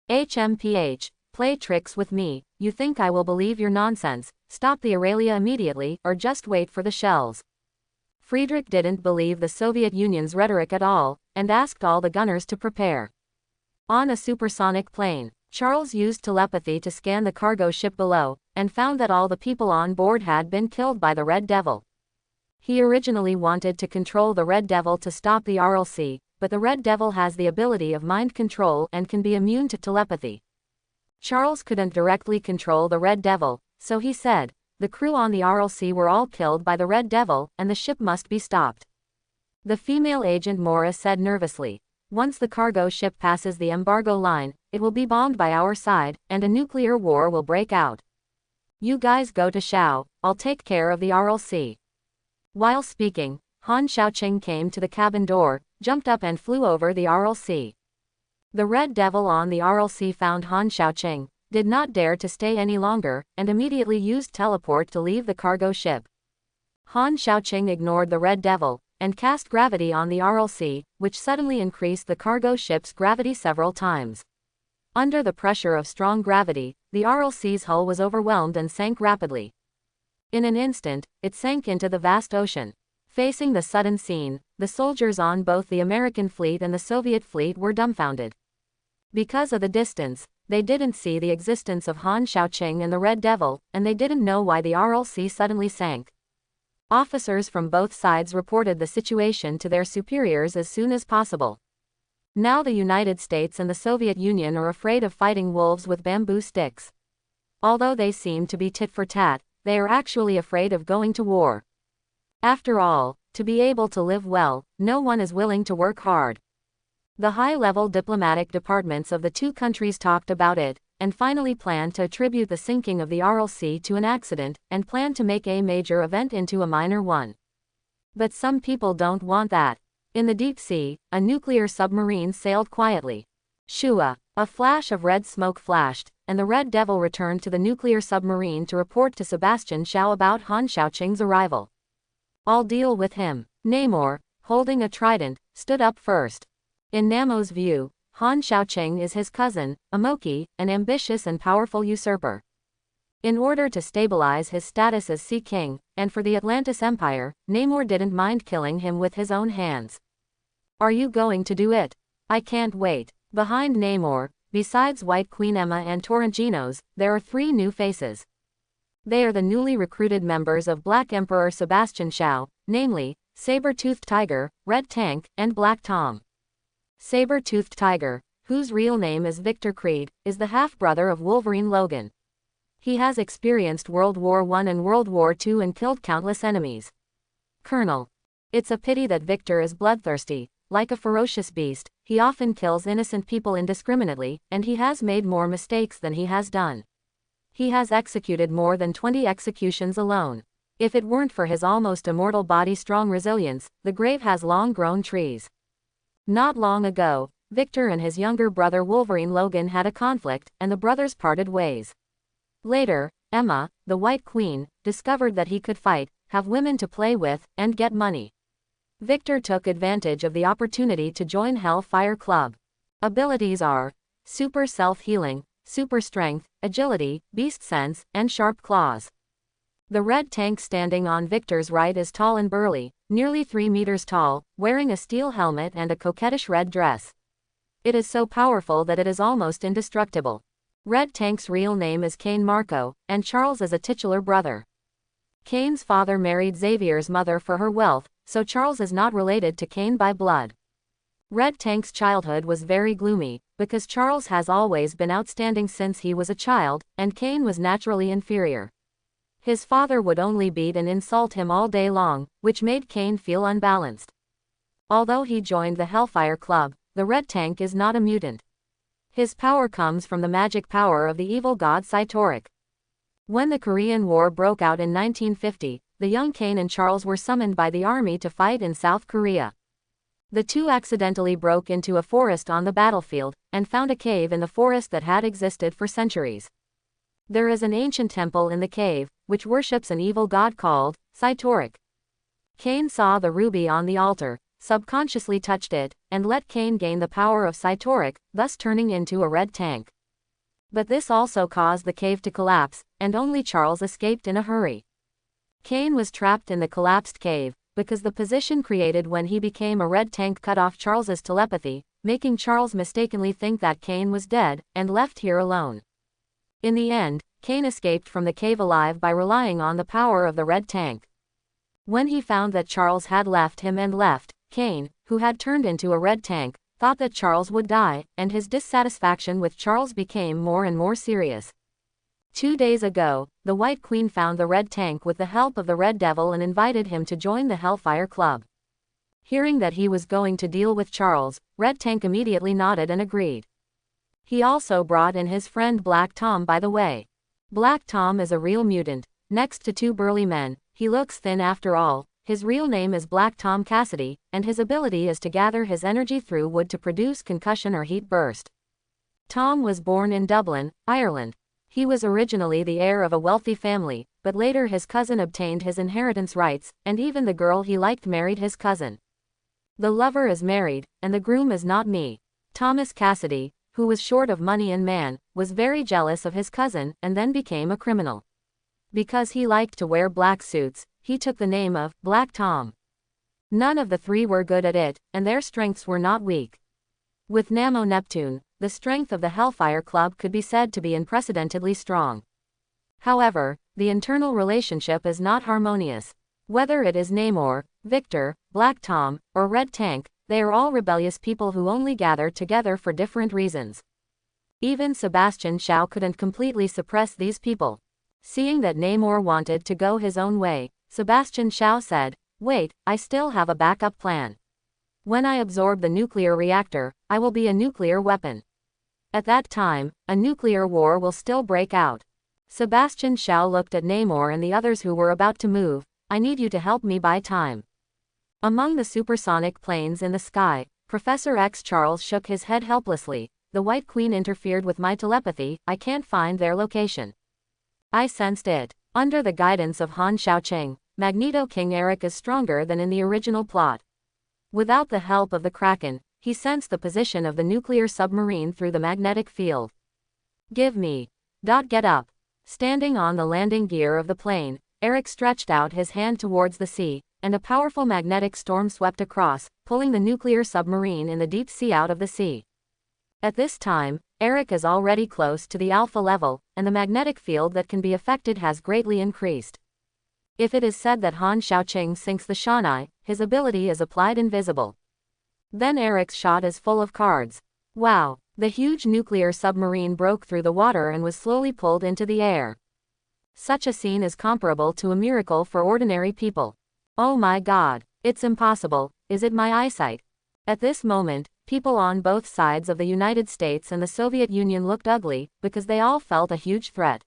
"HMPH, play tricks with me, you think I will believe your nonsense, stop the Aurelia immediately, or just wait for the shells." Friedrich didn't believe the Soviet Union's rhetoric at all, and asked all the gunners to prepare. On a supersonic plane, Charles used telepathy to scan the cargo ship below, and found that all the people on board had been killed by the Red Devil. He originally wanted to control the Red Devil to stop the RLC, but the Red Devil has the ability of mind control and can be immune to telepathy. Charles couldn't directly control the Red Devil, so he said, "The crew on the RLC were all killed by the Red Devil, and the ship must be stopped." The female agent Morris said nervously, "Once the cargo ship passes the embargo line, it will be bombed by our side, and a nuclear war will break out. You guys go to Shaw, I'll take care of the RLC." While speaking, Han Xiaoqing came to the cabin door, jumped up and flew over the RLC. The Red Devil on the RLC found Han Xiaoqing, did not dare to stay any longer, and immediately used teleport to leave the cargo ship. Han Xiaoqing ignored the Red Devil, and cast gravity on the RLC, which suddenly increased the cargo ship's gravity several times. Under the pressure of strong gravity, the RLC's hull was overwhelmed and sank rapidly. In an instant, it sank into the vast ocean. Facing the sudden scene, the soldiers on both the American fleet and the Soviet fleet were dumbfounded. Because of the distance, they didn't see the existence of Han Xiaoqing and the Red Devil, and they didn't know why the RLC suddenly sank. Officers from both sides reported the situation to their superiors as soon as possible. Now the United States and the Soviet Union are afraid of fighting wolves with bamboo sticks. Although they seem to be tit for tat, they are actually afraid of going to war. After all, to be able to live well, no one is willing to work hard. The high-level diplomatic departments of the two countries talked about it, and finally planned to attribute the sinking of the RLC to an accident, and planned to make a major event into a minor one. But some people don't want that. In the deep sea, a nuclear submarine sailed quietly. Shua, a flash of red smoke flashed, and the Red Devil returned to the nuclear submarine to report to Sebastian Shaw about Han Xiaoqing's arrival. "I'll deal with him." Namor, holding a trident, stood up first. In Namo's view, Han Xiaoqing is his cousin, Amoki, an ambitious and powerful usurper. In order to stabilize his status as Sea King, and for the Atlantis Empire, Namor didn't mind killing him with his own hands. "Are you going to do it?" "I can't wait." Behind Namor, besides White Queen Emma and Torrentinos, there are 3 new faces. They are the newly recruited members of Black Emperor Sebastian Shaw, namely, Saber-Toothed Tiger, Red Tank, and Black Tom. Saber-Toothed Tiger, whose real name is Victor Creed, is the half-brother of Wolverine Logan. He has experienced World War I and World War II and killed countless enemies. Colonel. It's a pity that Victor is bloodthirsty. Like a ferocious beast, he often kills innocent people indiscriminately, and he has made more mistakes than he has done. He has executed more than 20 executions alone. If it weren't for his almost immortal body's strong resilience, the grave has long grown trees. Not long ago, Victor and his younger brother Wolverine Logan had a conflict, and the brothers parted ways. Later, Emma, the White Queen, discovered that he could fight, have women to play with, and get money. Victor took advantage of the opportunity to join Hellfire Club. Abilities are super self-healing, super strength, agility, beast sense, and sharp claws. The red tank standing on Victor's right is tall and burly, nearly 3 meters tall, wearing a steel helmet and a coquettish red dress. It is so powerful that it is almost indestructible. Red Tank's real name is Kane Marco, and Charles is a titular brother. Kane's father married Xavier's mother for her wealth, so Charles is not related to Kane by blood. Red Tank's childhood was very gloomy, because Charles has always been outstanding since he was a child, and Kane was naturally inferior. His father would only beat and insult him all day long, which made Kane feel unbalanced. Although he joined the Hellfire Club, the Red Tank is not a mutant. His power comes from the magic power of the evil god Cytoric. When the Korean War broke out in 1950, the young Kane and Charles were summoned by the army to fight in South Korea. The two accidentally broke into a forest on the battlefield, and found a cave in the forest that had existed for centuries. There is an ancient temple in the cave, which worships an evil god called Cytoric. Kane saw the ruby on the altar, subconsciously touched it, and let Kane gain the power of Cytoric, thus turning into a red tank. But this also caused the cave to collapse, and only Charles escaped in a hurry. Kane was trapped in the collapsed cave, because the position created when he became a red tank cut off Charles's telepathy, making Charles mistakenly think that Kane was dead, and left here alone. In the end, Kane escaped from the cave alive by relying on the power of the red tank. When he found that Charles had left him and left, Kane, who had turned into a red tank, thought that Charles would die, and his dissatisfaction with Charles became more and more serious. 2 days ago, the White Queen found the red tank with the help of the Red Devil and invited him to join the Hellfire Club. Hearing that he was going to deal with Charles, Red Tank immediately nodded and agreed. He also brought in his friend Black Tom by the way. Black Tom is a real mutant. Next to 2 burly men, he looks thin after all. His real name is Black Tom Cassidy, and his ability is to gather his energy through wood to produce concussion or heat burst. Tom was born in Dublin, Ireland. He was originally the heir of a wealthy family, but later his cousin obtained his inheritance rights, and even the girl he liked married his cousin. The lover is married, and the groom is not me. Thomas Cassidy, who was short of money and man, was very jealous of his cousin, and then became a criminal. Because he liked to wear black suits, he took the name of Black Tom. None of the 3 were good at it, and their strengths were not weak. With Namo Neptune, the strength of the Hellfire Club could be said to be unprecedentedly strong. However, the internal relationship is not harmonious. Whether it is Namor, Victor, Black Tom, or Red Tank, they are all rebellious people who only gather together for different reasons. Even Sebastian Shaw couldn't completely suppress these people. Seeing that Namor wanted to go his own way, Sebastian Shaw said, "Wait, I still have a backup plan. When I absorb the nuclear reactor, I will be a nuclear weapon. At that time, a nuclear war will still break out." Sebastian Shaw looked at Namor and the others who were about to move. "I need you to help me buy time." Among the supersonic planes in the sky, Professor X Charles shook his head helplessly. "The White Queen interfered with my telepathy, I can't find their location." I sensed it. Under the guidance of Han Xiaoqing, Magneto King Eric is stronger than in the original plot. Without the help of the Kraken, he sensed the position of the nuclear submarine through the magnetic field. "Give me. Get up." Standing on the landing gear of the plane, Eric stretched out his hand towards the sea, and a powerful magnetic storm swept across, pulling the nuclear submarine in the deep sea out of the sea. At this time, Eric is already close to the alpha level, and the magnetic field that can be affected has greatly increased. If it is said that Han Xiaoqing sinks the Shanai, his ability is applied invisible. Then Eric's shot is full of cards. Wow! The huge nuclear submarine broke through the water and was slowly pulled into the air. Such a scene is comparable to a miracle for ordinary people. Oh my God, it's impossible, is it my eyesight? At this moment, people on both sides of the United States and the Soviet Union looked ugly, because they all felt a huge threat.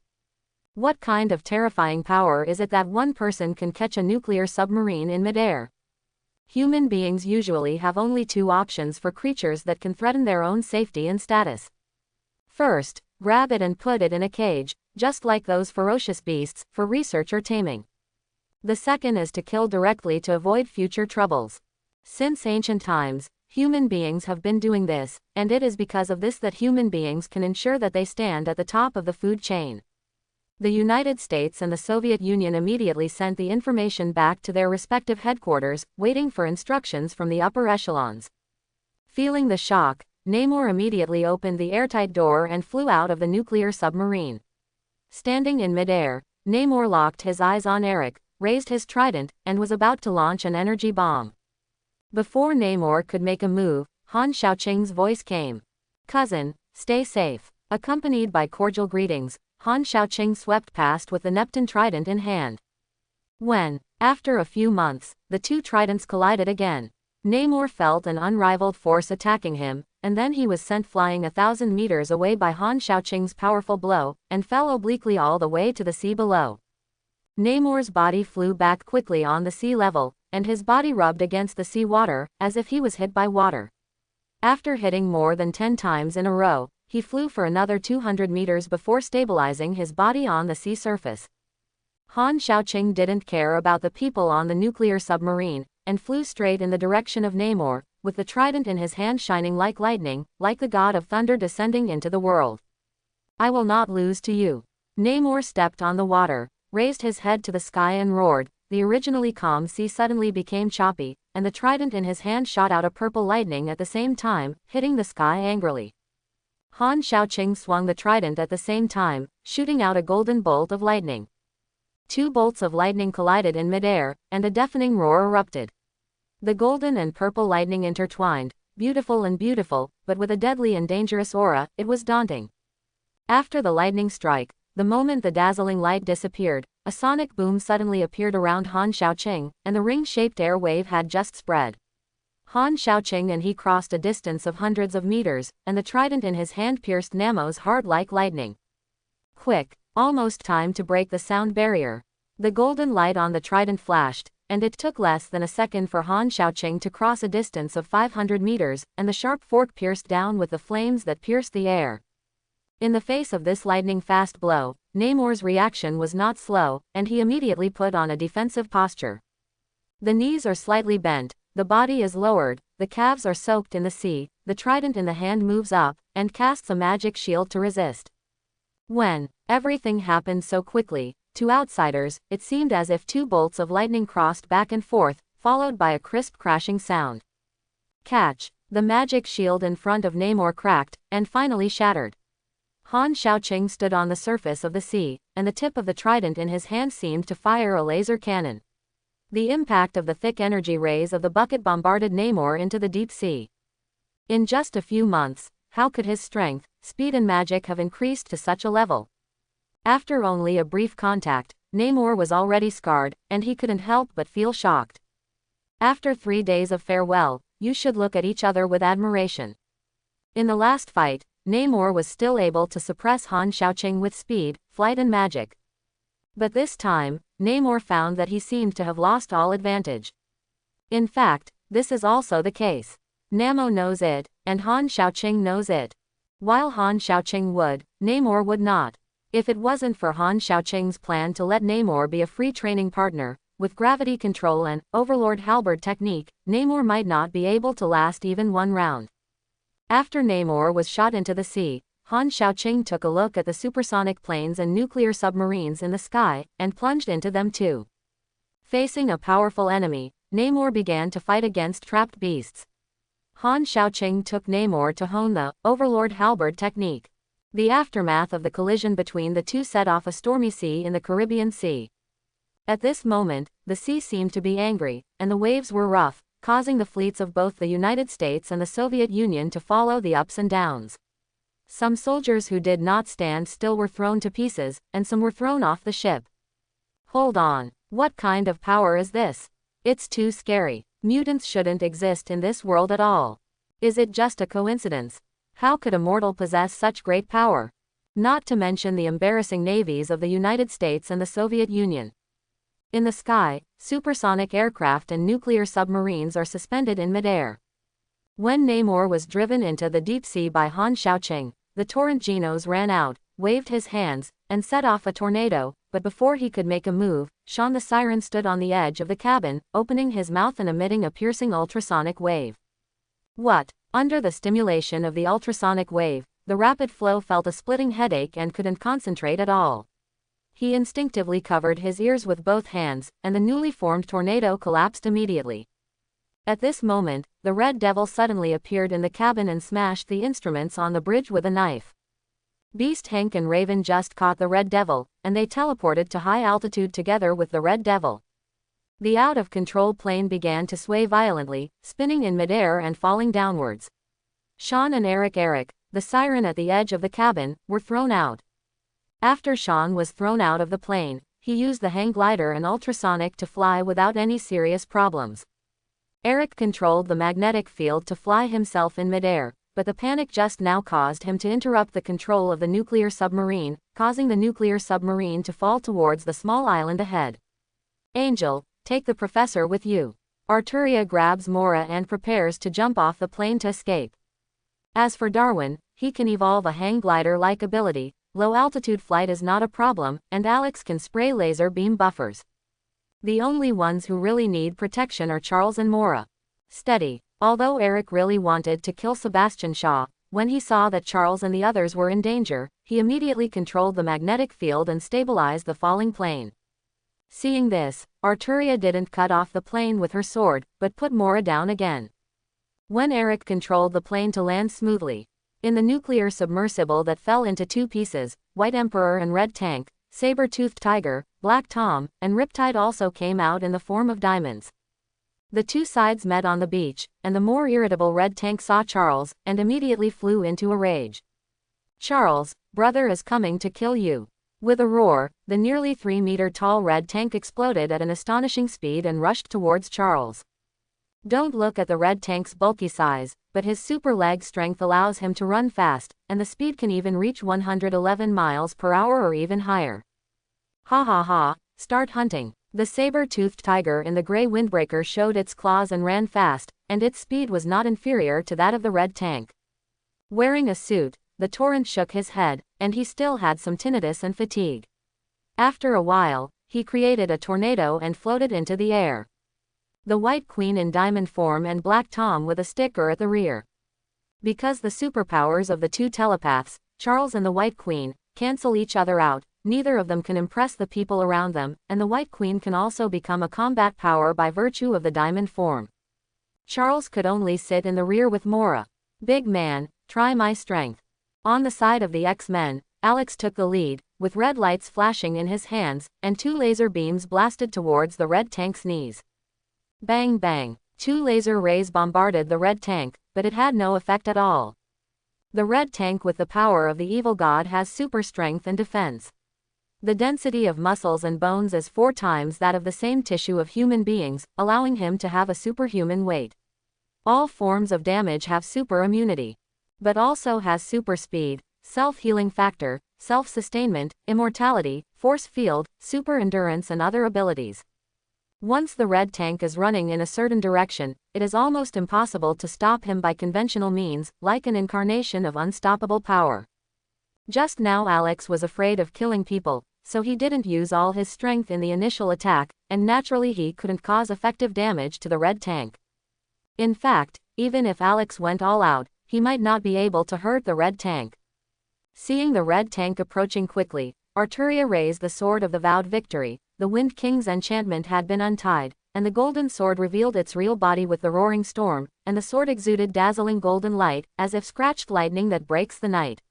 What kind of terrifying power is it that one person can catch a nuclear submarine in midair? Human beings usually have only two options for creatures that can threaten their own safety and status. First, grab it and put it in a cage, just like those ferocious beasts, for research or taming. The second is to kill directly to avoid future troubles. Since ancient times, human beings have been doing this, and it is because of this that human beings can ensure that they stand at the top of the food chain. The United States and the Soviet Union immediately sent the information back to their respective headquarters, waiting for instructions from the upper echelons. Feeling the shock, Namor immediately opened the airtight door and flew out of the nuclear submarine. Standing in midair, Namor locked his eyes on Eric, raised his trident, and was about to launch an energy bomb. Before Namor could make a move, Han Xiaoqing's voice came. "Cousin, stay safe." Accompanied by cordial greetings, Han Xiaoqing swept past with the Neptune trident in hand. When, after a few months, the two tridents collided again, Namor felt an unrivaled force attacking him, and then he was sent flying 1,000 meters away by Han Xiaoqing's powerful blow, and fell obliquely all the way to the sea below. Namor's body flew back quickly on the sea level, and his body rubbed against the sea water, as if he was hit by water. After hitting more than 10 times in a row, he flew for another 200 meters before stabilizing his body on the sea surface. Han Xiaoqing didn't care about the people on the nuclear submarine, and flew straight in the direction of Namor, with the trident in his hand shining like lightning, like the god of thunder descending into the world. "I will not lose to you." Namor stepped on the water, raised his head to the sky and roared. The originally calm sea suddenly became choppy, and the trident in his hand shot out a purple lightning at the same time, hitting the sky angrily. Han Xiaoqing swung the trident at the same time, shooting out a golden bolt of lightning. Two bolts of lightning collided in midair, and a deafening roar erupted. The golden and purple lightning intertwined, beautiful, but with a deadly and dangerous aura. It was daunting. After the lightning strike, the moment the dazzling light disappeared, a sonic boom suddenly appeared around Han Xiaoqing, and the ring-shaped air wave had just spread. Han Xiaoqing and he crossed a distance of hundreds of meters, and the trident in his hand pierced Nemo's heart like lightning. Quick, almost time to break the sound barrier. The golden light on the trident flashed, and it took less than a second for Han Xiaoqing to cross a distance of 500 meters, and the sharp fork pierced down with the flames that pierced the air. In the face of this lightning-fast blow, Namor's reaction was not slow, and he immediately put on a defensive posture. The knees are slightly bent, the body is lowered, the calves are soaked in the sea, the trident in the hand moves up, and casts a magic shield to resist. When everything happened so quickly, to outsiders, it seemed as if two bolts of lightning crossed back and forth, followed by a crisp crashing sound. Catch! The magic shield in front of Namor cracked, and finally shattered. Han Xiaoqing stood on the surface of the sea, and the tip of the trident in his hand seemed to fire a laser cannon. The impact of the thick energy rays of the bucket bombarded Namor into the deep sea. In just a few months, how could his strength, speed and magic have increased to such a level? After only a brief contact, Namor was already scarred, and he couldn't help but feel shocked. After 3 days of farewell, you should look at each other with admiration. In the last fight, Namor was still able to suppress Han Xiaoqing with speed, flight and magic. But this time, Namor found that he seemed to have lost all advantage. In fact, this is also the case. Namor knows it, and Han Xiaoqing knows it. While Han Xiaoqing would, Namor would not. If it wasn't for Han Xiaoqing's plan to let Namor be a free training partner, with gravity control and Overlord Halberd technique, Namor might not be able to last even one round. After Namor was shot into the sea, Han Xiaoqing took a look at the supersonic planes and nuclear submarines in the sky, and plunged into them too. Facing a powerful enemy, Namor began to fight against trapped beasts. Han Xiaoqing took Namor to hone the Overlord Halberd technique. The aftermath of the collision between the two set off a stormy sea in the Caribbean Sea. At this moment, the sea seemed to be angry, and the waves were rough, causing the fleets of both the United States and the Soviet Union to follow the ups and downs. Some soldiers who did not stand still were thrown to pieces, and some were thrown off the ship. Hold on, what kind of power is this? It's too scary. Mutants shouldn't exist in this world at all. Is it just a coincidence? How could a mortal possess such great power? Not to mention the embarrassing navies of the United States and the Soviet Union. In the sky, supersonic aircraft and nuclear submarines are suspended in midair. When Namor was driven into the deep sea by Han Shaoqing, the torrent Genos ran out, waved his hands, and set off a tornado, but before he could make a move, Sean the Siren stood on the edge of the cabin, opening his mouth and emitting a piercing ultrasonic wave. What? Under the stimulation of the ultrasonic wave, the rapid flow felt a splitting headache and couldn't concentrate at all. He instinctively covered his ears with both hands, and the newly formed tornado collapsed immediately. At this moment, the Red Devil suddenly appeared in the cabin and smashed the instruments on the bridge with a knife. Beast Hank and Raven just caught the Red Devil, and they teleported to high altitude together with the Red Devil. The out-of-control plane began to sway violently, spinning in midair and falling downwards. Sean and Eric, the Siren at the edge of the cabin, were thrown out. After Sean was thrown out of the plane, he used the hang glider and ultrasonic to fly without any serious problems. Eric controlled the magnetic field to fly himself in midair, but the panic just now caused him to interrupt the control of the nuclear submarine, causing the nuclear submarine to fall towards the small island ahead. Angel, take the professor with you. Arturia grabs Mora and prepares to jump off the plane to escape. As for Darwin, he can evolve a hang glider-like ability, low-altitude flight is not a problem, and Alex can spray laser beam buffers. The only ones who really need protection are Charles and Mora. Steady. Although Eric really wanted to kill Sebastian Shaw, when he saw that Charles and the others were in danger, he immediately controlled the magnetic field and stabilized the falling plane. Seeing this, Arturia didn't cut off the plane with her sword, but put Mora down again. When Eric controlled the plane to land smoothly, in the nuclear submersible that fell into two pieces, White Emperor and Red Tank, Saber-toothed Tiger, Black Tom, and Riptide also came out in the form of diamonds. The two sides met on the beach, and the more irritable Red Tank saw Charles, and immediately flew into a rage. Charles, brother is coming to kill you. With a roar, the nearly 3-meter-tall Red Tank exploded at an astonishing speed and rushed towards Charles. Don't look at the Red Tank's bulky size, but his super leg strength allows him to run fast, and the speed can even reach 111 miles per hour or even higher. Ha ha ha, start hunting. The saber-toothed tiger in the gray windbreaker showed its claws and ran fast, and its speed was not inferior to that of the Red Tank. Wearing a suit, the Torrent shook his head, and he still had some tinnitus and fatigue. After a while, he created a tornado and floated into the air. The White Queen in diamond form and Black Tom with a sticker at the rear. Because the superpowers of the two telepaths, Charles and the White Queen, cancel each other out, neither of them can impress the people around them, and the White Queen can also become a combat power by virtue of the diamond form. Charles could only sit in the rear with Mora. Big man, try my strength. On the side of the X-Men, Alex took the lead, with red lights flashing in his hands, and two laser beams blasted towards the Red Tank's knees. Bang bang, two laser rays bombarded the Red Tank, but it had no effect at all. The Red Tank with the power of the evil god has super strength and defense. The density of muscles and bones is 4 times that of the same tissue of human beings, allowing him to have a superhuman weight. All forms of damage have super immunity, but also has super speed, self-healing factor, self-sustainment, immortality, force field, super endurance and other abilities. Once the Red Tank is running in a certain direction, it is almost impossible to stop him by conventional means, like an incarnation of unstoppable power. Just now Alex was afraid of killing people, so he didn't use all his strength in the initial attack, and naturally he couldn't cause effective damage to the Red Tank. In fact, even if Alex went all out, he might not be able to hurt the Red Tank. Seeing the Red Tank approaching quickly, Arturia raised the Sword of the Vowed Victory. The Wind King's enchantment had been untied, and the golden sword revealed its real body with the roaring storm, and the sword exuded dazzling golden light, as if scratched lightning that breaks the night.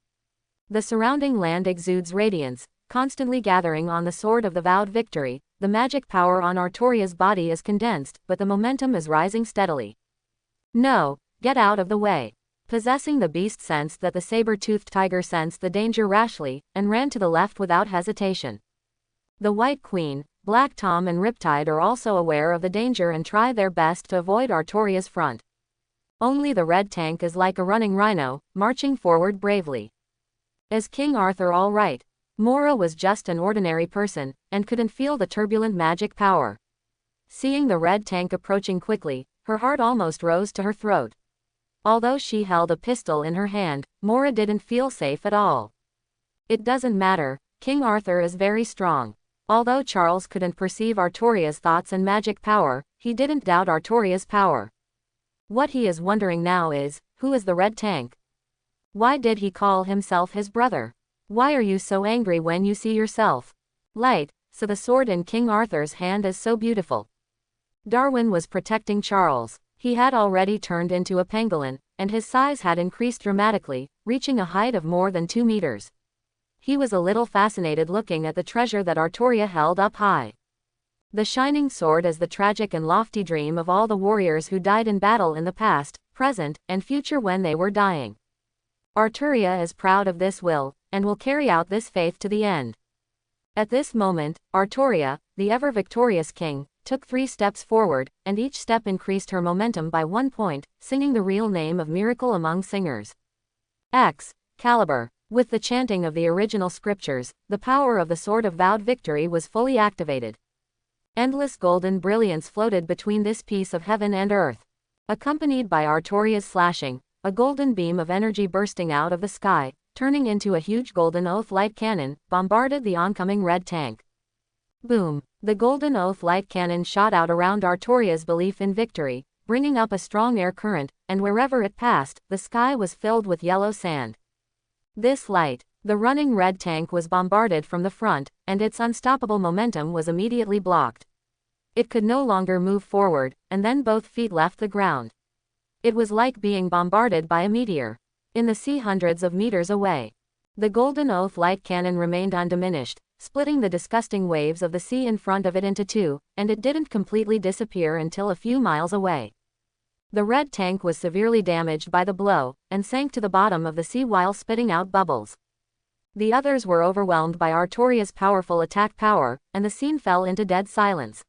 The surrounding land exudes radiance, constantly gathering on the Sword of the Vowed Victory. The magic power on Arturia's body is condensed, but the momentum is rising steadily. No, get out of the way. Possessing the beast sensed that the saber-toothed tiger sensed the danger rashly, and ran to the left without hesitation. The White Queen, Black Tom and Riptide are also aware of the danger and try their best to avoid Artoria's front. Only the red tank is like a running rhino, marching forward bravely. Is King Arthur all right? Mora was just an ordinary person, and couldn't feel the turbulent magic power. Seeing the red tank approaching quickly, her heart almost rose to her throat. Although she held a pistol in her hand, Mora didn't feel safe at all. It doesn't matter, King Arthur is very strong. Although Charles couldn't perceive Artoria's thoughts and magic power, he didn't doubt Artoria's power. What he is wondering now is, who is the red tank? Why did he call himself his brother? Why are you so angry when you see yourself? Light, so the sword in King Arthur's hand is so beautiful. Darwin was protecting Charles. He had already turned into a pangolin, and his size had increased dramatically, reaching a height of more than 2 meters. He was a little fascinated looking at the treasure that Artoria held up high. The shining sword is the tragic and lofty dream of all the warriors who died in battle in the past, present, and future when they were dying. Arturia is proud of this will, and will carry out this faith to the end. At this moment, Artoria, the ever-victorious king, took 3 steps forward, and each step increased her momentum by 1 point, singing the real name of miracle among singers. Excalibur. With the chanting of the original scriptures, the power of the sword of vowed victory was fully activated. Endless golden brilliance floated between this piece of heaven and earth. Accompanied by Artoria's slashing, a golden beam of energy bursting out of the sky, turning into a huge golden oath light cannon, bombarded the oncoming red tank. Boom! The golden oath light cannon shot out around Artoria's belief in victory, bringing up a strong air current, and wherever it passed, the sky was filled with yellow sand. This light, the running red tank was bombarded from the front, and its unstoppable momentum was immediately blocked. It could no longer move forward, and then both feet left the ground. It was like being bombarded by a meteor. In the sea hundreds of meters away. The golden oath light cannon remained undiminished, splitting the disgusting waves of the sea in front of it into 2, and it didn't completely disappear until a few miles away. The red tank was severely damaged by the blow, and sank to the bottom of the sea while spitting out bubbles. The others were overwhelmed by Artoria's powerful attack power, and the scene fell into dead silence.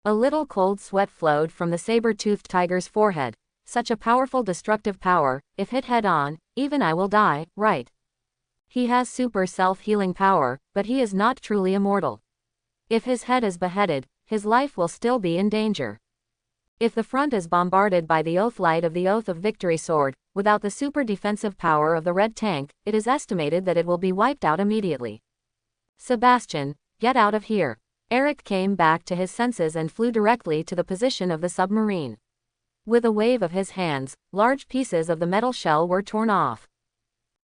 A little cold sweat flowed from the saber-toothed tiger's forehead. Such a powerful destructive power, if hit head-on, even I will die, right? He has super self-healing power, but he is not truly immortal. If his head is beheaded, his life will still be in danger. If the front is bombarded by the oath light of the Oath of Victory sword, without the super defensive power of the red tank, it is estimated that it will be wiped out immediately. Sebastian, get out of here. Eric came back to his senses and flew directly to the position of the submarine. With a wave of his hands, large pieces of the metal shell were torn off.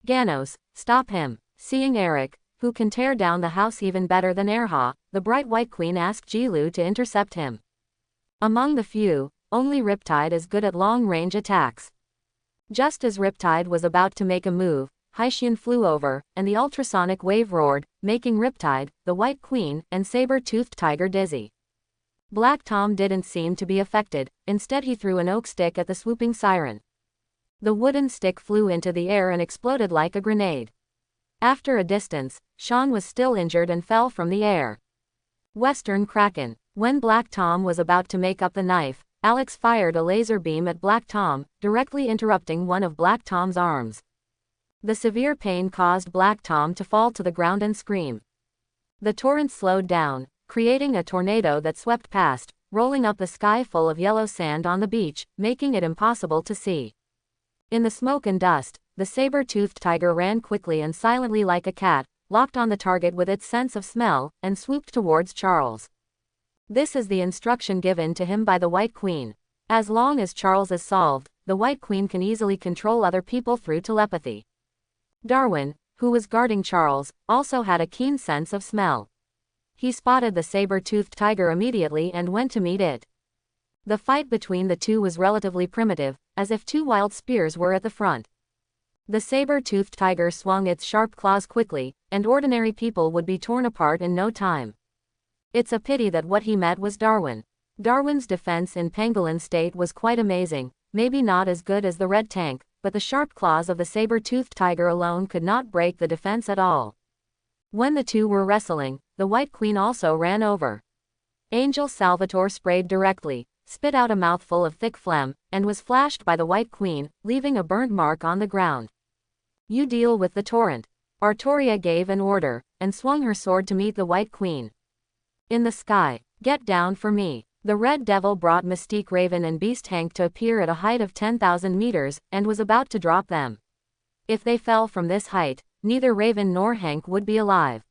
Ganos, stop him. Seeing Eric, who can tear down the house even better than Erha, the bright white queen asked Jilu to intercept him. Among the few, only Riptide is good at long-range attacks. Just as Riptide was about to make a move, Haitian flew over, and the ultrasonic wave roared, making Riptide, the White Queen, and saber-toothed tiger dizzy. Black Tom didn't seem to be affected, instead he threw an oak stick at the swooping siren. The wooden stick flew into the air and exploded like a grenade. After a distance, Sean was still injured and fell from the air. Western Kraken. When Black Tom was about to make up the knife, Alex fired a laser beam at Black Tom, directly interrupting one of Black Tom's arms. The severe pain caused Black Tom to fall to the ground and scream. The torrent slowed down, creating a tornado that swept past, rolling up the sky full of yellow sand on the beach, making it impossible to see. In the smoke and dust, the saber-toothed tiger ran quickly and silently like a cat, locked on the target with its sense of smell, and swooped towards Charles. This is the instruction given to him by the White Queen. As long as Charles is solved, the White Queen can easily control other people through telepathy. Darwin, who was guarding Charles, also had a keen sense of smell. He spotted the saber-toothed tiger immediately and went to meet it. The fight between the two was relatively primitive, as if 2 wild spears were at the front. The saber-toothed tiger swung its sharp claws quickly, and ordinary people would be torn apart in no time. It's a pity that what he met was Darwin. Darwin's defense in pangolin state was quite amazing, maybe not as good as the red tank, but the sharp claws of the saber-toothed tiger alone could not break the defense at all. When the two were wrestling, the White Queen also ran over. Angel Salvatore sprayed directly, spit out a mouthful of thick phlegm, and was flashed by the White Queen, leaving a burnt mark on the ground. You deal with the torrent. Artoria gave an order, and swung her sword to meet the White Queen. In the sky, get down for me. The Red Devil brought Mystique Raven and Beast Hank to appear at a height of 10,000 meters, and was about to drop them. If they fell from this height, neither Raven nor Hank would be alive.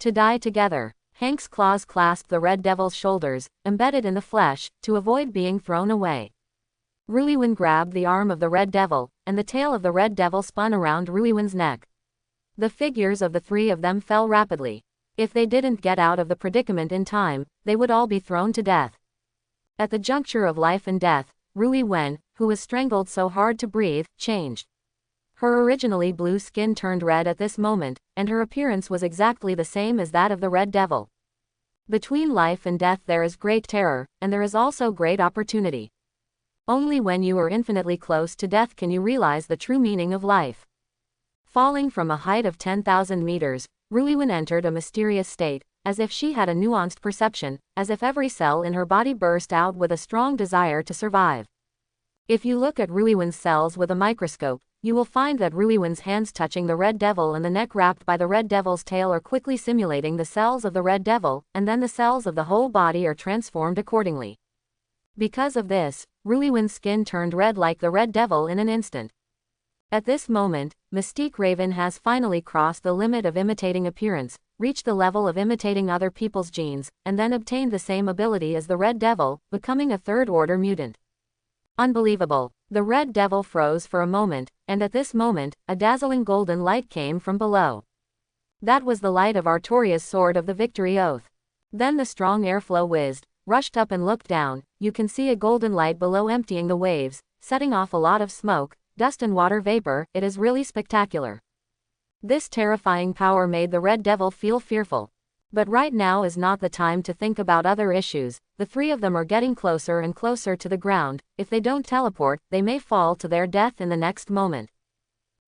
To die together. Hank's claws clasped the Red Devil's shoulders, embedded in the flesh, to avoid being thrown away. Ruiwin grabbed the arm of the Red Devil, and the tail of the Red Devil spun around Ruiwin's neck. The figures of the three of them fell rapidly. If they didn't get out of the predicament in time, they would all be thrown to death. At the juncture of life and death, Ruiwen, who was strangled so hard to breathe, changed. Her originally blue skin turned red at this moment, and her appearance was exactly the same as that of the Red Devil. Between life and death there is great terror, and there is also great opportunity. Only when you are infinitely close to death can you realize the true meaning of life. Falling from a height of 10,000 meters, Ruiwen entered a mysterious state, as if she had a nuanced perception, as if every cell in her body burst out with a strong desire to survive. If you look at Ruiwen's cells with a microscope, you will find that Ruiwen's hands touching the Red Devil and the neck wrapped by the Red Devil's tail are quickly simulating the cells of the Red Devil, and then the cells of the whole body are transformed accordingly. Because of this, Ruiwen's skin turned red like the Red Devil in an instant. At this moment, Mystique Raven has finally crossed the limit of imitating appearance, reached the level of imitating other people's genes, and then obtained the same ability as the Red Devil, becoming a third-order mutant. Unbelievable. The Red Devil froze for a moment, and at this moment, a dazzling golden light came from below. That was the light of Artoria's Sword of the Victory Oath. Then the strong airflow whizzed, rushed up and looked down. You can see a golden light below emptying the waves, setting off a lot of smoke, dust and water vapor. It is really spectacular. This terrifying power made the Red Devil feel fearful. But right now is not the time to think about other issues. The three of them are getting closer and closer to the ground. If they don't teleport, they may fall to their death in the next moment.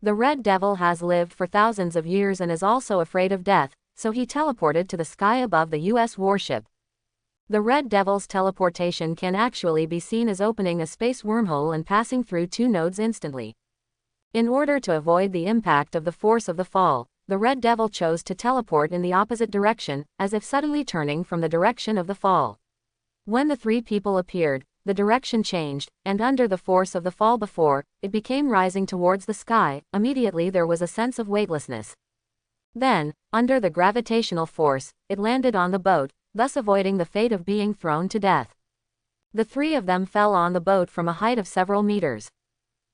The Red Devil has lived for thousands of years and is also afraid of death, so he teleported to the sky above the US warship. The Red Devil's teleportation can actually be seen as opening a space wormhole and passing through two nodes instantly. In order to avoid the impact of the force of the fall, the Red Devil chose to teleport in the opposite direction, as if suddenly turning from the direction of the fall. When the three people appeared, the direction changed, and under the force of the fall before, it became rising towards the sky. Immediately there was a sense of weightlessness. Then, under the gravitational force, it landed on the boat, thus avoiding the fate of being thrown to death. The three of them fell on the boat from a height of several meters.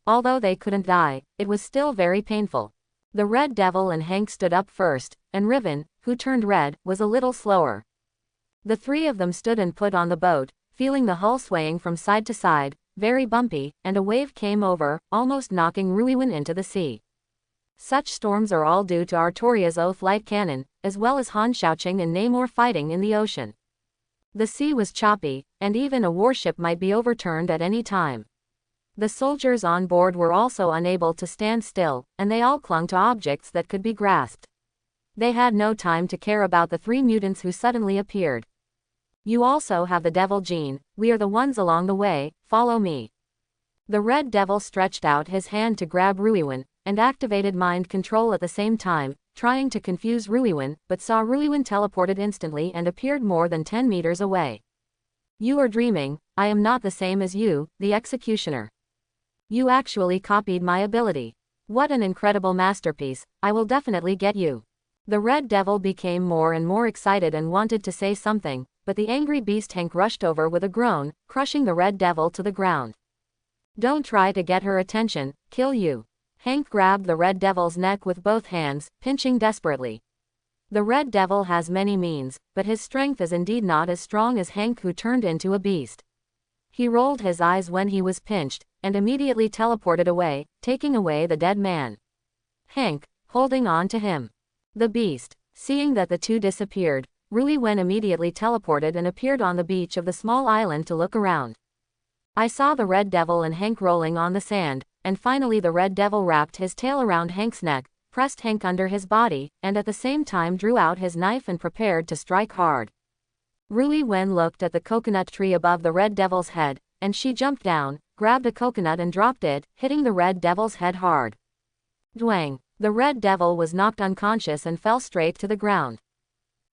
Although they couldn't die, it was still very painful. The Red Devil and Hank stood up first, and Riven, who turned red, was a little slower. The three of them stood and put on the boat, feeling the hull swaying from side to side, very bumpy, and a wave came over, almost knocking Ruiwen into the sea. Such storms are all due to Artoria's Oath light cannon, as well as Han Shaoqing and Namor fighting in the ocean. The sea was choppy, and even a warship might be overturned at any time. The soldiers on board were also unable to stand still, and they all clung to objects that could be grasped. They had no time to care about the three mutants who suddenly appeared. You also have the Devil gene. We are the ones along the way. Follow me. The Red Devil stretched out his hand to grab Ruiwen, and activated mind control at the same time, trying to confuse Ruiwen, but saw Ruiwen teleported instantly and appeared more than 10 meters away. You are dreaming. I am not the same as you, the Executioner. You actually copied my ability. What an incredible masterpiece. I will definitely get you. The Red Devil became more and more excited and wanted to say something, but the angry beast Hank rushed over with a groan, crushing the Red Devil to the ground. Don't try to get her attention. Kill you. Hank grabbed the Red Devil's neck with both hands, pinching desperately. The Red Devil has many means, but his strength is indeed not as strong as Hank, who turned into a beast. He rolled his eyes when he was pinched, and immediately teleported away, taking away the dead man. Hank, holding on to him. The beast, seeing that the two disappeared, Ruiwen immediately teleported and appeared on the beach of the small island to look around. I saw the Red Devil and Hank rolling on the sand, and finally the Red Devil wrapped his tail around Hank's neck, pressed Hank under his body, and at the same time drew out his knife and prepared to strike hard. Rui Wen looked at the coconut tree above the Red Devil's head, and she jumped down, grabbed a coconut and dropped it, hitting the Red Devil's head hard. Dwang! The Red Devil was knocked unconscious and fell straight to the ground.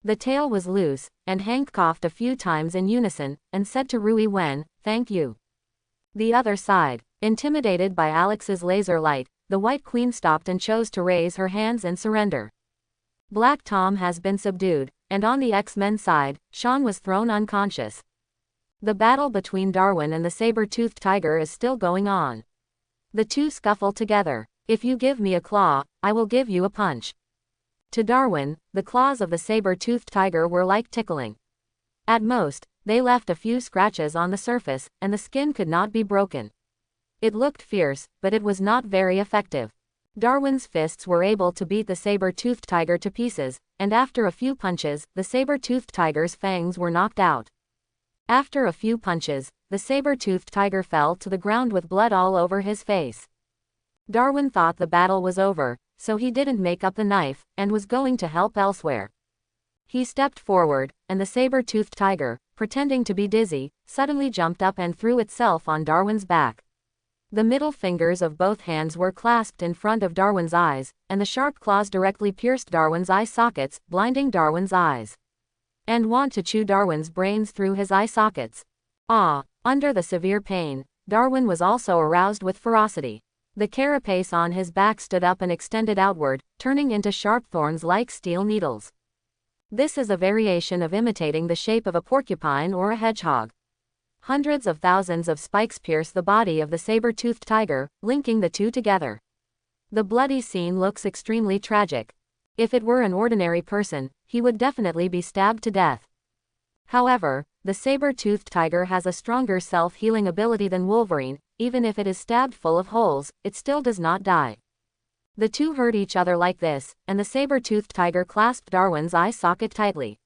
The tail was loose, and Hank coughed a few times in unison, and said to Rui Wen, "Thank you." The other side. Intimidated by Alex's laser light, the White Queen stopped and chose to raise her hands in surrender. Black Tom has been subdued, and on the X-Men side, Sean was thrown unconscious. The battle between Darwin and the saber-toothed tiger is still going on. The two scuffle together. "If you give me a claw, I will give you a punch." To Darwin, the claws of the saber-toothed tiger were like tickling. At most, they left a few scratches on the surface, and the skin could not be broken. It looked fierce, but it was not very effective. Darwin's fists were able to beat the saber-toothed tiger to pieces, and after a few punches, the saber-toothed tiger's fangs were knocked out. After a few punches, the saber-toothed tiger fell to the ground with blood all over his face. Darwin thought the battle was over, so he didn't make up the knife, and was going to help elsewhere. He stepped forward, and the saber-toothed tiger, pretending to be dizzy, suddenly jumped up and threw itself on Darwin's back. The middle fingers of both hands were clasped in front of Darwin's eyes, and the sharp claws directly pierced Darwin's eye sockets, blinding Darwin's eyes. And want to chew Darwin's brains through his eye sockets. Under the severe pain, Darwin was also aroused with ferocity. The carapace on his back stood up and extended outward, turning into sharp thorns like steel needles. This is a variation of imitating the shape of a porcupine or a hedgehog. Hundreds of thousands of spikes pierce the body of the saber-toothed tiger, linking the two together. The bloody scene looks extremely tragic. If it were an ordinary person, he would definitely be stabbed to death. However, the saber-toothed tiger has a stronger self-healing ability than Wolverine. Even if it is stabbed full of holes, it still does not die. The two hurt each other like this, and the saber-toothed tiger clasped Darwin's eye socket tightly.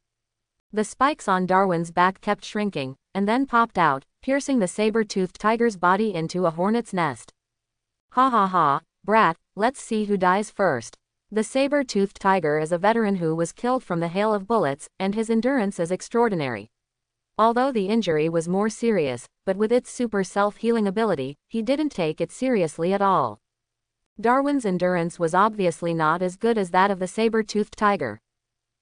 The spikes on Darwin's back kept shrinking, and then popped out, piercing the saber-toothed tiger's body into a hornet's nest. "Ha ha ha, brat, let's see who dies first." The saber-toothed tiger is a veteran who was killed from the hail of bullets, and his endurance is extraordinary. Although the injury was more serious, but with its super self-healing ability, he didn't take it seriously at all. Darwin's endurance was obviously not as good as that of the saber-toothed tiger.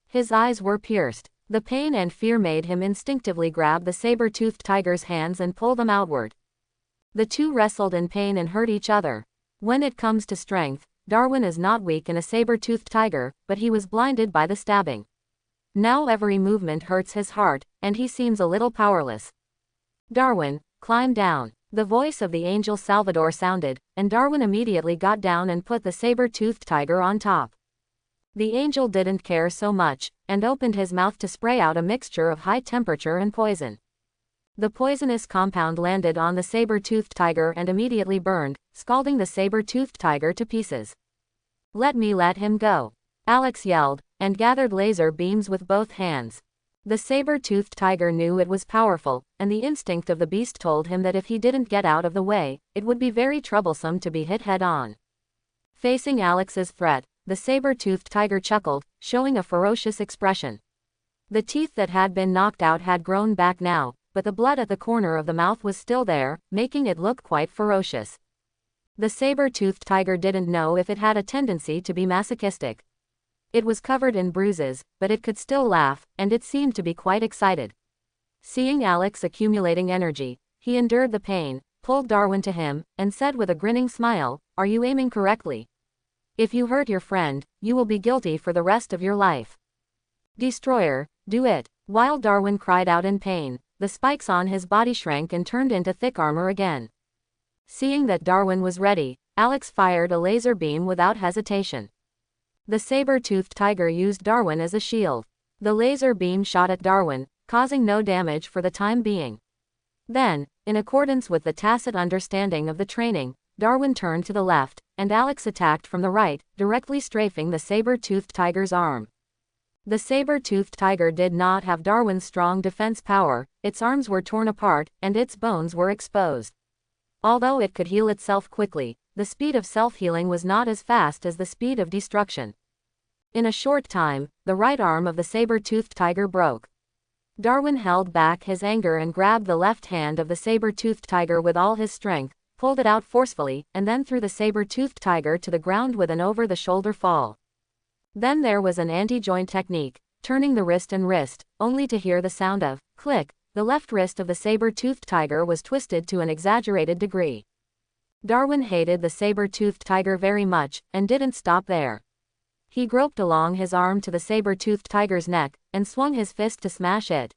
His eyes were pierced. The pain and fear made him instinctively grab the saber-toothed tiger's hands and pull them outward. The two wrestled in pain and hurt each other. When it comes to strength, Darwin is not weak in a saber-toothed tiger, but he was blinded by the stabbing. Now every movement hurts his heart, and he seems a little powerless. "Darwin, climb down." The voice of the angel Salvador sounded, and Darwin immediately got down and put the saber-toothed tiger on top. The angel didn't care so much, and opened his mouth to spray out a mixture of high temperature and poison. The poisonous compound landed on the saber-toothed tiger and immediately burned, scalding the saber-toothed tiger to pieces. Let him go," Alex yelled, and gathered laser beams with both hands. The saber-toothed tiger knew it was powerful, and the instinct of the beast told him that if he didn't get out of the way, it would be very troublesome to be hit head-on. Facing Alex's threat, the saber-toothed tiger chuckled, showing a ferocious expression. The teeth that had been knocked out had grown back now, but the blood at the corner of the mouth was still there, making it look quite ferocious. The saber-toothed tiger didn't know if it had a tendency to be masochistic. It was covered in bruises, but it could still laugh, and it seemed to be quite excited. Seeing Alex accumulating energy, he endured the pain, pulled Darwin to him, and said with a grinning smile, "Are you aiming correctly? If you hurt your friend, you will be guilty for the rest of your life. Destroyer, do it." While Darwin cried out in pain, the spikes on his body shrank and turned into thick armor again. Seeing that Darwin was ready, Alex fired a laser beam without hesitation. The saber-toothed tiger used Darwin as a shield. The laser beam shot at Darwin, causing no damage for the time being. Then, in accordance with the tacit understanding of the training, Darwin turned to the left, and Alex attacked from the right, directly strafing the saber-toothed tiger's arm. The saber-toothed tiger did not have Darwin's strong defense power, its arms were torn apart, and its bones were exposed. Although it could heal itself quickly, the speed of self-healing was not as fast as the speed of destruction. In a short time, the right arm of the saber-toothed tiger broke. Darwin held back his anger and grabbed the left hand of the saber-toothed tiger with all his strength, pulled it out forcefully, and then threw the saber-toothed tiger to the ground with an over-the-shoulder fall. Then there was an anti-joint technique, turning the wrist and wrist, only to hear the sound of click. The left wrist of the saber-toothed tiger was twisted to an exaggerated degree. Darwin hated the saber-toothed tiger very much, and didn't stop there. He groped along his arm to the saber-toothed tiger's neck, and swung his fist to smash it.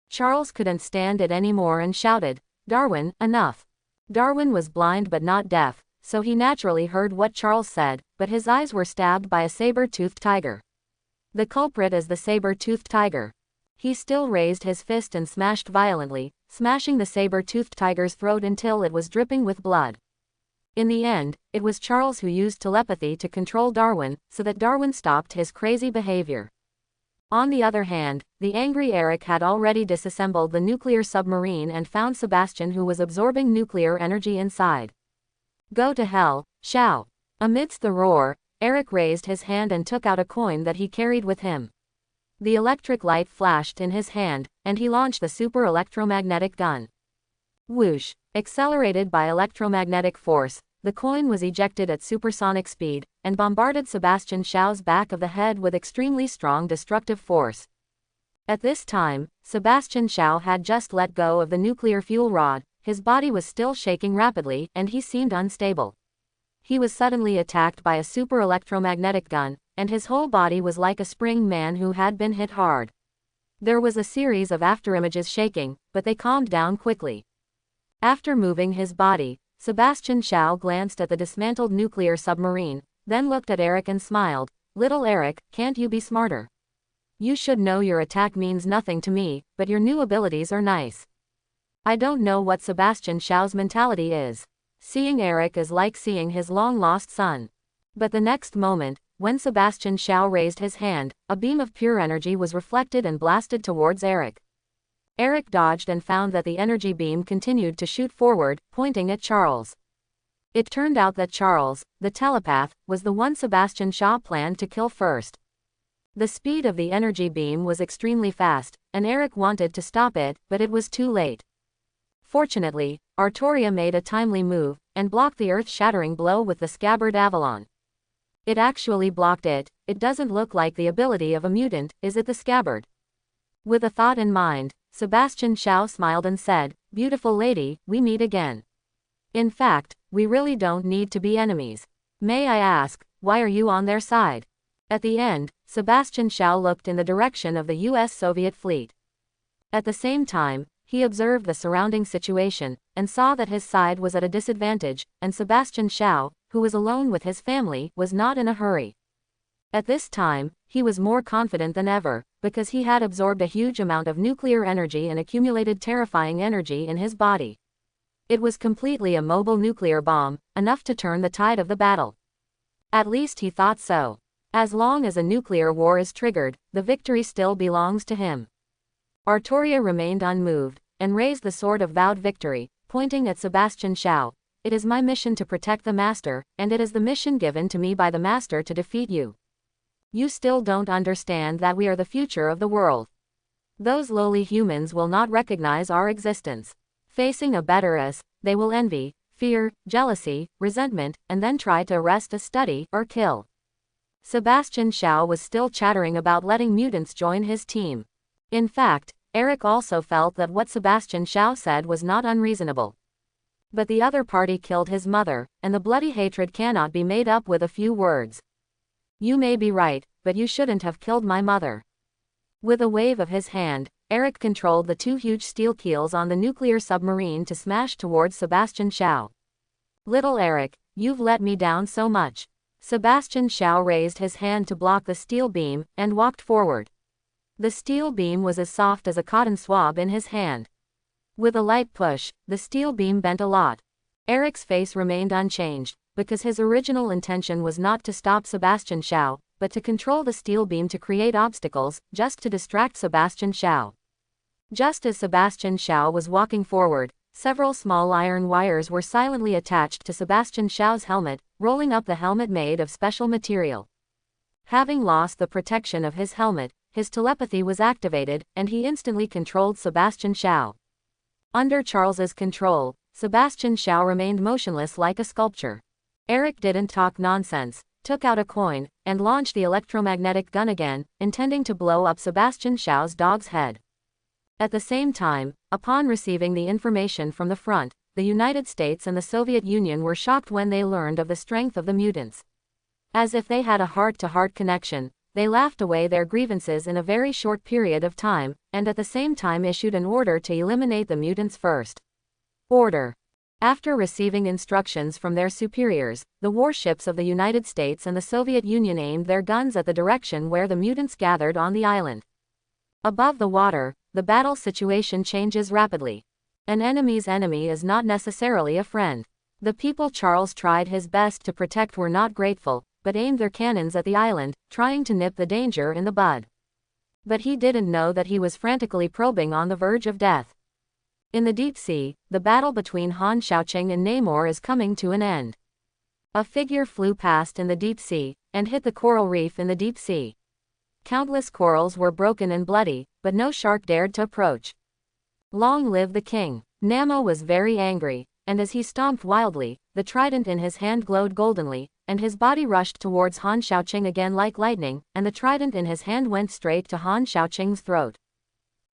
Charles couldn't stand it anymore and shouted, "Darwin, enough." Darwin was blind but not deaf, so he naturally heard what Charles said, but his eyes were stabbed by a saber-toothed tiger. The culprit is the saber-toothed tiger. He still raised his fist and smashed violently, smashing the saber-toothed tiger's throat until it was dripping with blood. In the end, it was Charles who used telepathy to control Darwin, so that Darwin stopped his crazy behavior. On the other hand, the angry Eric had already disassembled the nuclear submarine and found Sebastian, who was absorbing nuclear energy inside. "Go to hell, Shaw." Amidst the roar, Eric raised his hand and took out a coin that he carried with him. The electric light flashed in his hand, and he launched the super electromagnetic gun. Whoosh! Accelerated by electromagnetic force, the coin was ejected at supersonic speed, and bombarded Sebastian Shaw's back of the head with extremely strong destructive force. At this time, Sebastian Shaw had just let go of the nuclear fuel rod, his body was still shaking rapidly, and he seemed unstable. He was suddenly attacked by a super electromagnetic gun, and his whole body was like a spring man who had been hit hard. There was a series of afterimages shaking, but they calmed down quickly. After moving his body, Sebastian Shaw glanced at the dismantled nuclear submarine, then looked at Eric and smiled. "Little Eric, can't you be smarter? You should know your attack means nothing to me, but your new abilities are nice." I don't know what Sebastian Shaw's mentality is. Seeing Eric is like seeing his long-lost son. But the next moment, when Sebastian Shaw raised his hand, a beam of pure energy was reflected and blasted towards Eric. Eric dodged and found that the energy beam continued to shoot forward, pointing at Charles. It turned out that Charles, the telepath, was the one Sebastian Shaw planned to kill first. The speed of the energy beam was extremely fast, and Eric wanted to stop it, but it was too late. Fortunately, Artoria made a timely move, and blocked the earth-shattering blow with the scabbard Avalon. It actually blocked it. It doesn't look like the ability of a mutant, is it the scabbard? With a thought in mind, Sebastian Shaw smiled and said, "Beautiful lady, we meet again. In fact, we really don't need to be enemies. May I ask, why are you on their side?" At the end, Sebastian Shaw looked in the direction of the US Soviet fleet. At the same time, he observed the surrounding situation, and saw that his side was at a disadvantage, and Sebastian Shaw, who was alone with his family, was not in a hurry. At this time, he was more confident than ever, because he had absorbed a huge amount of nuclear energy and accumulated terrifying energy in his body. It was completely a mobile nuclear bomb, enough to turn the tide of the battle. At least he thought so. As long as a nuclear war is triggered, the victory still belongs to him. Artoria remained unmoved, and raised the sword of vowed victory, pointing at Sebastian Shaw. "It is my mission to protect the Master, and it is the mission given to me by the Master to defeat you. You still don't understand that we are the future of the world. Those lowly humans will not recognize our existence. Facing a better us, they will envy, fear, jealousy, resentment, and then try to arrest us, study, or kill." Sebastian Shaw was still chattering about letting mutants join his team. In fact, Eric also felt that what Sebastian Shaw said was not unreasonable. But the other party killed his mother, and the bloody hatred cannot be made up with a few words. "You may be right, but you shouldn't have killed my mother." With a wave of his hand, Eric controlled the two huge steel keels on the nuclear submarine to smash towards Sebastian Shaw. "Little Eric, you've let me down so much." Sebastian Shaw raised his hand to block the steel beam, and walked forward. The steel beam was as soft as a cotton swab in his hand. With a light push, the steel beam bent a lot. Eric's face remained unchanged, because his original intention was not to stop Sebastian Shaw, but to control the steel beam to create obstacles, just to distract Sebastian Shaw. Just as Sebastian Shaw was walking forward, several small iron wires were silently attached to Sebastian Shaw's helmet, rolling up the helmet made of special material. Having lost the protection of his helmet, his telepathy was activated, and he instantly controlled Sebastian Shaw. Under Charles's control, Sebastian Shaw remained motionless like a sculpture. Eric didn't talk nonsense, took out a coin, and launched the electromagnetic gun again, intending to blow up Sebastian Shaw's dog's head. At the same time, upon receiving the information from the front, the United States and the Soviet Union were shocked when they learned of the strength of the mutants. As if they had a heart-to-heart connection, they laughed away their grievances in a very short period of time, and at the same time issued an order to eliminate the mutants first. Order. After receiving instructions from their superiors, the warships of the United States and the Soviet Union aimed their guns at the direction where the mutants gathered on the island. Above the water, the battle situation changes rapidly. An enemy's enemy is not necessarily a friend. The people Charles tried his best to protect were not grateful, but aimed their cannons at the island, trying to nip the danger in the bud. But he didn't know that he was frantically probing on the verge of death. In the deep sea, the battle between Han Shaoqing and Namor is coming to an end. A figure flew past in the deep sea, and hit the coral reef in the deep sea. Countless corals were broken and bloody, but no shark dared to approach. Long live the king! Namor was very angry, and as he stomped wildly, the trident in his hand glowed goldenly, and his body rushed towards Han Shaoqing again like lightning, and the trident in his hand went straight to Han Shaoqing's throat.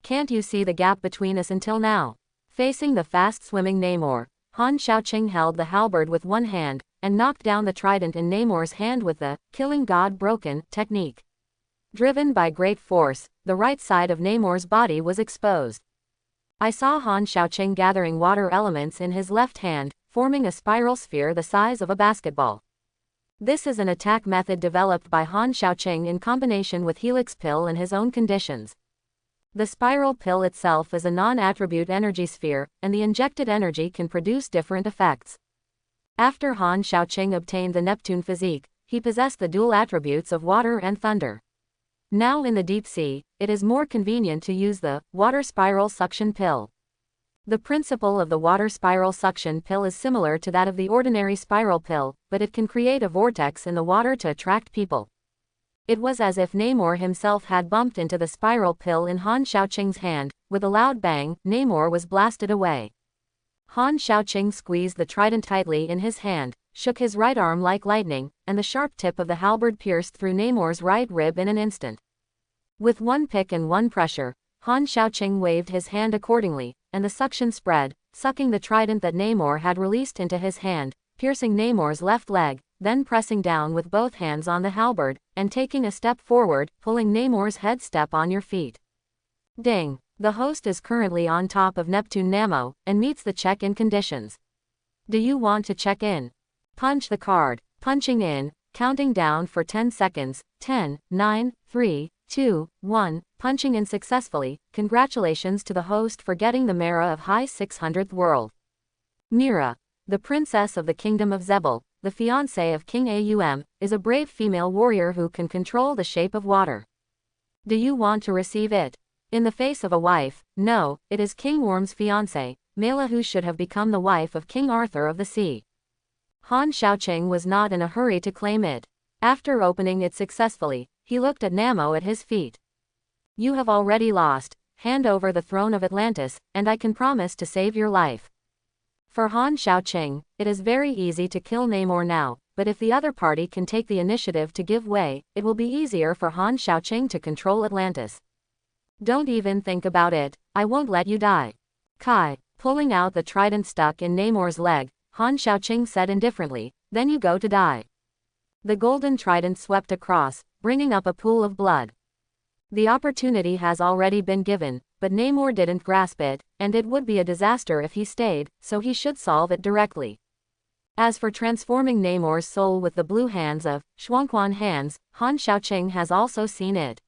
Can't you see the gap between us until now? Facing the fast-swimming Namor, Han Shaoqing held the halberd with one hand, and knocked down the trident in Namor's hand with the killing god broken technique. Driven by great force, the right side of Namor's body was exposed. I saw Han Shaoqing gathering water elements in his left hand, forming a spiral sphere the size of a basketball. This is an attack method developed by Han Shaoqing in combination with Helix Pill and his own conditions. The spiral pill itself is a non-attribute energy sphere, and the injected energy can produce different effects. After Han Shaoqing obtained the Neptune physique, he possessed the dual attributes of water and thunder. Now in the deep sea, it is more convenient to use the water spiral suction pill. The principle of the water spiral suction pill is similar to that of the ordinary spiral pill, but it can create a vortex in the water to attract people. It was as if Namor himself had bumped into the spiral pill in Han Shaoqing's hand. With a loud bang, Namor was blasted away. Han Shaoqing squeezed the trident tightly in his hand, shook his right arm like lightning, and the sharp tip of the halberd pierced through Namor's right rib in an instant. With one pick and one pressure, Han Shaoqing waved his hand accordingly, and the suction spread, sucking the trident that Namor had released into his hand, piercing Namor's left leg, then pressing down with both hands on the halberd, and taking a step forward, pulling Namor's head. Step on your feet. Ding! The host is currently on top of Neptune Namo, and meets the check-in conditions. Do you want to check in? Punch the card. Punching in, counting down for 10 seconds, 10, 9, 3, 2, 1, punching in successfully. Congratulations to the host for getting the Mara of High 600th World. Mira, the princess of the kingdom of Zebel, the fiancée of King Aum, is a brave female warrior who can control the shape of water. Do you want to receive it? In the face of a wife, no, it is King Worm's fiancée, Mela, who should have become the wife of King Arthur of the Sea. Han Shaoqing was not in a hurry to claim it. After opening it successfully, he looked at Namo at his feet. You have already lost. Hand over the throne of Atlantis, and I can promise to save your life. For Han Shaoqing, it is very easy to kill Namor now, but if the other party can take the initiative to give way, it will be easier for Han Shaoqing to control Atlantis. Don't even think about it, I won't let you die. Kai, pulling out the trident stuck in Namor's leg, Han Shaoqing said indifferently, then you go to die. The golden trident swept across, bringing up a pool of blood. The opportunity has already been given, but Namor didn't grasp it, and it would be a disaster if he stayed, so he should solve it directly. As for transforming Namor's soul with the blue hands of Shuangquan hands, Han Shaoqing has also seen it.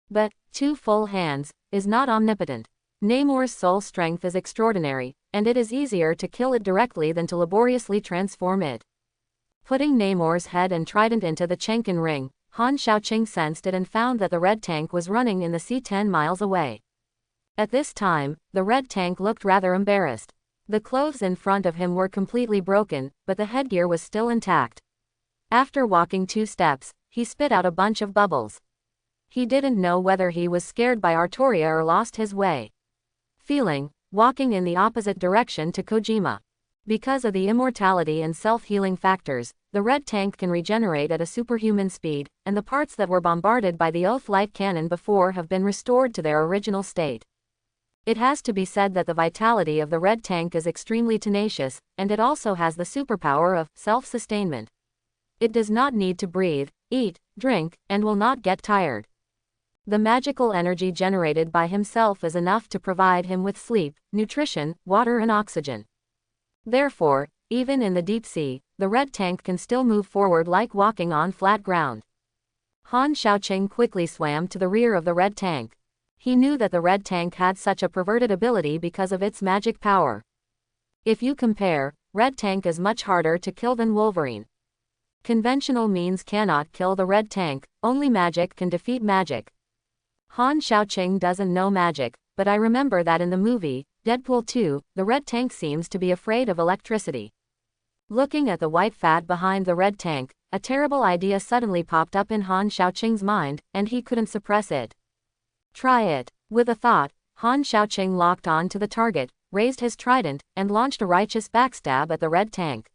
But 2 full hands is not omnipotent. Namor's soul strength is extraordinary, and it is easier to kill it directly than to laboriously transform it. Putting Namor's head and trident into the Chenkin ring, Han Shaoqing sensed it and found that the red tank was running in the sea 10 miles away. At this time, the red tank looked rather embarrassed. The clothes in front of him were completely broken, but the headgear was still intact. After walking 2 steps, he spit out a bunch of bubbles. He didn't know whether he was scared by Artoria or lost his way. Feeling, walking in the opposite direction to Kojima. Because of the immortality and self-healing factors, the red tank can regenerate at a superhuman speed, and the parts that were bombarded by the Oath light cannon before have been restored to their original state. It has to be said that the vitality of the red tank is extremely tenacious, and it also has the superpower of self-sustainment. It does not need to breathe, eat, drink, and will not get tired. The magical energy generated by himself is enough to provide him with sleep, nutrition, water and oxygen. Therefore, even in the deep sea, the red tank can still move forward like walking on flat ground. Han Xiaoqing quickly swam to the rear of the red tank. He knew that the red tank had such a perverted ability because of its magic power. If you compare, red tank is much harder to kill than Wolverine. Conventional means cannot kill the red tank, only magic can defeat magic. Han Xiaoqing doesn't know magic, but I remember that in the movie, Deadpool 2, the red tank seems to be afraid of electricity. Looking at the white fat behind the red tank, a terrible idea suddenly popped up in Han Xiaoqing's mind, and he couldn't suppress it. Try it. With a thought, Han Xiaoqing locked on to the target, raised his trident, and launched a righteous backstab at the red tank.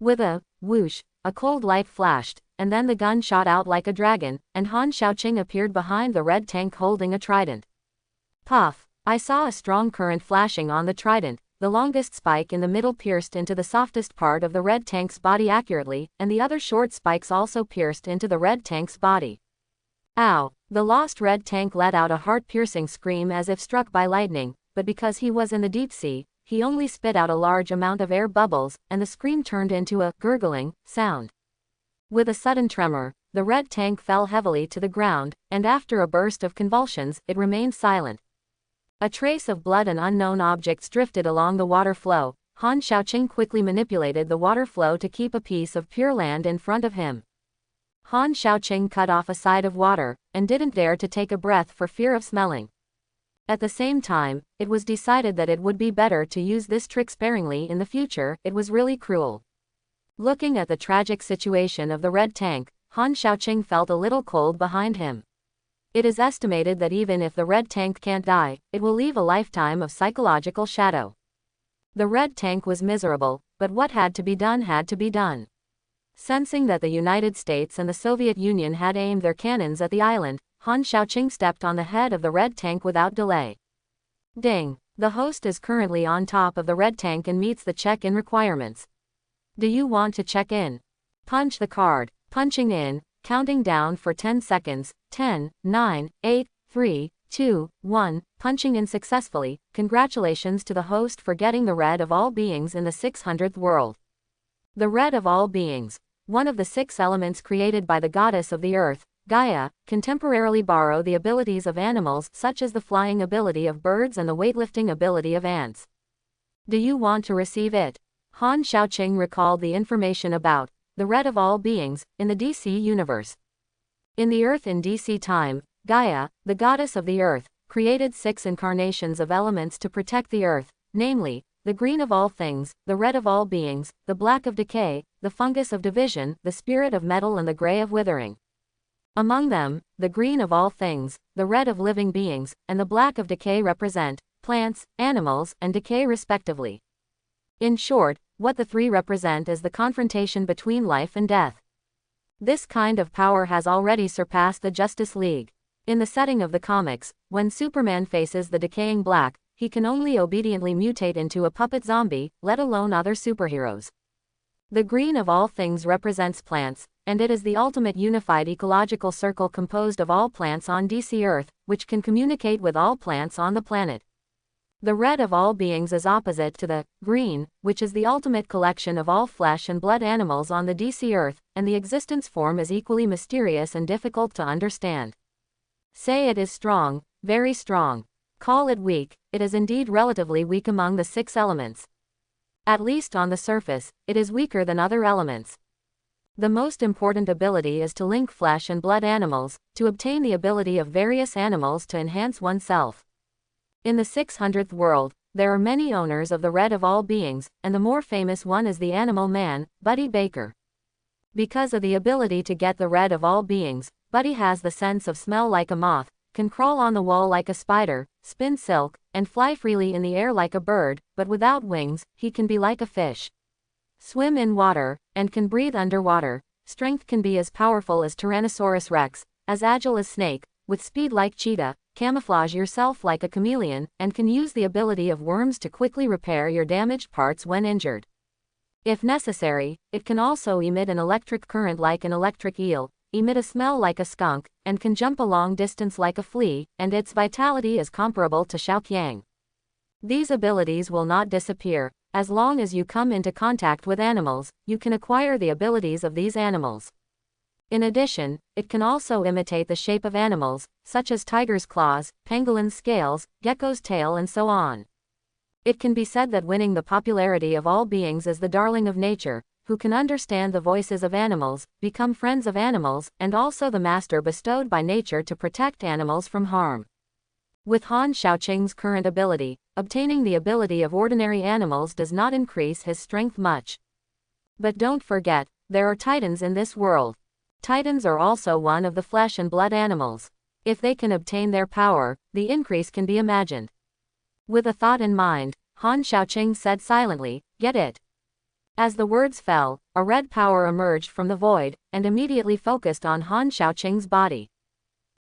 With a whoosh, a cold light flashed, and then the gun shot out like a dragon, and Han Xiaoqing appeared behind the red tank holding a trident. Puff! I saw a strong current flashing on the trident, the longest spike in the middle pierced into the softest part of the red tank's body accurately, and the other short spikes also pierced into the red tank's body. Ow! The lost red tank let out a heart-piercing scream as if struck by lightning, but because he was in the deep sea, he only spit out a large amount of air bubbles, and the scream turned into a gurgling sound. With a sudden tremor, the red tank fell heavily to the ground, and after a burst of convulsions, it remained silent. A trace of blood and unknown objects drifted along the water flow. Han Xiaoqing quickly manipulated the water flow to keep a piece of pure land in front of him. Han Xiaoqing cut off a side of water, and didn't dare to take a breath for fear of smelling. At the same time, it was decided that it would be better to use this trick sparingly in the future. It was really cruel. Looking at the tragic situation of the red tank, Han Xiaoqing felt a little cold behind him. It is estimated that even if the red tank can't die, it will leave a lifetime of psychological shadow. The red tank was miserable, but what had to be done had to be done. Sensing that the United States and the Soviet Union had aimed their cannons at the island, Han Xiaoqing stepped on the head of the red tank without delay. Ding! The host is currently on top of the red tank and meets the check-in requirements. Do you want to check in? Punch the card. Punching in, counting down for 10 seconds, 10, 9, 8, 3, 2, 1, punching in successfully. Congratulations to the host for getting the red of all beings in the 600th world. The red of all beings, one of the 6 elements created by the goddess of the earth, Gaia, can temporarily borrow the abilities of animals such as the flying ability of birds and the weightlifting ability of ants. Do you want to receive it? Han Xiaoqing recalled the information about the red of all beings in the DC universe. In the earth in DC time, Gaia, the goddess of the earth, created 6 incarnations of elements to protect the earth, namely, the green of all things, the red of all beings, the black of decay, the fungus of division, the spirit of metal and the gray of withering. Among them, the green of all things, the red of living beings, and the black of decay represent plants, animals, and decay respectively. In short, what the 3 represent is the confrontation between life and death. This kind of power has already surpassed the Justice League. In the setting of the comics, when Superman faces the decaying black, he can only obediently mutate into a puppet zombie, let alone other superheroes. The green of all things represents plants, and it is the ultimate unified ecological circle composed of all plants on DC Earth, which can communicate with all plants on the planet. The red of all beings is opposite to the green, which is the ultimate collection of all flesh and blood animals on the DC Earth, and the existence form is equally mysterious and difficult to understand. Say it is strong, very strong. Call it weak, it is indeed relatively weak among the 6 elements. At least on the surface, it is weaker than other elements. The most important ability is to link flesh and blood animals, to obtain the ability of various animals to enhance oneself. In the 600th world, there are many owners of the red of all beings, and the more famous one is the animal man, Buddy Baker. Because of the ability to get the red of all beings, Buddy has the sense of smell like a moth, can crawl on the wall like a spider, spin silk, and fly freely in the air like a bird, but without wings, he can be like a fish. Swim in water, and can breathe underwater. Strength can be as powerful as Tyrannosaurus Rex, as agile as Snake, with speed like cheetah, camouflage yourself like a chameleon, and can use the ability of worms to quickly repair your damaged parts when injured. If necessary, it can also emit an electric current like an electric eel, emit a smell like a skunk, and can jump a long distance like a flea, and its vitality is comparable to Xiaoqiang. These abilities will not disappear. As long as you come into contact with animals, you can acquire the abilities of these animals. In addition, it can also imitate the shape of animals, such as tiger's claws, pangolin's scales, gecko's tail, and so on. It can be said that winning the popularity of all beings is the darling of nature, who can understand the voices of animals, become friends of animals, and also the master bestowed by nature to protect animals from harm. With Han Xiaoqing's current ability, obtaining the ability of ordinary animals does not increase his strength much. But don't forget, there are titans in this world. Titans are also one of the flesh and blood animals. If they can obtain their power, the increase can be imagined. With a thought in mind, Han Xiaoqing said silently, "Get it." As the words fell, a red power emerged from the void, and immediately focused on Han Xiaoqing's body.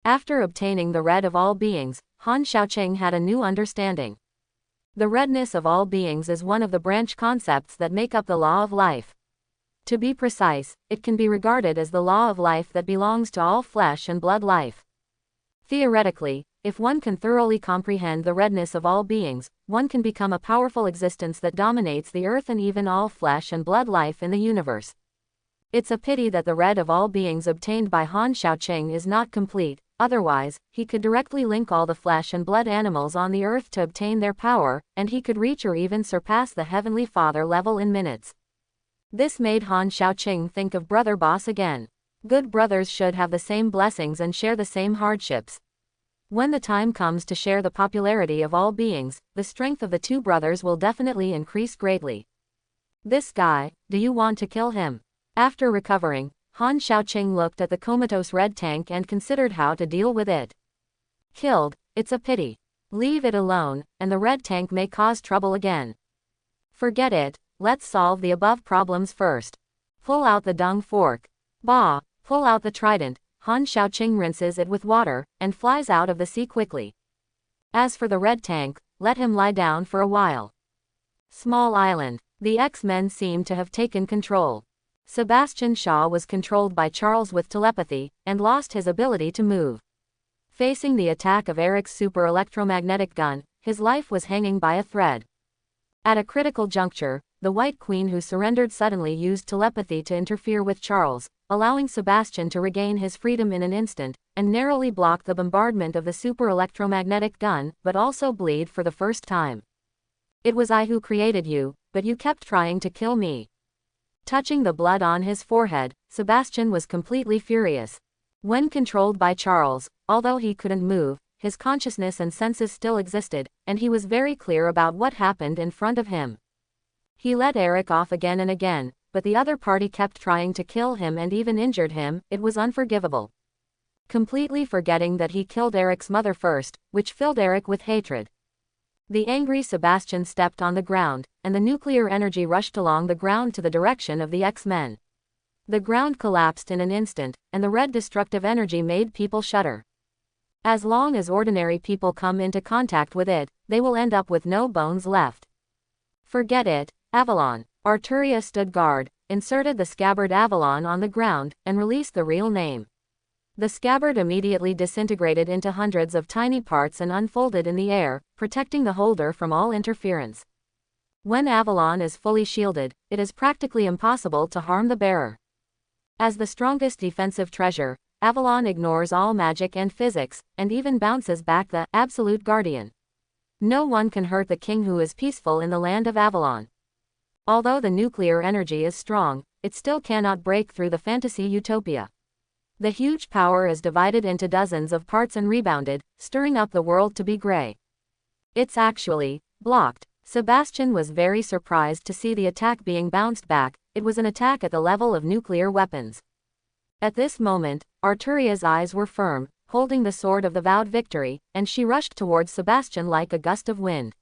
After obtaining the red of all beings, Han Xiaoqing had a new understanding. The redness of all beings is one of the branch concepts that make up the law of life. To be precise, it can be regarded as the law of life that belongs to all flesh and blood life. Theoretically, if one can thoroughly comprehend the redness of all beings, one can become a powerful existence that dominates the earth and even all flesh and blood life in the universe. It's a pity that the red of all beings obtained by Han Xiaoqing is not complete, otherwise, he could directly link all the flesh and blood animals on the earth to obtain their power, and he could reach or even surpass the Heavenly Father level in minutes. This made Han Xiaoqing think of Brother Boss again. Good brothers should have the same blessings and share the same hardships. When the time comes to share the popularity of all beings, the strength of the two brothers will definitely increase greatly. This guy, do you want to kill him? After recovering, Han Xiaoqing looked at the comatose red tank and considered how to deal with it. Killed, it's a pity. Leave it alone, and the red tank may cause trouble again. Forget it, let's solve the above problems first. Pull out the dung fork. Bah, pull out the trident. Han Xiaoqing rinses it with water, and flies out of the sea quickly. As for the red tank, let him lie down for a while. Small island. The X-Men seem to have taken control. Sebastian Shaw was controlled by Charles with telepathy, and lost his ability to move. Facing the attack of Eric's super electromagnetic gun, his life was hanging by a thread. At a critical juncture, the White Queen who surrendered suddenly used telepathy to interfere with Charles, allowing Sebastian to regain his freedom in an instant, and narrowly block the bombardment of the super electromagnetic gun, but also bleed for the first time. It was I who created you, but you kept trying to kill me. Touching the blood on his forehead, Sebastian was completely furious. When controlled by Charles, although he couldn't move, his consciousness and senses still existed, and he was very clear about what happened in front of him. He let Eric off again and again, but the other party kept trying to kill him and even injured him. It was unforgivable. Completely forgetting that he killed Eric's mother first, which filled Eric with hatred. The angry Sebastian stepped on the ground, and the nuclear energy rushed along the ground to the direction of the X-Men. The ground collapsed in an instant, and the red destructive energy made people shudder. As long as ordinary people come into contact with it, they will end up with no bones left. Forget it, Avalon. Arturia stood guard, inserted the scabbard Avalon on the ground, and released the real name. The scabbard immediately disintegrated into hundreds of tiny parts and unfolded in the air, protecting the holder from all interference. When Avalon is fully shielded, it is practically impossible to harm the bearer. As the strongest defensive treasure, Avalon ignores all magic and physics, and even bounces back the absolute guardian. No one can hurt the king who is peaceful in the land of Avalon. Although the nuclear energy is strong, it still cannot break through the fantasy utopia. The huge power is divided into dozens of parts and rebounded, stirring up the world to be gray. It's actually blocked. Sebastian was very surprised to see the attack being bounced back. It was an attack at the level of nuclear weapons. At this moment, Arturia's eyes were firm, holding the sword of the vowed victory, and she rushed towards Sebastian like a gust of wind.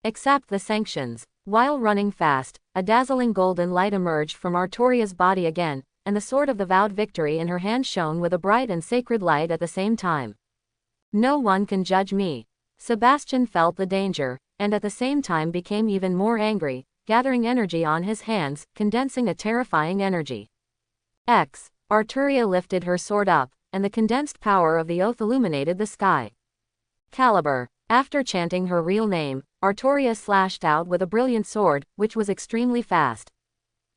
Accept the sanctions. While running fast, a dazzling golden light emerged from Arturia's body again, and the sword of the vowed victory in her hand shone with a bright and sacred light at the same time. No one can judge me. Sebastian felt the danger, and at the same time became even more angry, gathering energy on his hands, condensing a terrifying energy. Arturia lifted her sword up, and the condensed power of the oath illuminated the sky. Caliber. After chanting her real name, Arturia slashed out with a brilliant sword, which was extremely fast.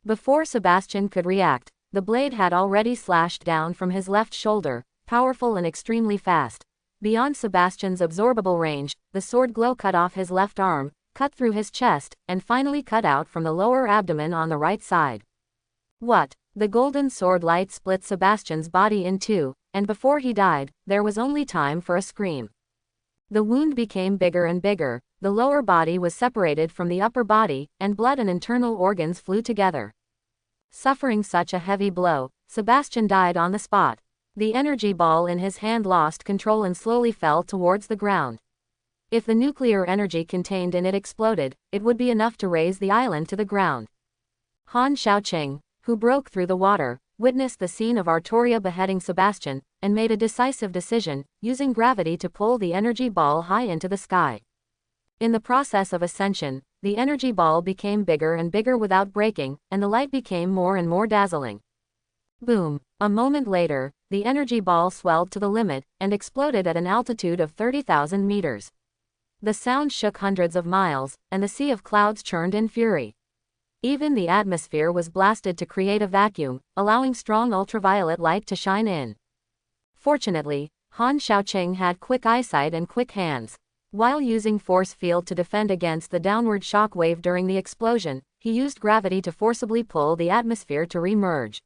Before Sebastian could react, the blade had already slashed down from his left shoulder, powerful and extremely fast. Beyond Sebastian's absorbable range, the sword glow cut off his left arm, cut through his chest, and finally cut out from the lower abdomen on the right side. What? The golden sword light split Sebastian's body in two, and before he died, there was only time for a scream. The wound became bigger and bigger, the lower body was separated from the upper body, and blood and internal organs flew together. Suffering such a heavy blow, Sebastian died on the spot. The energy ball in his hand lost control and slowly fell towards the ground. If the nuclear energy contained in it exploded, it would be enough to raise the island to the ground. Han Xiaoqing, who broke through the water, witnessed the scene of Arturia beheading Sebastian, and made a decisive decision, using gravity to pull the energy ball high into the sky. In the process of ascension, the energy ball became bigger and bigger without breaking, and the light became more and more dazzling. Boom! A moment later, the energy ball swelled to the limit, and exploded at an altitude of 30,000 meters. The sound shook hundreds of miles, and the sea of clouds churned in fury. Even the atmosphere was blasted to create a vacuum, allowing strong ultraviolet light to shine in. Fortunately, Han Xiaoqing had quick eyesight and quick hands. While using force field to defend against the downward shock wave during the explosion, he used gravity to forcibly pull the atmosphere to re-merge.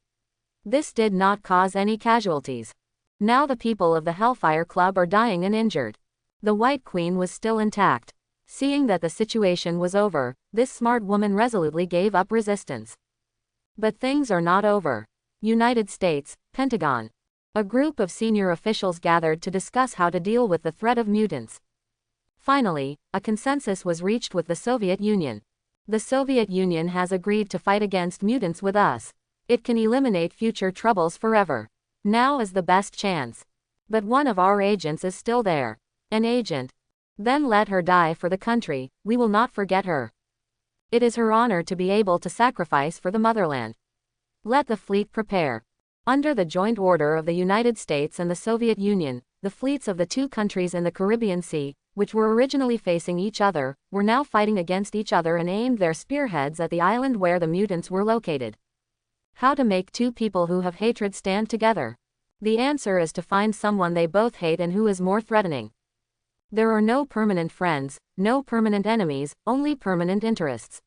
This did not cause any casualties. Now the people of the Hellfire Club are dying and injured. The White Queen was still intact. Seeing that the situation was over, this smart woman resolutely gave up resistance. But things are not over. United States, Pentagon. A group of senior officials gathered to discuss how to deal with the threat of mutants. Finally, a consensus was reached with the Soviet Union. The Soviet Union has agreed to fight against mutants with us. It can eliminate future troubles forever. Now is the best chance. But one of our agents is still there. An agent. Then let her die for the country, we will not forget her. It is her honor to be able to sacrifice for the motherland. Let the fleet prepare. Under the joint order of the United States and the Soviet Union, the fleets of the two countries in the Caribbean Sea, which were originally facing each other, were now fighting against each other and aimed their spearheads at the island where the mutants were located. How to make two people who have hatred stand together? The answer is to find someone they both hate and who is more threatening. There are no permanent friends, no permanent enemies, only permanent interests.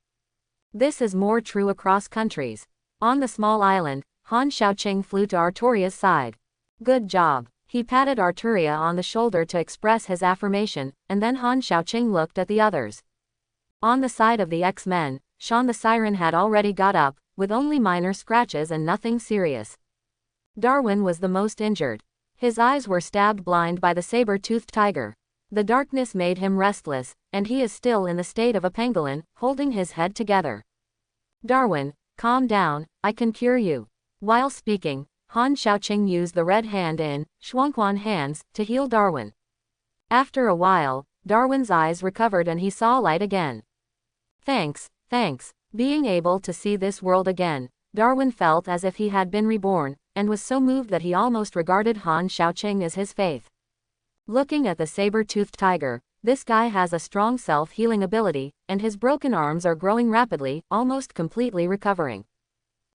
This is more true across countries. On the small island, Han Xiaoqing flew to Arturia's side. Good job. He patted Arturia on the shoulder to express his affirmation, and then Han Xiaoqing looked at the others. On the side of the X-Men, Sean the Siren had already got up, with only minor scratches and nothing serious. Darwin was the most injured. His eyes were stabbed blind by the saber-toothed tiger. The darkness made him restless, and he is still in the state of a pangolin, holding his head together. Darwin, calm down, I can cure you. While speaking, Han Xiaoqing used the red hand in Shuangquan hands to heal Darwin. After a while, Darwin's eyes recovered and he saw light again. Thanks. Being able to see this world again, Darwin felt as if he had been reborn, and was so moved that he almost regarded Han Xiaoqing as his faith. Looking at the saber-toothed tiger, this guy has a strong self-healing ability, and his broken arms are growing rapidly, almost completely recovering.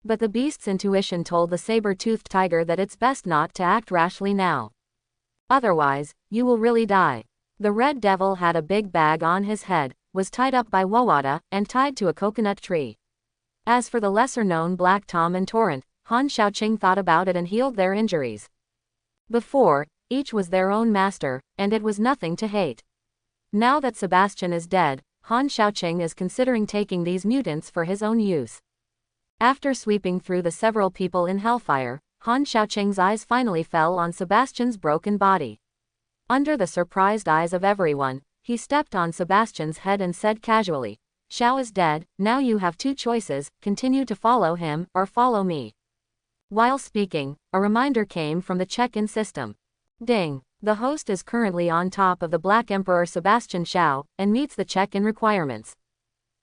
But the beast's intuition told the saber-toothed tiger that it's best not to act rashly now. Otherwise, you will really die. The red devil had a big bag on his head, was tied up by Wawada, and tied to a coconut tree. As for the lesser-known Black Tom and Torrent, Han Xiaoqing thought about it and healed their injuries. Before, each was their own master, and it was nothing to hate. Now that Sebastian is dead, Han Xiaoqing is considering taking these mutants for his own use. After sweeping through the several people in Hellfire, Han Xiaoqing's eyes finally fell on Sebastian's broken body. Under the surprised eyes of everyone, he stepped on Sebastian's head and said casually, "Xiao is dead, now you have two choices, continue to follow him, or follow me." While speaking, a reminder came from the check-in system. Ding! The host is currently on top of the Black Emperor Sebastian Shaw, and meets the check-in requirements.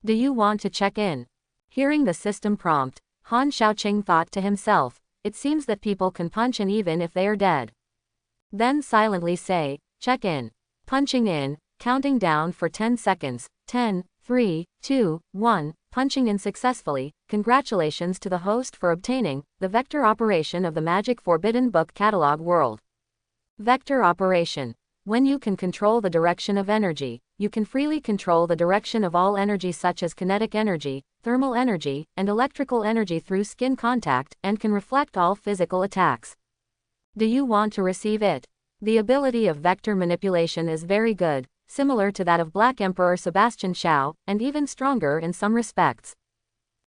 Do you want to check in? Hearing the system prompt, Han Xiaoqing thought to himself, it seems that people can punch in even if they are dead. Then silently say, check in. Punching in, counting down for 10 seconds, 10, 3, 2, 1, punching in successfully. Congratulations to the host for obtaining the vector operation of the Magic Forbidden Book catalog world. Vector operation. When you can control the direction of energy, you can freely control the direction of all energy such as kinetic energy, thermal energy, and electrical energy through skin contact, and can reflect all physical attacks. Do you want to receive it? The ability of vector manipulation is very good, similar to that of Black Emperor Sebastian Shaw, and even stronger in some respects.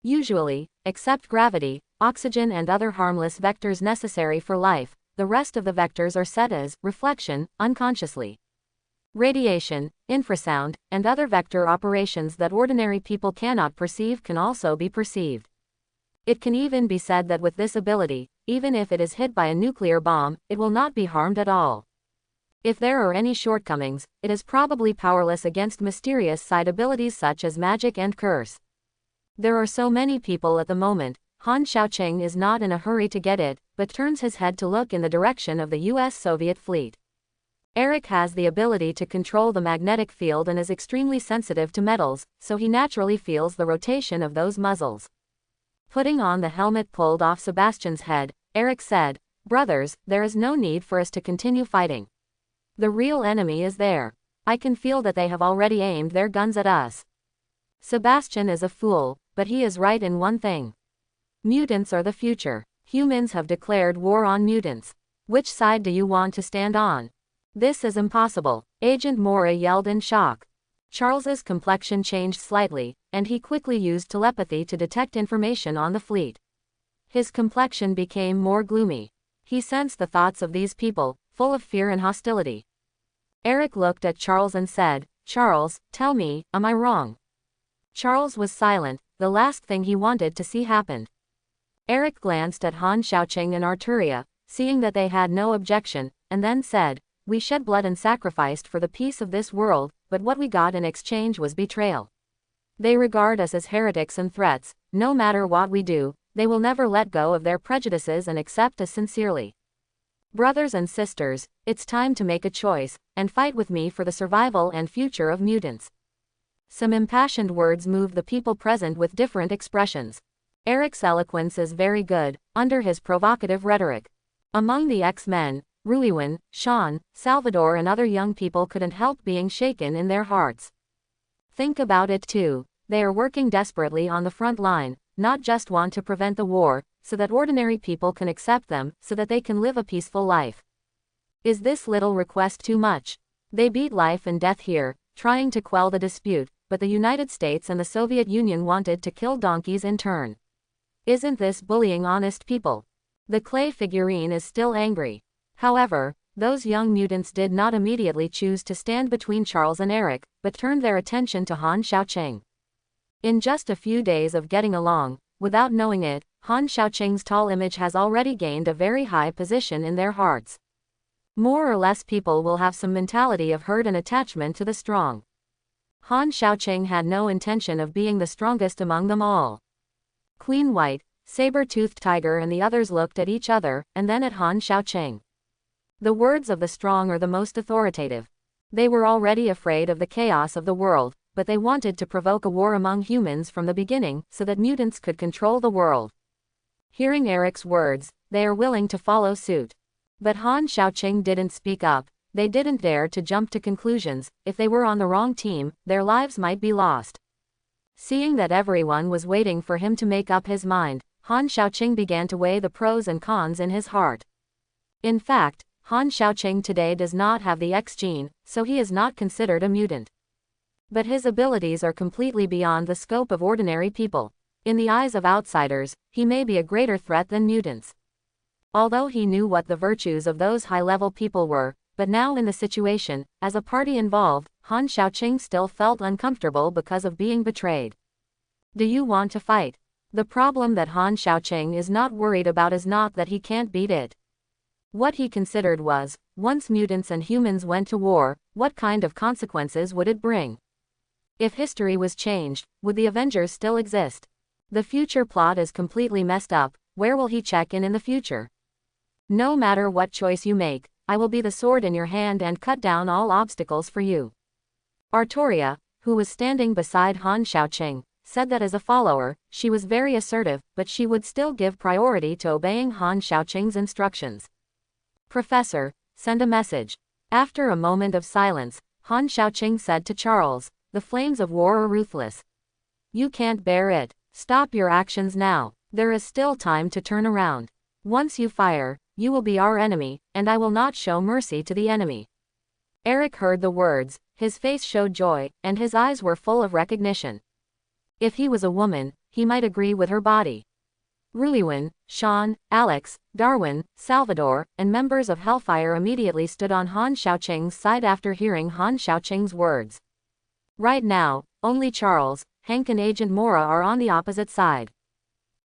Usually, except gravity, oxygen and other harmless vectors necessary for life, the rest of the vectors are set as reflection, unconsciously. Radiation, infrasound, and other vector operations that ordinary people cannot perceive can also be perceived. It can even be said that with this ability, even if it is hit by a nuclear bomb, it will not be harmed at all. If there are any shortcomings, it is probably powerless against mysterious side abilities such as magic and curse. There are so many people at the moment. Han Xiaoqing is not in a hurry to get it, but turns his head to look in the direction of the US Soviet fleet. Eric has the ability to control the magnetic field and is extremely sensitive to metals, so he naturally feels the rotation of those muzzles. Putting on the helmet pulled off Sebastian's head, Eric said, "Brothers, there is no need for us to continue fighting. The real enemy is there. I can feel that they have already aimed their guns at us." Sebastian is a fool, but he is right in one thing. Mutants are the future. Humans have declared war on mutants. Which side do you want to stand on? This is impossible, Agent Mora yelled in shock. Charles's complexion changed slightly, and he quickly used telepathy to detect information on the fleet. His complexion became more gloomy. He sensed the thoughts of these people, full of fear and hostility. Eric looked at Charles and said, "Charles, tell me, am I wrong?" Charles was silent, the last thing he wanted to see happened. Eric glanced at Han Xiaoqing and Arturia, seeing that they had no objection, and then said, "We shed blood and sacrificed for the peace of this world, but what we got in exchange was betrayal. They regard us as heretics and threats. No matter what we do, they will never let go of their prejudices and accept us sincerely. Brothers and sisters, it's time to make a choice, and fight with me for the survival and future of mutants." Some impassioned words moved the people present with different expressions. Eric's eloquence is very good, under his provocative rhetoric. Among the X-Men, Ruiwan, Sean, Salvador and other young people couldn't help being shaken in their hearts. Think about it too, they are working desperately on the front line, not just want to prevent the war, so that ordinary people can accept them, so that they can live a peaceful life. Is this little request too much? They beat life and death here, trying to quell the dispute, but the United States and the Soviet Union wanted to kill donkeys in turn. Isn't this bullying honest people? The clay figurine is still angry. However, those young mutants did not immediately choose to stand between Charles and Eric, but turned their attention to Han Xiaoqing. In just a few days of getting along, without knowing it, Han Xiaoqing's tall image has already gained a very high position in their hearts. More or less people will have some mentality of herd and attachment to the strong. Han Xiaoqing had no intention of being the strongest among them all. Queen White, Saber-Toothed Tiger and the others looked at each other, and then at Han Xiaoqing. The words of the strong are the most authoritative. They were already afraid of the chaos of the world, but they wanted to provoke a war among humans from the beginning, so that mutants could control the world. Hearing Eric's words, they are willing to follow suit. But Han Xiaoqing didn't speak up. They didn't dare to jump to conclusions. If they were on the wrong team, their lives might be lost. Seeing that everyone was waiting for him to make up his mind, Han Xiaoqing began to weigh the pros and cons in his heart. In fact, Han Xiaoqing today does not have the X gene, so he is not considered a mutant. But his abilities are completely beyond the scope of ordinary people. In the eyes of outsiders, he may be a greater threat than mutants. Although he knew what the virtues of those high-level people were, but now in the situation, as a party involved, Han Xiaoqing still felt uncomfortable because of being betrayed. Do you want to fight? The problem that Han Xiaoqing is not worried about is not that he can't beat it. What he considered was, once mutants and humans went to war, what kind of consequences would it bring? If history was changed, would the Avengers still exist? The future plot is completely messed up. Where will he check in the future? No matter what choice you make, I will be the sword in your hand and cut down all obstacles for you. Artoria, who was standing beside Han Xiaoqing, said that as a follower, she was very assertive, but she would still give priority to obeying Han Xiaoqing's instructions. Professor, send a message. After a moment of silence, Han Xiaoqing said to Charles, the flames of war are ruthless. You can't bear it. Stop your actions now. There is still time to turn around. Once you fire, you will be our enemy, and I will not show mercy to the enemy. Eric heard the words, his face showed joy, and his eyes were full of recognition. If he was a woman, he might agree with her body. Ruiwen, Sean, Alex, Darwin, Salvador, and members of Hellfire immediately stood on Han Xiaoqing's side after hearing Han Xiaoqing's words. Right now, only Charles, Hank and Agent Mora are on the opposite side.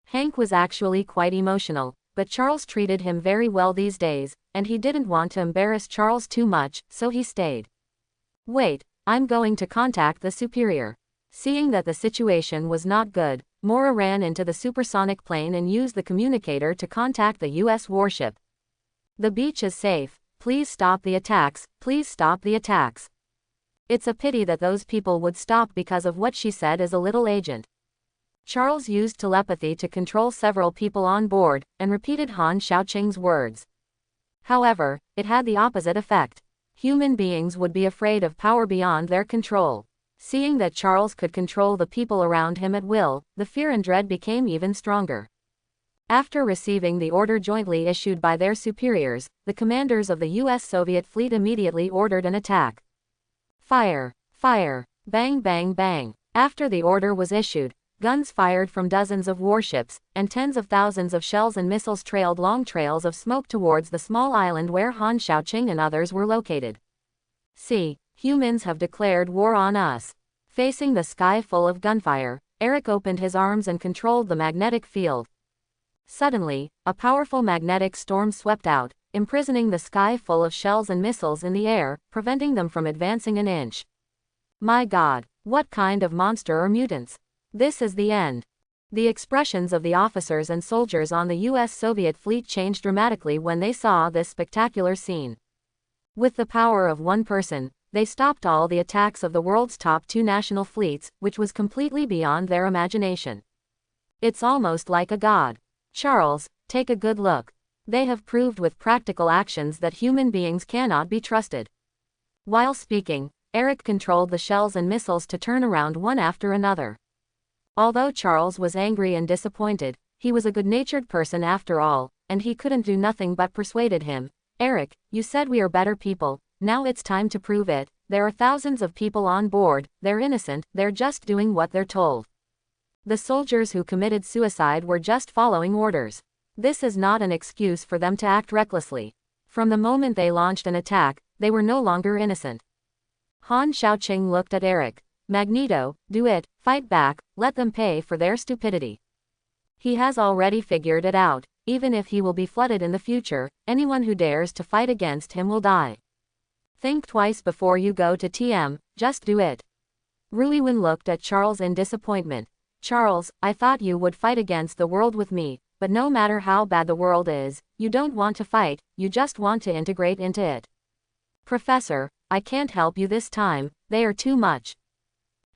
Hank was actually quite emotional, but Charles treated him very well these days, and he didn't want to embarrass Charles too much, so he stayed. Wait, I'm going to contact the superior. Seeing that the situation was not good, Mora ran into the supersonic plane and used the communicator to contact the U.S. warship. The beach is safe. Please stop the attacks. Please stop the attacks. It's a pity that those people would stop because of what she said as a little agent. Charles used telepathy to control several people on board, and repeated Han Xiaoqing's words. However, it had the opposite effect. Human beings would be afraid of power beyond their control. Seeing that Charles could control the people around him at will, the fear and dread became even stronger. After receiving the order jointly issued by their superiors, the commanders of the U.S. Soviet fleet immediately ordered an attack. Fire! Fire! Bang bang bang! After the order was issued, guns fired from dozens of warships, and tens of thousands of shells and missiles trailed long trails of smoke towards the small island where Han Xiaoqing and others were located. See, humans have declared war on us. Facing the sky full of gunfire, Eric opened his arms and controlled the magnetic field. Suddenly, a powerful magnetic storm swept out, imprisoning the sky full of shells and missiles in the air, preventing them from advancing an inch. My God, what kind of monster are mutants? This is the end. The expressions of the officers and soldiers on the U.S. Soviet fleet changed dramatically when they saw this spectacular scene. With the power of one person, they stopped all the attacks of the world's top two national fleets, which was completely beyond their imagination. It's almost like a god. Charles, take a good look. They have proved with practical actions that human beings cannot be trusted. While speaking, Eric controlled the shells and missiles to turn around one after another. Although Charles was angry and disappointed, he was a good-natured person after all, and he couldn't do nothing but persuaded him. Eric, you said we are better people, now it's time to prove it. There are thousands of people on board, they're innocent, they're just doing what they're told. The soldiers who committed suicide were just following orders. This is not an excuse for them to act recklessly. From the moment they launched an attack, they were no longer innocent. Han Xiaoqing looked at Eric. Magneto, do it, fight back, let them pay for their stupidity. He has already figured it out. Even if he will be flooded in the future, anyone who dares to fight against him will die. Think twice before you go to TM, just do it. Ruiwen looked at Charles in disappointment. Charles, I thought you would fight against the world with me, but no matter how bad the world is, you don't want to fight, you just want to integrate into it. Professor, I can't help you this time, they are too much.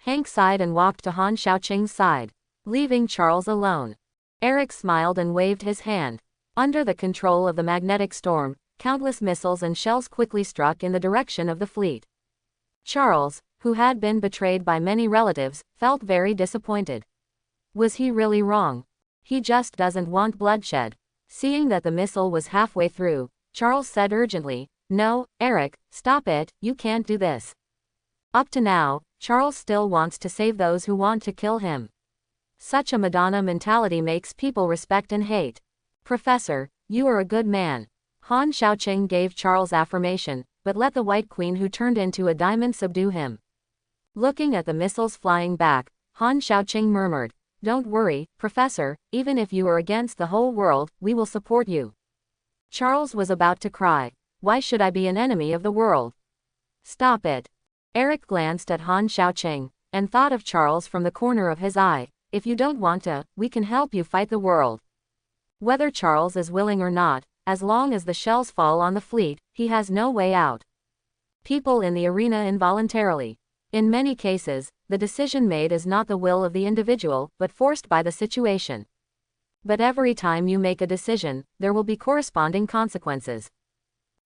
Hank sighed and walked to Han Xiaoqing's side, leaving Charles alone. Eric smiled and waved his hand. Under the control of the magnetic storm, countless missiles and shells quickly struck in the direction of the fleet. Charles, who had been betrayed by many relatives, felt very disappointed. Was he really wrong? He just doesn't want bloodshed. Seeing that the missile was halfway through, Charles said urgently, No, Eric, stop it, you can't do this. Up to now, Charles still wants to save those who want to kill him. Such a Madonna mentality makes people respect and hate. Professor, You are a good man. Han Xiaoqing gave Charles affirmation, but let the White Queen who turned into a diamond subdue him. Looking at the missiles flying back, Han Xiaoqing murmured, "Don't worry, Professor, even if you are against the whole world, we will support you." Charles was about to cry. Why should I be an enemy of the world? Stop it. Eric glanced at Han Xiaoqing, and thought of Charles from the corner of his eye. If you don't want to, we can help you fight the world. Whether Charles is willing or not, as long as the shells fall on the fleet, he has no way out. People in the arena involuntarily. In many cases, the decision made is not the will of the individual, but forced by the situation. But every time you make a decision, there will be corresponding consequences.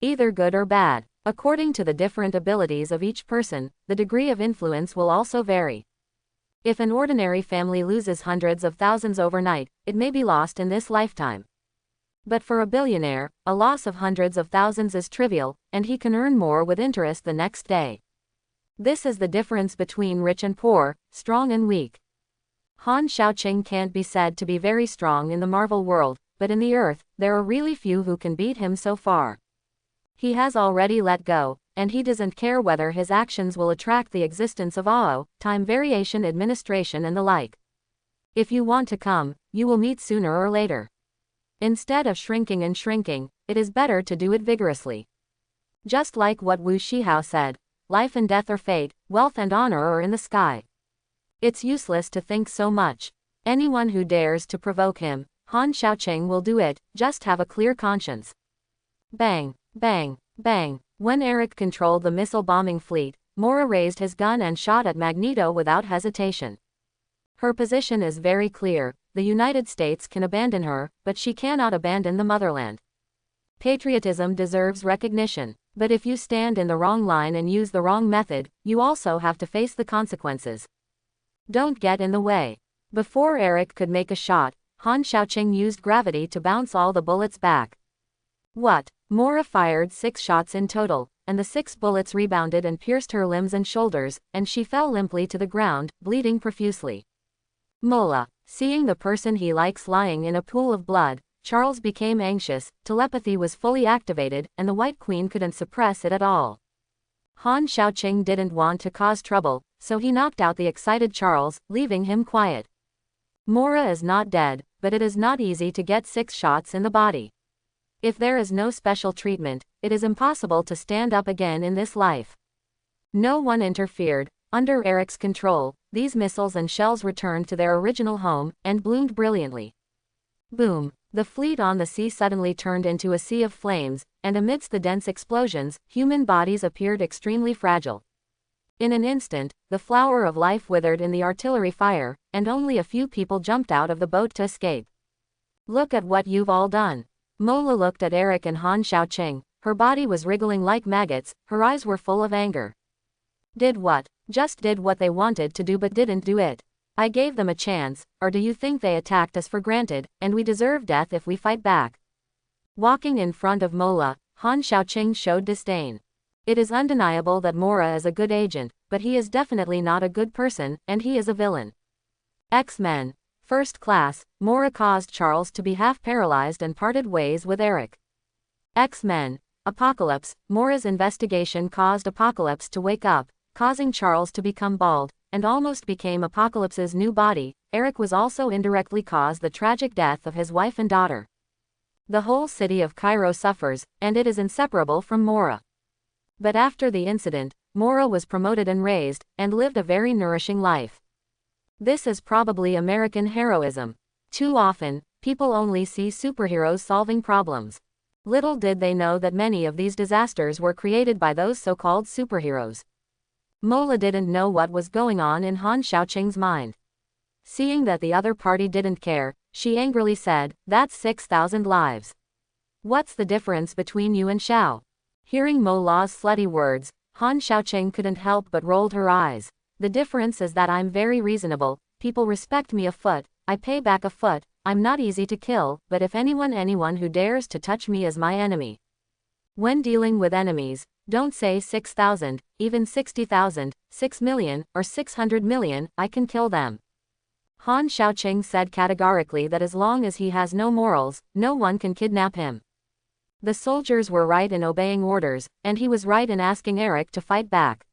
Either good or bad. According to the different abilities of each person, the degree of influence will also vary. If an ordinary family loses hundreds of thousands overnight, it may be lost in this lifetime. But for a billionaire, a loss of hundreds of thousands is trivial, and he can earn more with interest the next day. This is the difference between rich and poor, strong and weak. Han Xiaoqing can't be said to be very strong in the Marvel world, but in the Earth, there are really few who can beat him so far. He has already let go, and he doesn't care whether his actions will attract the existence of AO, time variation administration and the like. If you want to come, you will meet sooner or later. Instead of shrinking and shrinking, it is better to do it vigorously. Just like what Wu Shihao said, life and death are fate, wealth and honor are in the sky. It's useless to think so much. Anyone who dares to provoke him, Han Xiaoqing will do it, just have a clear conscience. Bang, bang, bang. When Eric controlled the missile bombing fleet, Mora raised his gun and shot at Magneto without hesitation. Her position is very clear. The United States can abandon her, but she cannot abandon the motherland. Patriotism deserves recognition, but if you stand in the wrong line and use the wrong method, you also have to face the consequences. Don't get in the way. Before Eric could make a shot, Han Xiaoqing used gravity to bounce all the bullets back. What? Mora fired 6 shots in total, and the 6 bullets rebounded and pierced her limbs and shoulders, and she fell limply to the ground, bleeding profusely. Mola. Seeing the person he likes lying in a pool of blood, Charles became anxious. Telepathy was fully activated, and the White Queen couldn't suppress it at all. Han Xiaoqing didn't want to cause trouble, so he knocked out the excited Charles, leaving him quiet. Mora is not dead, but it is not easy to get 6 shots in the body. If there is no special treatment, it is impossible to stand up again in this life. No one interfered. Under Eric's control, these missiles and shells returned to their original home, and bloomed brilliantly. Boom! The fleet on the sea suddenly turned into a sea of flames, and amidst the dense explosions, human bodies appeared extremely fragile. In an instant, the flower of life withered in the artillery fire, and only a few people jumped out of the boat to escape. Look at what you've all done. Mola looked at Eric and Han Xiaoqing. Her body was wriggling like maggots, her eyes were full of anger. Did what? Just did what they wanted to do but didn't do it. I gave them a chance, or do you think they attacked us for granted, and we deserve death if we fight back? Walking in front of Mola, Han Xiaoqing showed disdain. It is undeniable that Mora is a good agent, but he is definitely not a good person, and he is a villain. X-Men. First class, Mora caused Charles to be half paralyzed and parted ways with Eric. X-Men. Apocalypse. Mora's investigation caused Apocalypse to wake up, causing Charles to become bald, and almost became Apocalypse's new body. Eric was also indirectly caused the tragic death of his wife and daughter. The whole city of Cairo suffers, and it is inseparable from Mora. But after the incident, Mora was promoted and raised, and lived a very nourishing life. This is probably American heroism. Too often, people only see superheroes solving problems. Little did they know that many of these disasters were created by those so-called superheroes. Mola didn't know what was going on in Han Xiaoqing's mind. Seeing that the other party didn't care, she angrily said, "That's 6,000 lives. What's the difference between you and Xiao?" Hearing Mola's slutty words, Han Xiaoqing couldn't help but rolled her eyes. The difference is that I'm very reasonable, people respect me a foot, I pay back a foot, I'm not easy to kill, but if anyone who dares to touch me is my enemy. When dealing with enemies, don't say 6,000, even 60,000, 6 million, or 600 million, I can kill them. Han Xiaoqing said categorically that as long as he has no morals, no one can kidnap him. The soldiers were right in obeying orders, and he was right in asking Eric to fight back.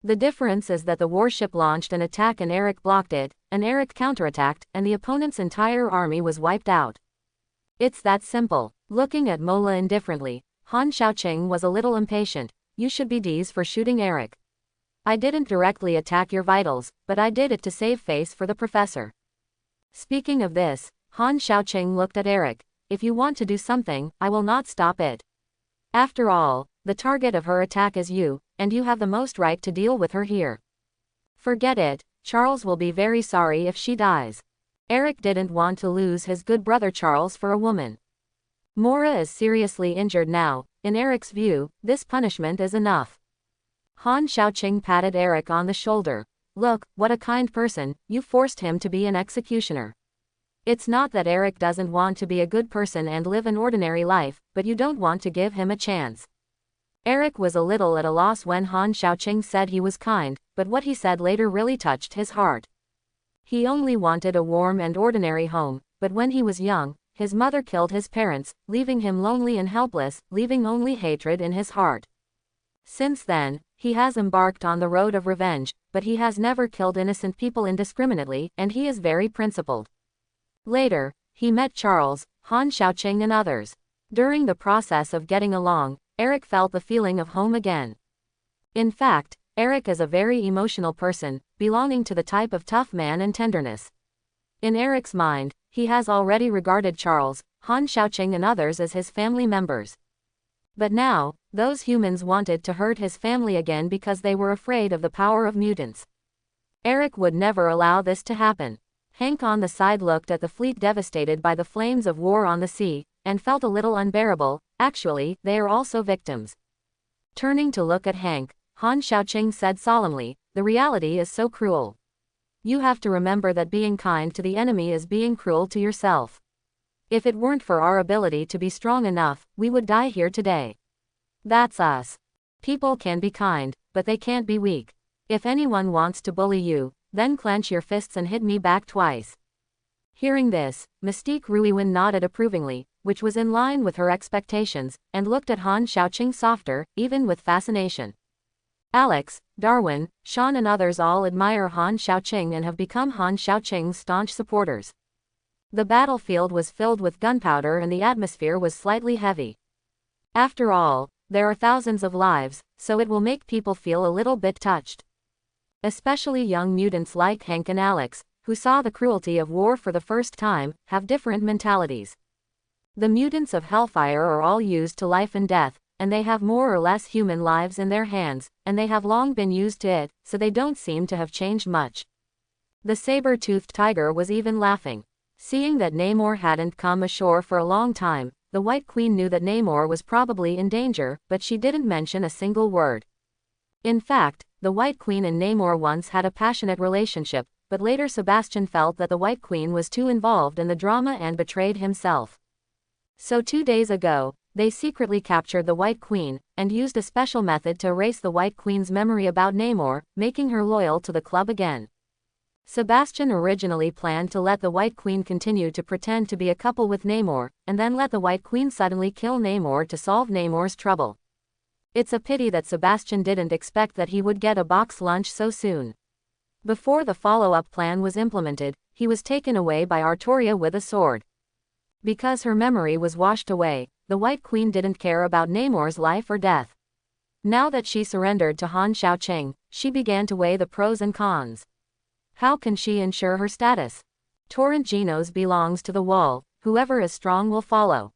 The difference is that the warship launched an attack and Eric blocked it, and Eric counterattacked, and the opponent's entire army was wiped out. It's that simple. Looking at Mola indifferently, Han Xiaoqing was a little impatient. You should be D's for shooting Eric. I didn't directly attack your vitals, but I did it to save face for the professor. Speaking of this, Han Xiaoqing looked at Eric. If you want to do something, I will not stop it. After all, the target of her attack is you, and you have the most right to deal with her here. Forget it, Charles will be very sorry if she dies. Eric didn't want to lose his good brother Charles for a woman. Mora is seriously injured now. In Eric's view, this punishment is enough. Han Xiaoqing patted Eric on the shoulder. Look, what a kind person, you forced him to be an executioner. It's not that Eric doesn't want to be a good person and live an ordinary life, but you don't want to give him a chance. Eric was a little at a loss when Han Xiaoqing said he was kind, but what he said later really touched his heart. He only wanted a warm and ordinary home, but when he was young, his mother killed his parents, leaving him lonely and helpless, leaving only hatred in his heart. Since then, he has embarked on the road of revenge, but he has never killed innocent people indiscriminately, and he is very principled. Later, he met Charles, Han Xiaoqing and others. During the process of getting along, Eric felt the feeling of home again. In fact, Eric is a very emotional person, belonging to the type of tough man and tenderness. In Eric's mind, he has already regarded Charles, Han Xiaoqing and others as his family members. But now, those humans wanted to hurt his family again because they were afraid of the power of mutants. Eric would never allow this to happen. Hank on the side looked at the fleet devastated by the flames of war on the sea, and felt a little unbearable. Actually, they are also victims. Turning to look at Hank, Han Xiaoqing said solemnly, the reality is so cruel. You have to remember that being kind to the enemy is being cruel to yourself. If it weren't for our ability to be strong enough, we would die here today. That's us. People can be kind, but they can't be weak. If anyone wants to bully you, then clench your fists and hit me back twice. Hearing this, Mystique Ruiwen nodded approvingly, which was in line with her expectations, and looked at Han Xiaoqing softer, even with fascination. Alex, Darwin, Sean and others all admire Han Xiaoqing and have become Han Xiaoqing's staunch supporters. The battlefield was filled with gunpowder and the atmosphere was slightly heavy. After all, there are thousands of lives, so it will make people feel a little bit touched. Especially young mutants like Hank and Alex, who saw the cruelty of war for the first time, have different mentalities. The mutants of Hellfire are all used to life and death, and they have more or less human lives in their hands, and they have long been used to it, so they don't seem to have changed much. The saber-toothed tiger was even laughing. Seeing that Namor hadn't come ashore for a long time, the White Queen knew that Namor was probably in danger, but she didn't mention a single word. In fact, the White Queen and Namor once had a passionate relationship, but later Sebastian felt that the White Queen was too involved in the drama and betrayed himself. So 2 days ago, they secretly captured the White Queen, and used a special method to erase the White Queen's memory about Namor, making her loyal to the club again. Sebastian originally planned to let the White Queen continue to pretend to be a couple with Namor, and then let the White Queen suddenly kill Namor to solve Namor's trouble. It's a pity that Sebastian didn't expect that he would get a box lunch so soon. Before the follow-up plan was implemented, he was taken away by Artoria with a sword. Because her memory was washed away, the White Queen didn't care about Namor's life or death. Now that she surrendered to Han Xiaoqing, she began to weigh the pros and cons. How can she ensure her status? Torrent Genos belongs to the wall, whoever is strong will follow.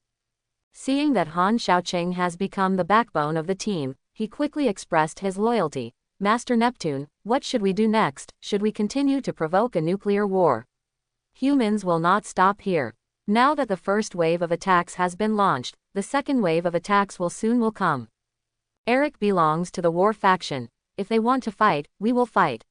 Seeing that Han Xiaoqing has become the backbone of the team, he quickly expressed his loyalty. Master Neptune, what should we do next? Should we continue to provoke a nuclear war? Humans will not stop here. Now that the first wave of attacks has been launched, the second wave of attacks will soon come. Eric belongs to the war faction. If they want to fight, we will fight.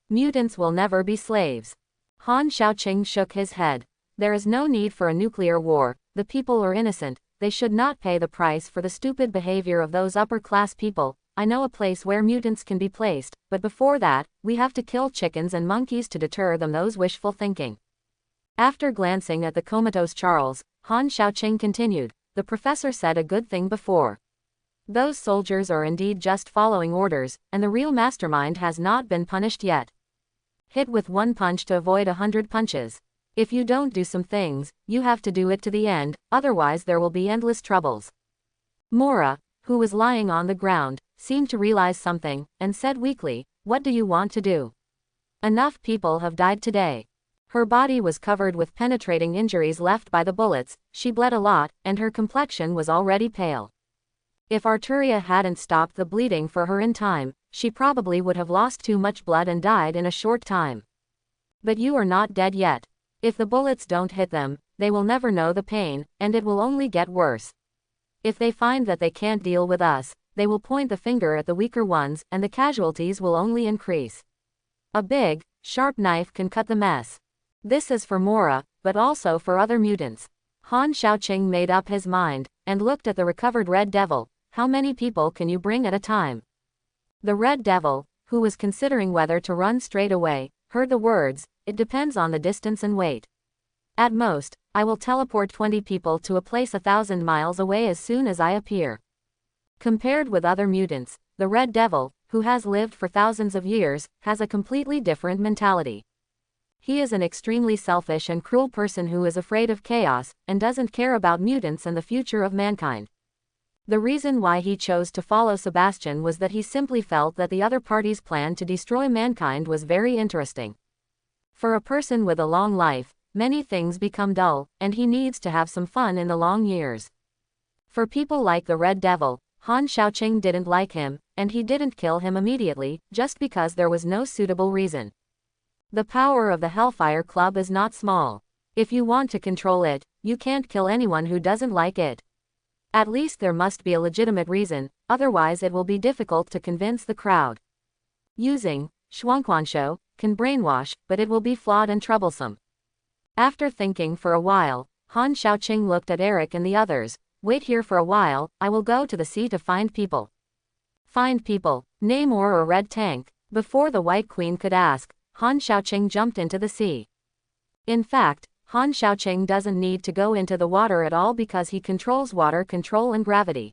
Mutants will never be slaves. Han Xiaoqing shook his head. There is no need for a nuclear war. The people are innocent. They should not pay the price for the stupid behavior of those upper-class people. I know a place where mutants can be placed, but before that, we have to kill chickens and monkeys to deter them. Those wishful thinking. After glancing at the comatose Charles, Han Xiaoqing continued, the professor said a good thing before. Those soldiers are indeed just following orders, and the real mastermind has not been punished yet. Hit with one punch to avoid 100 punches. If you don't do some things, you have to do it to the end, otherwise there will be endless troubles. Mora, who was lying on the ground, seemed to realize something, and said weakly, what do you want to do? Enough people have died today. Her body was covered with penetrating injuries left by the bullets, she bled a lot, and her complexion was already pale. If Arturia hadn't stopped the bleeding for her in time, she probably would have lost too much blood and died in a short time. But you are not dead yet. If the bullets don't hit them, they will never know the pain, and it will only get worse. If they find that they can't deal with us, they will point the finger at the weaker ones, and the casualties will only increase. A big, sharp knife can cut the mess. This is for Mora, but also for other mutants. Han Xiaoqing made up his mind, and looked at the recovered Red Devil. How many people can you bring at a time? The Red Devil, who was considering whether to run straight away, heard the words, it depends on the distance and weight. At most, I will teleport 20 people to a place 1,000 miles away as soon as I appear. Compared with other mutants, the Red Devil, who has lived for thousands of years, has a completely different mentality. He is an extremely selfish and cruel person who is afraid of chaos, and doesn't care about mutants and the future of mankind. The reason why he chose to follow Sebastian was that he simply felt that the other party's plan to destroy mankind was very interesting. For a person with a long life, many things become dull, and he needs to have some fun in the long years. For people like the Red Devil, Han Xiaoqing didn't like him, and he didn't kill him immediately, just because there was no suitable reason. The power of the Hellfire Club is not small. If you want to control it, you can't kill anyone who doesn't like it. At least there must be a legitimate reason, otherwise it will be difficult to convince the crowd. Using Shuangquansho can brainwash, but it will be flawed and troublesome. After thinking for a while, Han Xiaoqing looked at Eric and the others. Wait here for a while, I will go to the sea to find people. Find people, Namor or Red Tank? Before the White Queen could ask, Han Xiaoqing jumped into the sea. In fact, Han Xiaoqing doesn't need to go into the water at all because he controls water control and gravity.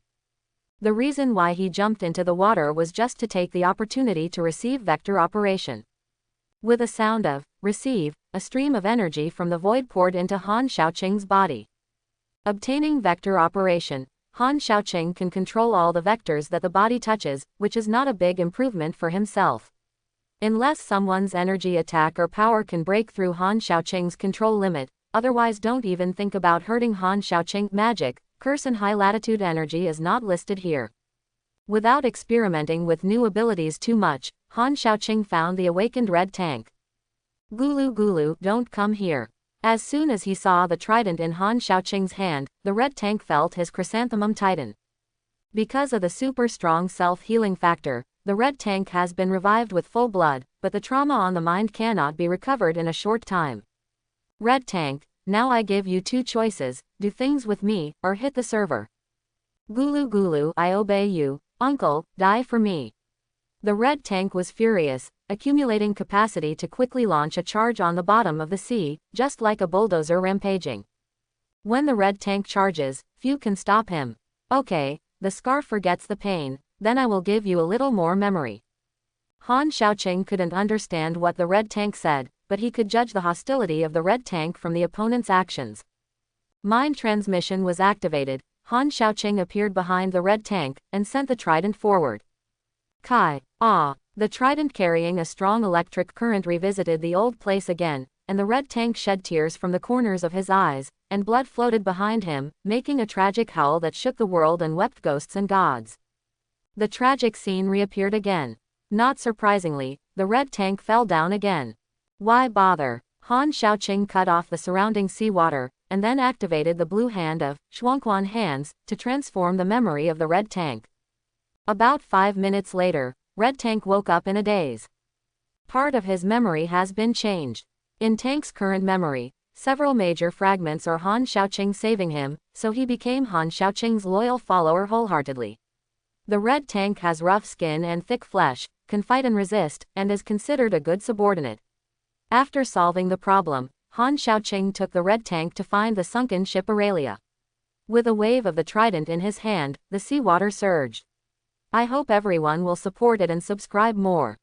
The reason why he jumped into the water was just to take the opportunity to receive vector operation. With a sound of receive, a stream of energy from the void poured into Han Xiaoqing's body. Obtaining vector operation, Han Xiaoqing can control all the vectors that the body touches, which is not a big improvement for himself. Unless someone's energy attack or power can break through Han Xiaoqing's control limit, otherwise don't even think about hurting Han Xiaoqing. Magic, curse and high latitude energy is not listed here. Without experimenting with new abilities too much, Han Xiaoqing found the awakened Red Tank. Gulu Gulu, don't come here. As soon as he saw the trident in Han Xiaoqing's hand, the Red Tank felt his chrysanthemum tighten. Because of the super strong self-healing factor, the Red Tank has been revived with full blood, but the trauma on the mind cannot be recovered in a short time. Red Tank, now I give you two choices, do things with me, or hit the server. Gulu Gulu, I obey you, uncle, die for me. The Red Tank was furious, accumulating capacity to quickly launch a charge on the bottom of the sea, just like a bulldozer rampaging. When the Red Tank charges, few can stop him. Okay, the scar forgets the pain, then I will give you a little more memory. Han Xiaoqing couldn't understand what the Red Tank said, but he could judge the hostility of the Red Tank from the opponent's actions. Mind transmission was activated, Han Xiaoqing appeared behind the Red Tank, and sent the trident forward. Kai, ah! The trident carrying a strong electric current revisited the old place again, and the Red Tank shed tears from the corners of his eyes, and blood floated behind him, making a tragic howl that shook the world and wept ghosts and gods. The tragic scene reappeared again. Not surprisingly, the Red Tank fell down again. Why bother? Han Xiaoqing cut off the surrounding seawater, and then activated the blue hand of Shuangquan hands to transform the memory of the Red Tank. About 5 minutes later, Red Tank woke up in a daze. Part of his memory has been changed. In Tank's current memory, several major fragments are Han Xiaoqing saving him, so he became Han Xiaoqing's loyal follower wholeheartedly. The red tank has rough skin and thick flesh, can fight and resist, and is considered a good subordinate. After solving the problem, Han Xiaoqing took the red tank to find the sunken ship Aurelia. With a wave of the trident in his hand, the seawater surged. I hope everyone will support it and subscribe more.